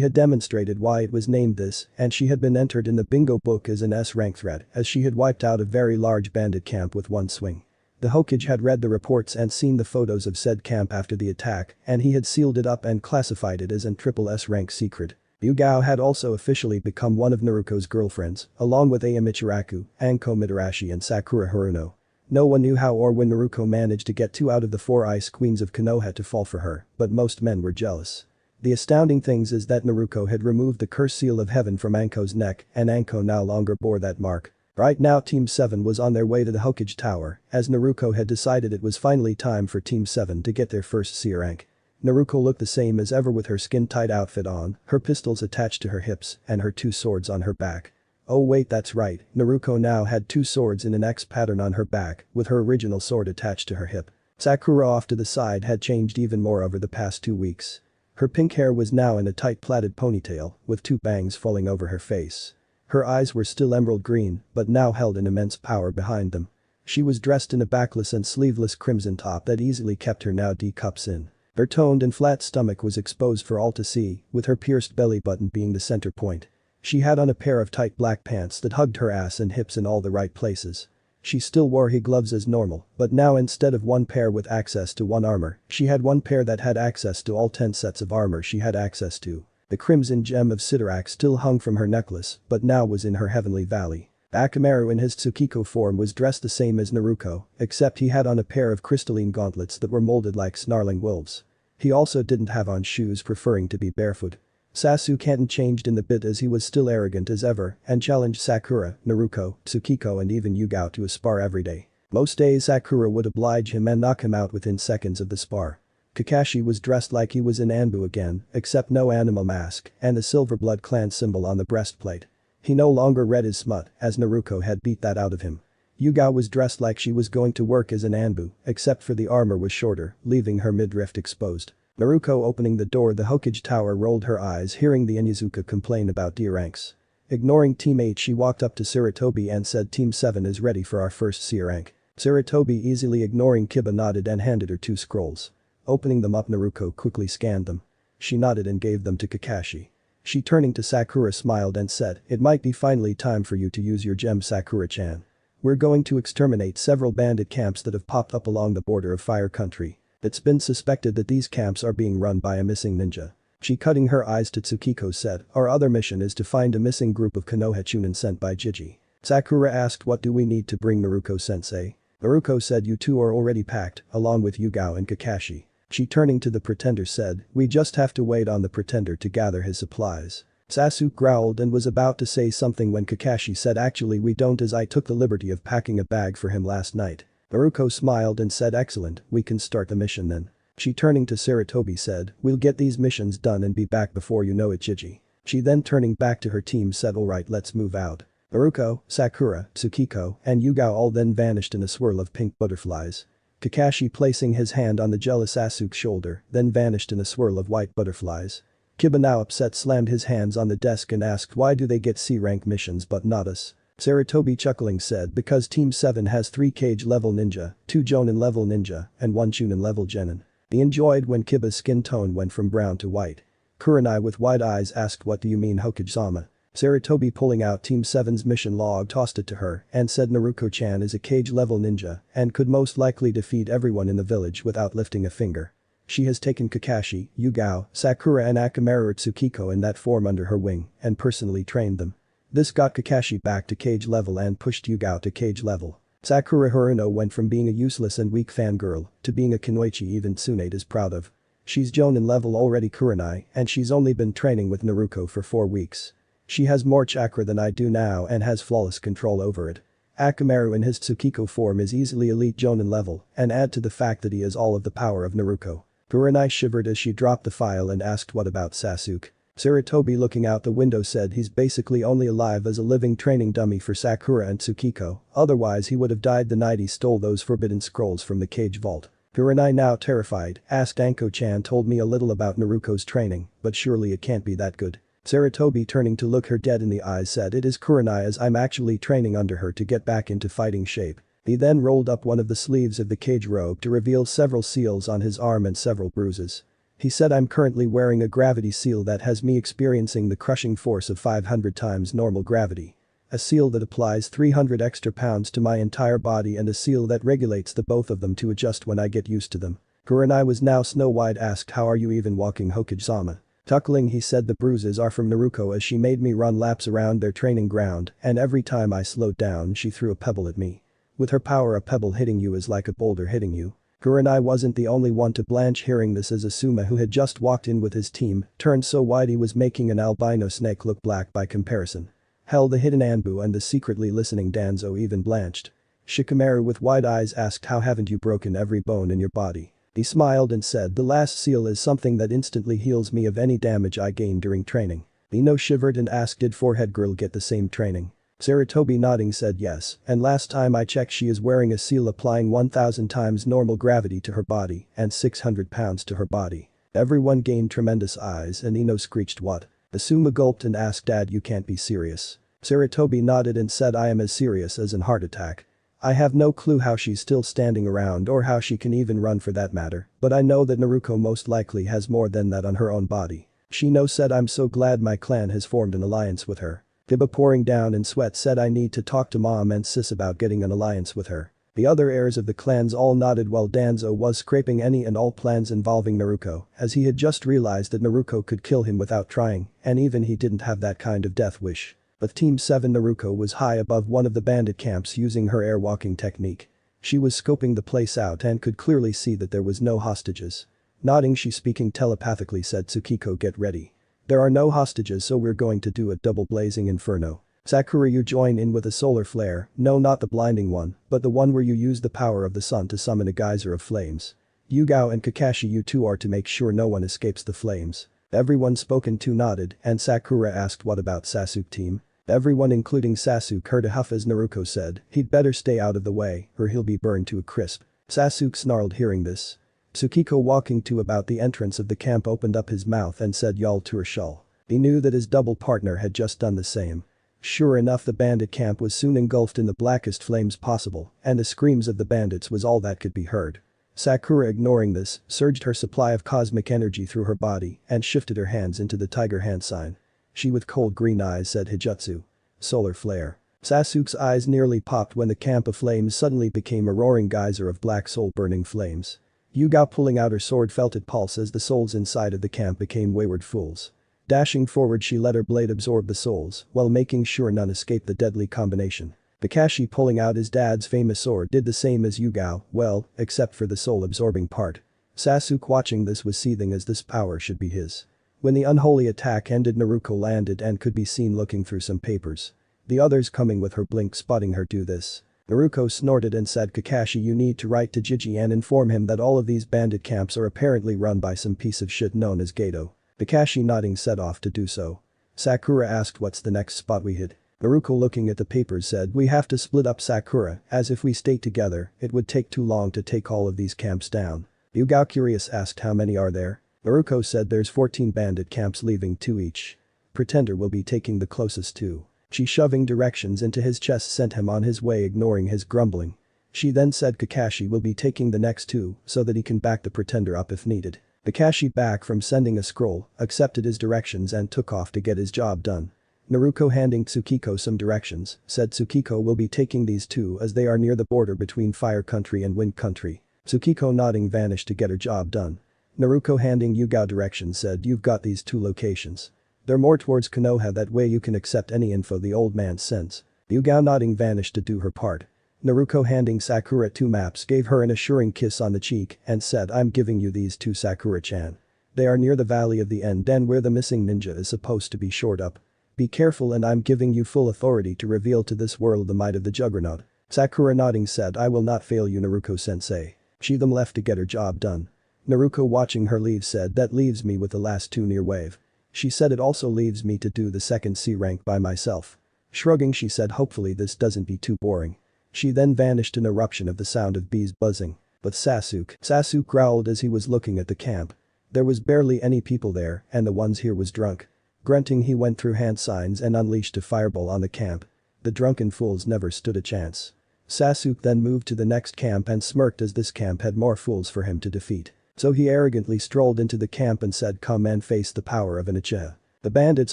Speaker 1: had demonstrated why it was named this, and she had been entered in the bingo book as an S-rank threat as she had wiped out a very large bandit camp with one swing. The Hokage had read the reports and seen the photos of said camp after the attack, and he had sealed it up and classified it as an triple S-rank secret. Yugao had also officially become one of Naruto's girlfriends, along with Aya Michiraku, Anko Mitarashi and Sakura Haruno. No one knew how or when Naruto managed to get 2 out of the 4 ice queens of Konoha to fall for her, but most men were jealous. The astounding things is that Naruto had removed the curse seal of heaven from Anko's neck and Anko no longer bore that mark. Right now Team 7 was on their way to the Hokage Tower, as Naruto had decided it was finally time for Team 7 to get their first C rank. Naruto looked the same as ever with her skin-tight outfit on, her pistols attached to her hips, and her 2 swords on her back. Oh wait, that's right, Naruto now had 2 swords in an X pattern on her back, with her original sword attached to her hip. Sakura off to the side had changed even more over the past 2 weeks. Her pink hair was now in a tight plaited ponytail, with 2 bangs falling over her face. Her eyes were still emerald green, but now held an immense power behind them. She was dressed in a backless and sleeveless crimson top that easily kept her now D cups in. Her toned and flat stomach was exposed for all to see, with her pierced belly button being the center point. She had on a pair of tight black pants that hugged her ass and hips in all the right places. She still wore her gloves as normal, but now instead of 1 pair with access to 1 armor, she had 1 pair that had access to all 10 sets of armor she had access to. The crimson gem of Sidorak still hung from her necklace, but now was in her heavenly valley. Akamaru in his Tsukiko form was dressed the same as Naruto, except he had on a pair of crystalline gauntlets that were molded like snarling wolves. He also didn't have on shoes, preferring to be barefoot. Sasuke hadn't changed in the bit as he was still arrogant as ever and challenged Sakura, Naruto, Tsukiko and even Yugao to a spar every day. Most days Sakura would oblige him and knock him out within seconds of the spar. Kakashi was dressed like he was in Anbu again, except no animal mask and the Silverblood clan symbol on the breastplate. He no longer read his smut, as Naruto had beat that out of him. Yugao was dressed like she was going to work as an Anbu, except for the armor was shorter, leaving her midriff exposed. Naruto opening the door the Hokage Tower rolled her eyes hearing the Inizuka complain about D ranks. Ignoring Team 8 she walked up to Sarutobi and said Team 7 is ready for our first C rank. Sarutobi easily ignoring Kiba nodded and handed her 2 scrolls. Opening them up Naruto quickly scanned them. She nodded and gave them to Kakashi. She turning to Sakura smiled and said, it might be finally time for you to use your gem Sakura-chan. We're going to exterminate several bandit camps that have popped up along the border of Fire Country. It's been suspected that these camps are being run by a missing ninja. She cutting her eyes to Tsukiko said, our other mission is to find a missing group of Konoha Chunin sent by Jiji. Sakura asked what do we need to bring Naruto-sensei? Naruto said you 2 are already packed, along with Yugao and Kakashi. She turning to the pretender said, we just have to wait on the pretender to gather his supplies. Sasuke growled and was about to say something when Kakashi said actually we don't as I took the liberty of packing a bag for him last night. Naruto smiled and said excellent, we can start the mission then. She turning to Sarutobi said, we'll get these missions done and be back before you know it Jiji. She then turning back to her team said alright let's move out. Naruto, Sakura, Tsukiko, and Yugao all then vanished in a swirl of pink butterflies. Kakashi placing his hand on the jealous Sasuke's shoulder, then vanished in a swirl of white butterflies. Kiba now upset slammed his hands on the desk and asked why do they get C-rank missions but not us? Sarutobi chuckling said because Team 7 has 3 Cage level ninja, 2 Jonin level ninja, and 1 Chunin level genin. He enjoyed when Kiba's skin tone went from brown to white. Kurenai with wide eyes asked what do you mean Hokage-sama? Saratobi pulling out Team 7's mission log tossed it to her and said Naruko-chan is a cage-level ninja and could most likely defeat everyone in the village without lifting a finger. She has taken Kakashi, Yugao, Sakura and Akamaru Tsukiko in that form under her wing and personally trained them. This got Kakashi back to cage level and pushed Yugao to cage level. Sakura Haruno went from being a useless and weak fangirl to being a kunoichi even Tsunade is proud of. She's Jonin level already Kurenai and she's only been training with Naruko for 4 weeks. She has more chakra than I do now and has flawless control over it. Akamaru in his Tsukiko form is easily elite Jonin level and add to the fact that he has all of the power of Naruko. Kurenai shivered as she dropped the file and asked what about Sasuke. Saratobi looking out the window said he's basically only alive as a living training dummy for Sakura and Tsukiko, otherwise he would have died the night he stole those forbidden scrolls from the cage vault. Kurenai now terrified, asked Anko-chan told me a little about Naruko's training, but surely it can't be that good. Saratobi turning to look her dead in the eyes said it is Kurenai as I'm actually training under her to get back into fighting shape. He then rolled up one of the sleeves of the cage robe to reveal several seals on his arm and several bruises. He said I'm currently wearing a gravity seal that has me experiencing the crushing force of 500 times normal gravity. A seal that applies 300 extra pounds to my entire body and a seal that regulates the both of them to adjust when I get used to them. Kurenai was now Snow-White asked how are you even walking Hokage-sama? Chuckling he said the bruises are from Naruko as she made me run laps around their training ground and every time I slowed down she threw a pebble at me. With her power a pebble hitting you is like a boulder hitting you. Kurenai wasn't the only one to blanch hearing this as Asuma who had just walked in with his team turned so white he was making an albino snake look black by comparison. Hell the hidden Anbu and the secretly listening Danzo even blanched. Shikamaru with wide eyes asked how haven't you broken every bone in your body? He smiled and said the last seal is something that instantly heals me of any damage I gain during training. Ino shivered and asked did Forehead Girl get the same training? Saratobi nodding said yes, and last time I checked she is wearing a seal applying 1000 times normal gravity to her body and 600 pounds to her body. Everyone gained tremendous eyes and Ino screeched what? Asuma gulped and asked Dad you can't be serious. Saratobi nodded and said I am as serious as an heart attack. I have no clue how she's still standing around or how she can even run for that matter, but I know that Naruko most likely has more than that on her own body. Shino said I'm so glad my clan has formed an alliance with her. Kiba pouring down in sweat said I need to talk to mom and sis about getting an alliance with her. The other heirs of the clans all nodded while Danzo was scraping any and all plans involving Naruko as he had just realized that Naruko could kill him without trying and even he didn't have that kind of death wish. But Team 7 Naruko was high above one of the bandit camps using her air-walking technique. She was scoping the place out and could clearly see that there was no hostages. Nodding she speaking telepathically said Tsukiko get ready. There are no hostages so we're going to do a double blazing inferno. Sakura you join in with a solar flare, no not the blinding one, but the one where you use the power of the sun to summon a geyser of flames. Yugao and Kakashi you two are to make sure no one escapes the flames. Everyone spoken to nodded and Sakura asked what about Sasuke team? Everyone including Sasuke heard a huff as Naruko said he'd better stay out of the way or he'll be burned to a crisp. Sasuke snarled hearing this. Tsukiko walking to about the entrance of the camp opened up his mouth and said y'all to her shall. He knew that his double partner had just done the same. Sure enough the bandit camp was soon engulfed in the blackest flames possible and the screams of the bandits was all that could be heard. Sakura ignoring this, surged her supply of cosmic energy through her body and shifted her hands into the tiger hand sign. She with cold green eyes said Hijutsu. Solar flare. Sasuke's eyes nearly popped when the camp of flames suddenly became a roaring geyser of black soul burning flames. Yugao pulling out her sword felt it pulse as the souls inside of the camp became wayward fools. Dashing forward she let her blade absorb the souls while making sure none escaped the deadly combination. Kakashi pulling out his dad's famous sword did the same as Yugao, well, except for the soul-absorbing part. Sasuke watching this was seething as this power should be his. When the unholy attack ended Naruko landed and could be seen looking through some papers. The others coming with her blink spotting her do this. Naruko snorted and said Kakashi you need to write to Jiji and inform him that all of these bandit camps are apparently run by some piece of shit known as Gato. Kakashi nodding set off to do so. Sakura asked what's the next spot we hit. Naruko looking at the papers said we have to split up Sakura as if we stayed together it would take too long to take all of these camps down. Yugao curious asked how many are there. Naruko said there's 14 bandit camps leaving 2 each. Pretender will be taking the closest 2. She shoving directions into his chest sent him on his way ignoring his grumbling. She then said Kakashi will be taking the next 2 so that he can back the pretender up if needed. Kakashi back from sending a scroll, accepted his directions and took off to get his job done. Naruto handing Tsukiko some directions, said Tsukiko will be taking these two as they are near the border between Fire Country and Wind Country. Tsukiko nodding vanished to get her job done. Naruto handing Yugao directions said you've got these two locations. They're more towards Konoha, that way you can accept any info the old man sends. Yugao nodding vanished to do her part. Naruto handing Sakura two maps gave her an assuring kiss on the cheek and said I'm giving you these two Sakura-chan. They are near the Valley of the End and where the missing ninja is supposed to be shored up. Be careful and I'm giving you full authority to reveal to this world the might of the Juggernaut. Sakura nodding said I will not fail you Naruto-sensei. She them left to get her job done. Naruto watching her leave said that leaves me with the last two near wave. She said it also leaves me to do the second C rank by myself. Shrugging she said hopefully this doesn't be too boring. She then vanished in eruption of the sound of bees buzzing. But Sasuke growled as he was looking at the camp. There was barely any people there and the ones here was drunk. Grunting he went through hand signs and unleashed a fireball on the camp. The drunken fools never stood a chance. Sasuke then moved to the next camp and smirked as this camp had more fools for him to defeat. So he arrogantly strolled into the camp and said come and face the power of an Uchiha. The bandits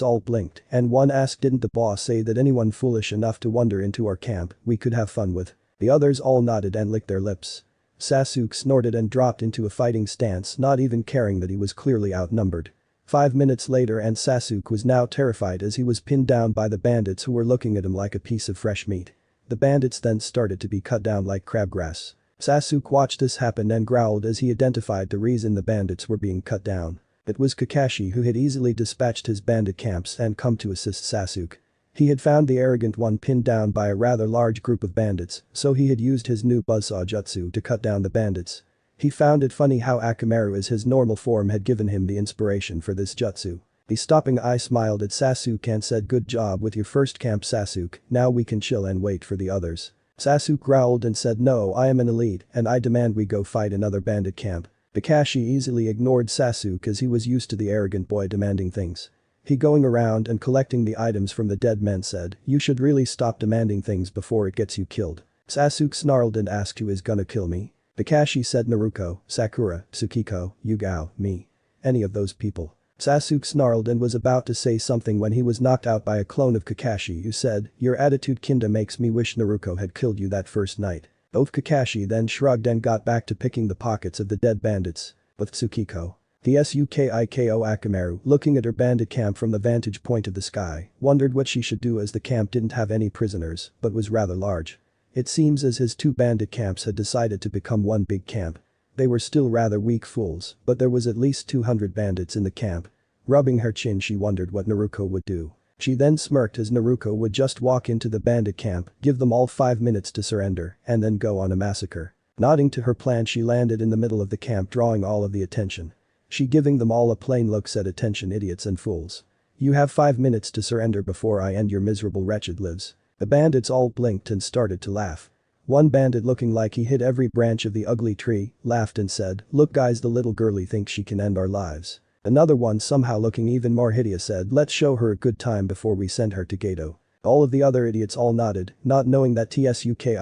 Speaker 1: all blinked and one asked didn't the boss say that anyone foolish enough to wander into our camp we could have fun with? The others all nodded and licked their lips. Sasuke snorted and dropped into a fighting stance not even caring that he was clearly outnumbered. 5 minutes later and Sasuke was now terrified as he was pinned down by the bandits who were looking at him like a piece of fresh meat. The bandits then started to be cut down like crabgrass. Sasuke watched this happen and growled as he identified the reason the bandits were being cut down. It was Kakashi who had easily dispatched his bandit camps and come to assist Sasuke. He had found the arrogant one pinned down by a rather large group of bandits, so he had used his new buzzsaw jutsu to cut down the bandits. He found it funny how Akamaru as his normal form had given him the inspiration for this jutsu. The stopping eye smiled at Sasuke and said good job with your first camp Sasuke, now we can chill and wait for the others. Sasuke growled and said no I am an elite and I demand we go fight another bandit camp. Kakashi easily ignored Sasuke as he was used to the arrogant boy demanding things. He going around and collecting the items from the dead men said you should really stop demanding things before it gets you killed. Sasuke snarled and asked who is gonna kill me. Kakashi said Naruto, Sakura, Tsukiko, Yugao, me. Any of those people. Sasuke snarled and was about to say something when he was knocked out by a clone of Kakashi who said, your attitude kinda makes me wish Naruto had killed you that first night. Both Kakashi then shrugged and got back to picking the pockets of the dead bandits. But Tsukiko. The Sukiko Akamaru, looking at her bandit camp from the vantage point of the sky, wondered what she should do as the camp didn't have any prisoners, but was rather large. It seems as his two bandit camps had decided to become one big camp. They were still rather weak fools, but there was at least 200 bandits in the camp. Rubbing her chin she wondered what Naruto would do. She then smirked as Naruto would just walk into the bandit camp, give them all 5 minutes to surrender, and then go on a massacre. Nodding to her plan she landed in the middle of the camp drawing all of the attention. She giving them all a plain look said attention idiots and fools. You have 5 minutes to surrender before I end your miserable wretched lives. The bandits all blinked and started to laugh. One bandit looking like he hit every branch of the ugly tree, laughed and said, look guys the little girlie thinks she can end our lives. Another one somehow looking even more hideous said let's show her a good time before we send her to Geto. All of the other idiots all nodded, not knowing that Tsukiko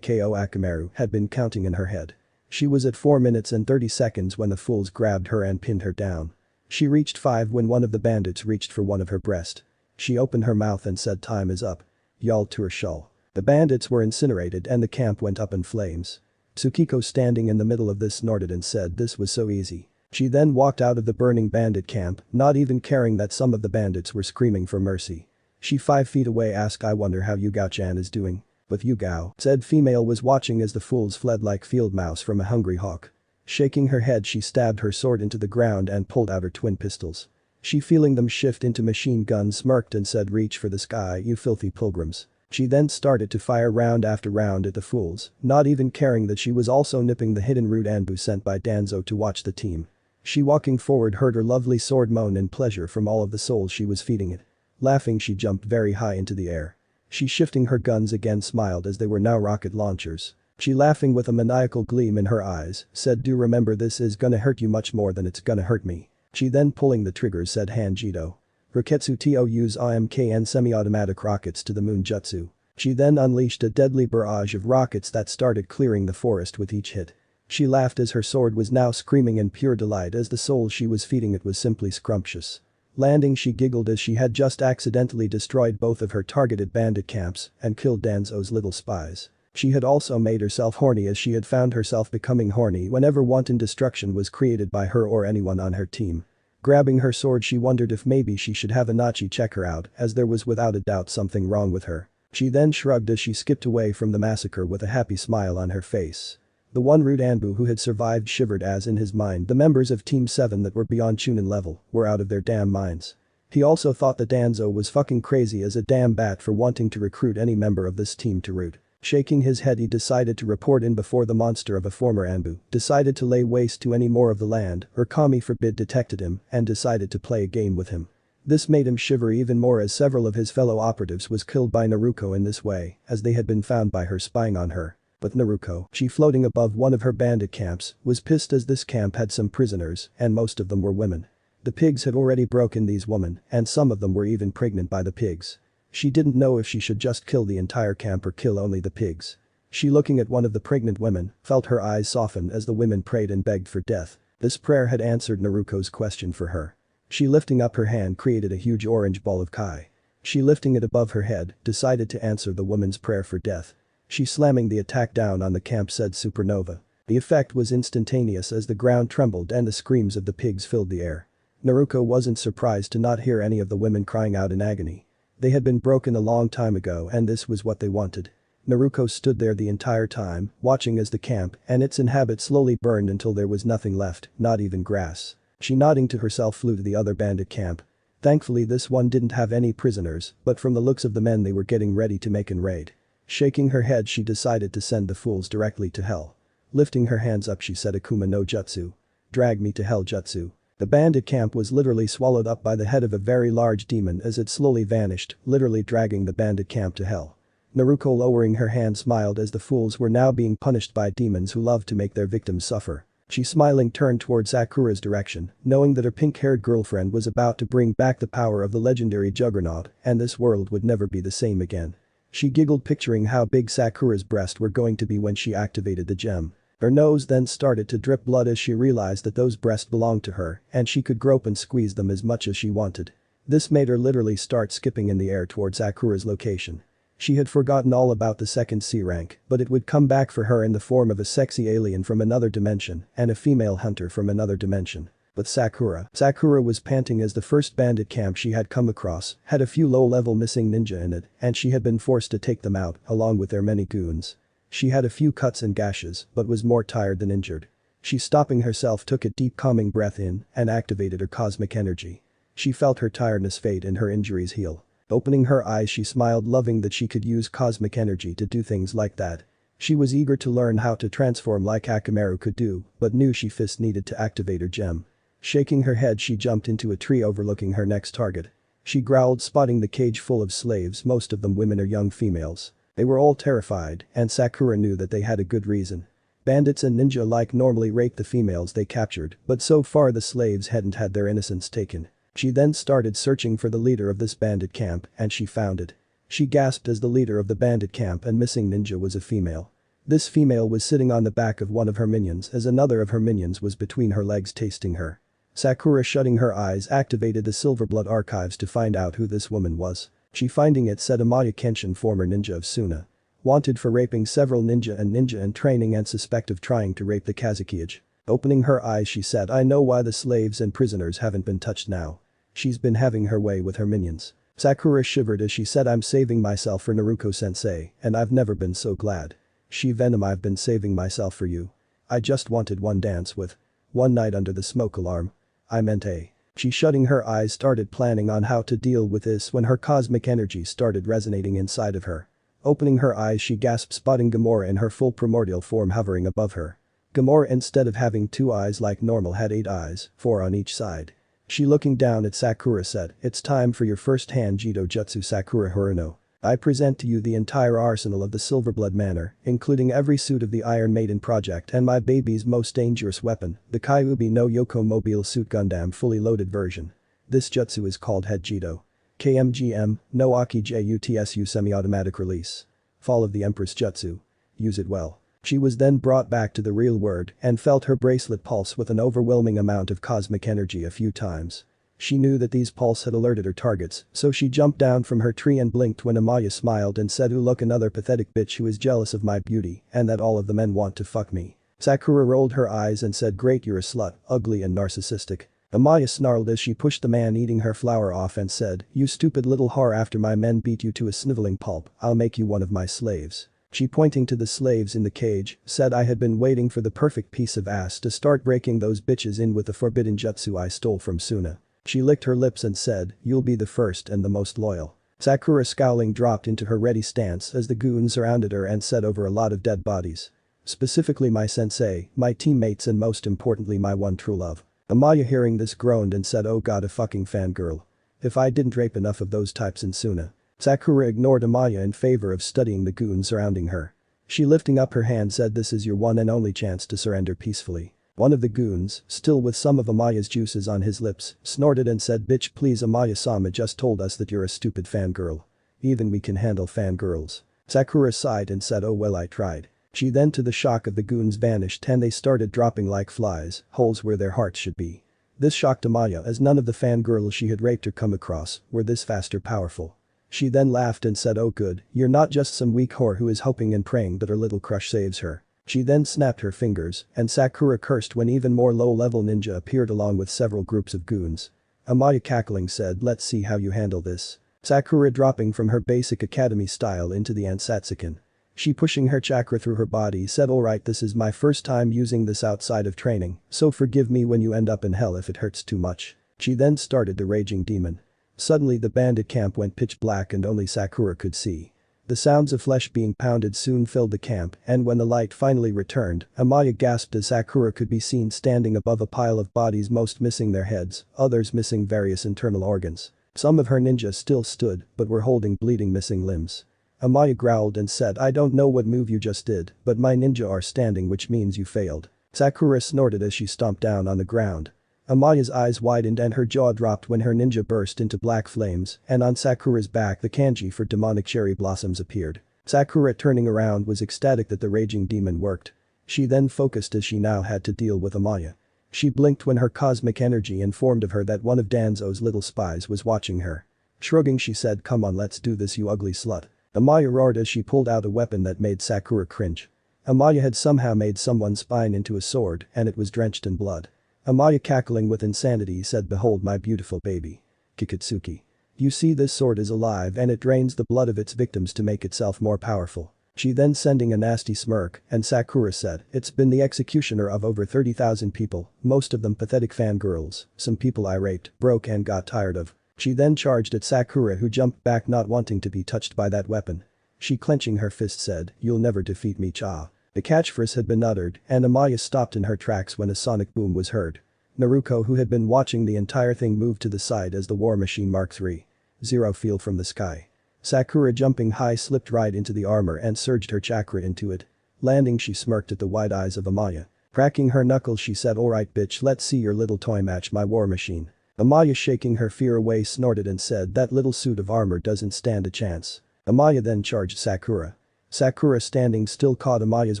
Speaker 1: Akamaru had been counting in her head. She was at 4 minutes and 30 seconds when the fools grabbed her and pinned her down. She reached 5 when one of the bandits reached for one of her breast. She opened her mouth and said time is up. Y'all to her shawl. The bandits were incinerated and the camp went up in flames. Tsukiko standing in the middle of this snorted and said this was so easy. She then walked out of the burning bandit camp, not even caring that some of the bandits were screaming for mercy. She 5 feet away asked I wonder how Yugao-chan is doing. But Yugao, said female was watching as the fools fled like field mouse from a hungry hawk. Shaking her head she stabbed her sword into the ground and pulled out her twin pistols. She feeling them shift into machine guns smirked and said reach for the sky you filthy pilgrims. She then started to fire round after round at the fools, not even caring that she was also nipping the hidden root Anbu sent by Danzo to watch the team. She walking forward heard her lovely sword moan in pleasure from all of the souls she was feeding it. Laughing she jumped very high into the air. She shifting her guns again smiled as they were now rocket launchers. She laughing with a maniacal gleam in her eyes, said do remember this is gonna hurt you much more than it's gonna hurt me. She then pulling the triggers said Hanjito. Roketsu to use AMK and semi-automatic rockets to the moon jutsu. She then unleashed a deadly barrage of rockets that started clearing the forest with each hit. She laughed as her sword was now screaming in pure delight as the soul she was feeding it was simply scrumptious. Landing, she giggled as she had just accidentally destroyed both of her targeted bandit camps and killed Danzo's little spies. She had also made herself horny as she had found herself becoming horny whenever wanton destruction was created by her or anyone on her team. Grabbing her sword, she wondered if maybe she should have Anachi check her out, as there was without a doubt something wrong with her. She then shrugged as she skipped away from the massacre with a happy smile on her face. The one rude Anbu who had survived shivered as in his mind the members of Team 7 that were beyond Chunin level were out of their damn minds. He also thought that Danzo was fucking crazy as a damn bat for wanting to recruit any member of this team to root. Shaking his head, he decided to report in before the monster of a former Anbu decided to lay waste to any more of the land. Her Kami Forbid detected him and decided to play a game with him. This made him shiver even more as several of his fellow operatives was killed by Naruto in this way, as they had been found by her spying on her. But Naruto, she floating above one of her bandit camps, was pissed as this camp had some prisoners and most of them were women. The pigs had already broken these women and some of them were even pregnant by the pigs. She didn't know if she should just kill the entire camp or kill only the pigs. She, looking at one of the pregnant women, felt her eyes soften as the women prayed and begged for death. This prayer had answered Naruto's question for her. She, lifting up her hand, created a huge orange ball of Kai. She, lifting it above her head, decided to answer the woman's prayer for death. She, slamming the attack down on the camp, said supernova. The effect was instantaneous as the ground trembled and the screams of the pigs filled the air. Naruto wasn't surprised to not hear any of the women crying out in agony. They had been broken a long time ago and this was what they wanted. Naruto stood there the entire time, watching as the camp and its inhabitants slowly burned until there was nothing left, not even grass. She, nodding to herself, flew to the other bandit camp. Thankfully this one didn't have any prisoners, but from the looks of the men they were getting ready to make an raid. Shaking her head, she decided to send the fools directly to hell. Lifting her hands up, she said Akuma no Jutsu. Drag me to hell Jutsu. The bandit camp was literally swallowed up by the head of a very large demon as it slowly vanished, literally dragging the bandit camp to hell. Naruto, lowering her hand, smiled as the fools were now being punished by demons who love to make their victims suffer. She, smiling, turned toward Sakura's direction, knowing that her pink-haired girlfriend was about to bring back the power of the legendary Juggernaut and this world would never be the same again. She giggled, picturing how big Sakura's breasts were going to be when she activated the gem. Her nose then started to drip blood as she realized that those breasts belonged to her and she could grope and squeeze them as much as she wanted. This made her literally start skipping in the air towards Sakura's location. She had forgotten all about the second C rank, but it would come back for her in the form of a sexy alien from another dimension and a female hunter from another dimension. But Sakura was panting as the first bandit camp she had come across had a few low-level missing ninja in it and she had been forced to take them out along with their many goons. She had a few cuts and gashes but was more tired than injured. She, stopping herself, took a deep calming breath in and activated her cosmic energy. She felt her tiredness fade and her injuries heal. Opening her eyes, she smiled, loving that she could use cosmic energy to do things like that. She was eager to learn how to transform like Akamaru could do but knew she first needed to activate her gem. Shaking her head, she jumped into a tree overlooking her next target. She growled, spotting the cage full of slaves, most of them women or young females. They were all terrified and Sakura knew that they had a good reason. Bandits and ninja alike normally rape the females they captured, but so far the slaves hadn't had their innocence taken. She then started searching for the leader of this bandit camp and she found it. She gasped as the leader of the bandit camp and missing ninja was a female. This female was sitting on the back of one of her minions as another of her minions was between her legs tasting her. Sakura, shutting her eyes, activated the Silverblood archives to find out who this woman was. She, finding it, said Amaya Kenshin, former ninja of Suna. Wanted for raping several ninja in training and suspect of trying to rape the Kazekage. Opening her eyes, she said, I know why the slaves and prisoners haven't been touched now. She's been having her way with her minions. Sakura shivered as she said, I'm saving myself for Naruto-sensei and I've never been so glad. She, Venom, I've been saving myself for you. I just wanted one dance with. One night under the smoke alarm. I meant a. She, shutting her eyes, started planning on how to deal with this when her cosmic energy started resonating inside of her. Opening her eyes, she gasped, spotting Gamora in her full primordial form hovering above her. Gamora, instead of having 2 eyes like normal, had 8 eyes, 4 on each side. She, looking down at Sakura, said, it's time for your first hand Jido Jutsu Sakura Haruno. I present to you the entire arsenal of the Silverblood Manor, including every suit of the Iron Maiden project and my baby's most dangerous weapon, the Kyuubi no Yoko Mobile Suit Gundam fully loaded version. This jutsu is called Head Jido. KMGM, no Aki Jutsu semi-automatic release. Fall of the Empress Jutsu. Use it well. She was then brought back to the real world and felt her bracelet pulse with an overwhelming amount of cosmic energy a few times. She knew that these pulse had alerted her targets, so she jumped down from her tree and blinked when Amaya smiled and said, "Ooh, look, another pathetic bitch who is jealous of my beauty and that all of the men want to fuck me." Sakura rolled her eyes and said, "Great, you're a slut, ugly and narcissistic." Amaya snarled as she pushed the man eating her flower off and said, "You stupid little whore, after my men beat you to a sniveling pulp, I'll make you one of my slaves." She, pointing to the slaves in the cage, said, "I had been waiting for the perfect piece of ass to start breaking those bitches in with the forbidden jutsu I stole from Suna." She licked her lips and said, "You'll be the first and the most loyal." Sakura, scowling, dropped into her ready stance as the goons surrounded her and said, "Over a lot of dead bodies. Specifically my sensei, my teammates and most importantly my one true love." Amaya, hearing this, groaned and said, "Oh god, a fucking fangirl. If I didn't rape enough of those types in Suna." Sakura ignored Amaya in favor of studying the goons surrounding her. She, lifting up her hand, said, "This is your one and only chance to surrender peacefully." One of the goons, still with some of Amaya's juices on his lips, snorted and said, "Bitch, please, Amaya-sama just told us that you're a stupid fangirl. Even we can handle fangirls." Sakura sighed and said, "Oh well, I tried." She then, to the shock of the goons, vanished and they started dropping like flies, holes where their hearts should be. This shocked Amaya as none of the fangirls she had raped or come across were this fast or powerful. She then laughed and said, "Oh good, you're not just some weak whore who is hoping and praying that her little crush saves her." She then snapped her fingers and Sakura cursed when even more low-level ninja appeared along with several groups of goons. Amaya, cackling, said, "Let's see how you handle this." Sakura, dropping from her basic academy style into the Ansatsuken. She, pushing her chakra through her body, said, "Alright, this is my first time using this outside of training, so forgive me when you end up in hell if it hurts too much." She then started the raging demon. Suddenly the bandit camp went pitch black and only Sakura could see. The sounds of flesh being pounded soon filled the camp, and when the light finally returned, Amaya gasped as Sakura could be seen standing above a pile of bodies, most missing their heads, others missing various internal organs. Some of her ninjas still stood but were holding bleeding missing limbs. Amaya growled and said, "I don't know what move you just did, but my ninja are standing, which means you failed." Sakura snorted as she stomped down on the ground. Amaya's eyes widened and her jaw dropped when her ninja burst into black flames, and on Sakura's back the kanji for demonic cherry blossoms appeared. Sakura, turning around, was ecstatic that the raging demon worked. She then focused as she now had to deal with Amaya. She blinked when her cosmic energy informed of her that one of Danzo's little spies was watching her. Shrugging, she said, "Come on, let's do this, you ugly slut." Amaya roared as she pulled out a weapon that made Sakura cringe. Amaya had somehow made someone's spine into a sword and it was drenched in blood. Amaya, cackling with insanity, said, "Behold my beautiful baby. Kikitsuki. You see, this sword is alive and it drains the blood of its victims to make itself more powerful." She then, sending a nasty smirk, and Sakura said, "It's been the executioner of over 30,000 people, most of them pathetic fangirls, some people I raped, broke and got tired of." She then charged at Sakura, who jumped back, not wanting to be touched by that weapon. She, clenching her fist, said, "You'll never defeat me, cha." The catchphrase had been uttered and Amaya stopped in her tracks when a sonic boom was heard. Naruto, who had been watching the entire thing, moved to the side as the War Machine Mark III fell from the sky. Sakura, jumping high, slipped right into the armor and surged her chakra into it. Landing, she smirked at the wide eyes of Amaya. Cracking her knuckles, she said, "Alright bitch, let's see your little toy match my war machine." Amaya, shaking her fear away, snorted and said, "That little suit of armor doesn't stand a chance." Amaya then charged Sakura. Sakura, standing still, caught Amaya's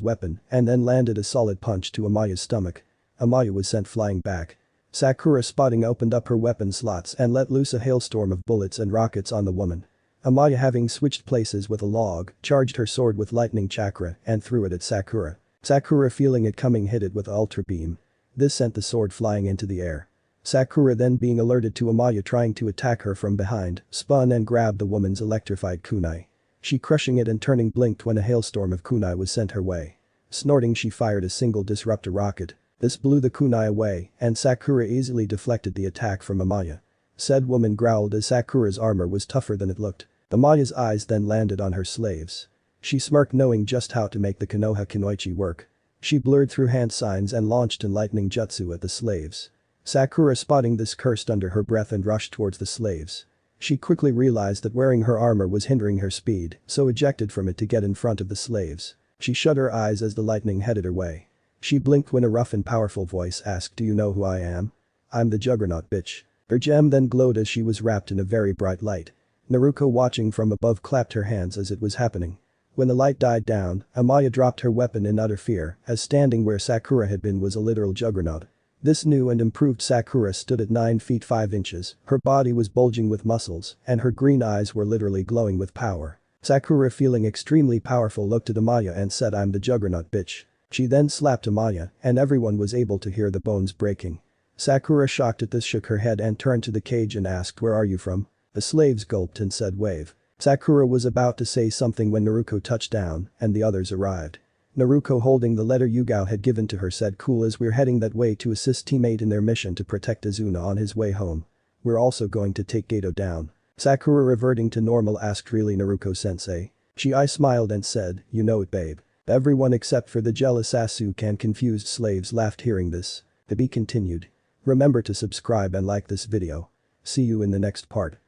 Speaker 1: weapon and then landed a solid punch to Amaya's stomach. Amaya was sent flying back. Sakura, spotting, opened up her weapon slots and let loose a hailstorm of bullets and rockets on the woman. Amaya, having switched places with a log, charged her sword with lightning chakra and threw it at Sakura. Sakura, feeling it coming, hit it with ultra beam. This sent the sword flying into the air. Sakura, then being alerted to Amaya trying to attack her from behind, spun and grabbed the woman's electrified kunai. She, crushing it and turning, blinked when a hailstorm of kunai was sent her way. Snorting, she fired a single disruptor rocket. This blew the kunai away and Sakura easily deflected the attack from Amaya. Said woman growled as Sakura's armor was tougher than it looked. Amaya's eyes then landed on her slaves. She smirked, knowing just how to make the Konoha Kinoichi work. She blurred through hand signs and launched a lightning jutsu at the slaves. Sakura, spotting this, cursed under her breath and rushed towards the slaves. She quickly realized that wearing her armor was hindering her speed, so ejected from it to get in front of the slaves. She shut her eyes as the lightning headed her way. She blinked when a rough and powerful voice asked, "Do you know who I am?" "I'm the Juggernaut, bitch." Her gem then glowed as she was wrapped in a very bright light. Naruto, watching from above, clapped her hands as it was happening. When the light died down, Amaya dropped her weapon in utter fear, as standing where Sakura had been was a literal juggernaut. This new and improved Sakura stood at 9 feet 5 inches, her body was bulging with muscles, and her green eyes were literally glowing with power. Sakura, feeling extremely powerful, looked at Amaya and said, "I'm the juggernaut, bitch." She then slapped Amaya, and everyone was able to hear the bones breaking. Sakura, shocked at this, shook her head and turned to the cage and asked, "Where are you from?" The slaves gulped and said, "Wave." Sakura was about to say something when Naruto touched down, and the others arrived. Naruto, holding the letter Yugao had given to her, said, "Cool, as we're heading that way to assist teammate in their mission to protect Azuna on his way home. We're also going to take Gato down." Sakura, reverting to normal, asked, "Really, Naruto-sensei?" I smiled and said, "You know it, babe." Everyone except for the jealous Sasuke and confused slaves laughed hearing this. To be continued. Remember to subscribe and like this video. See you in the next part.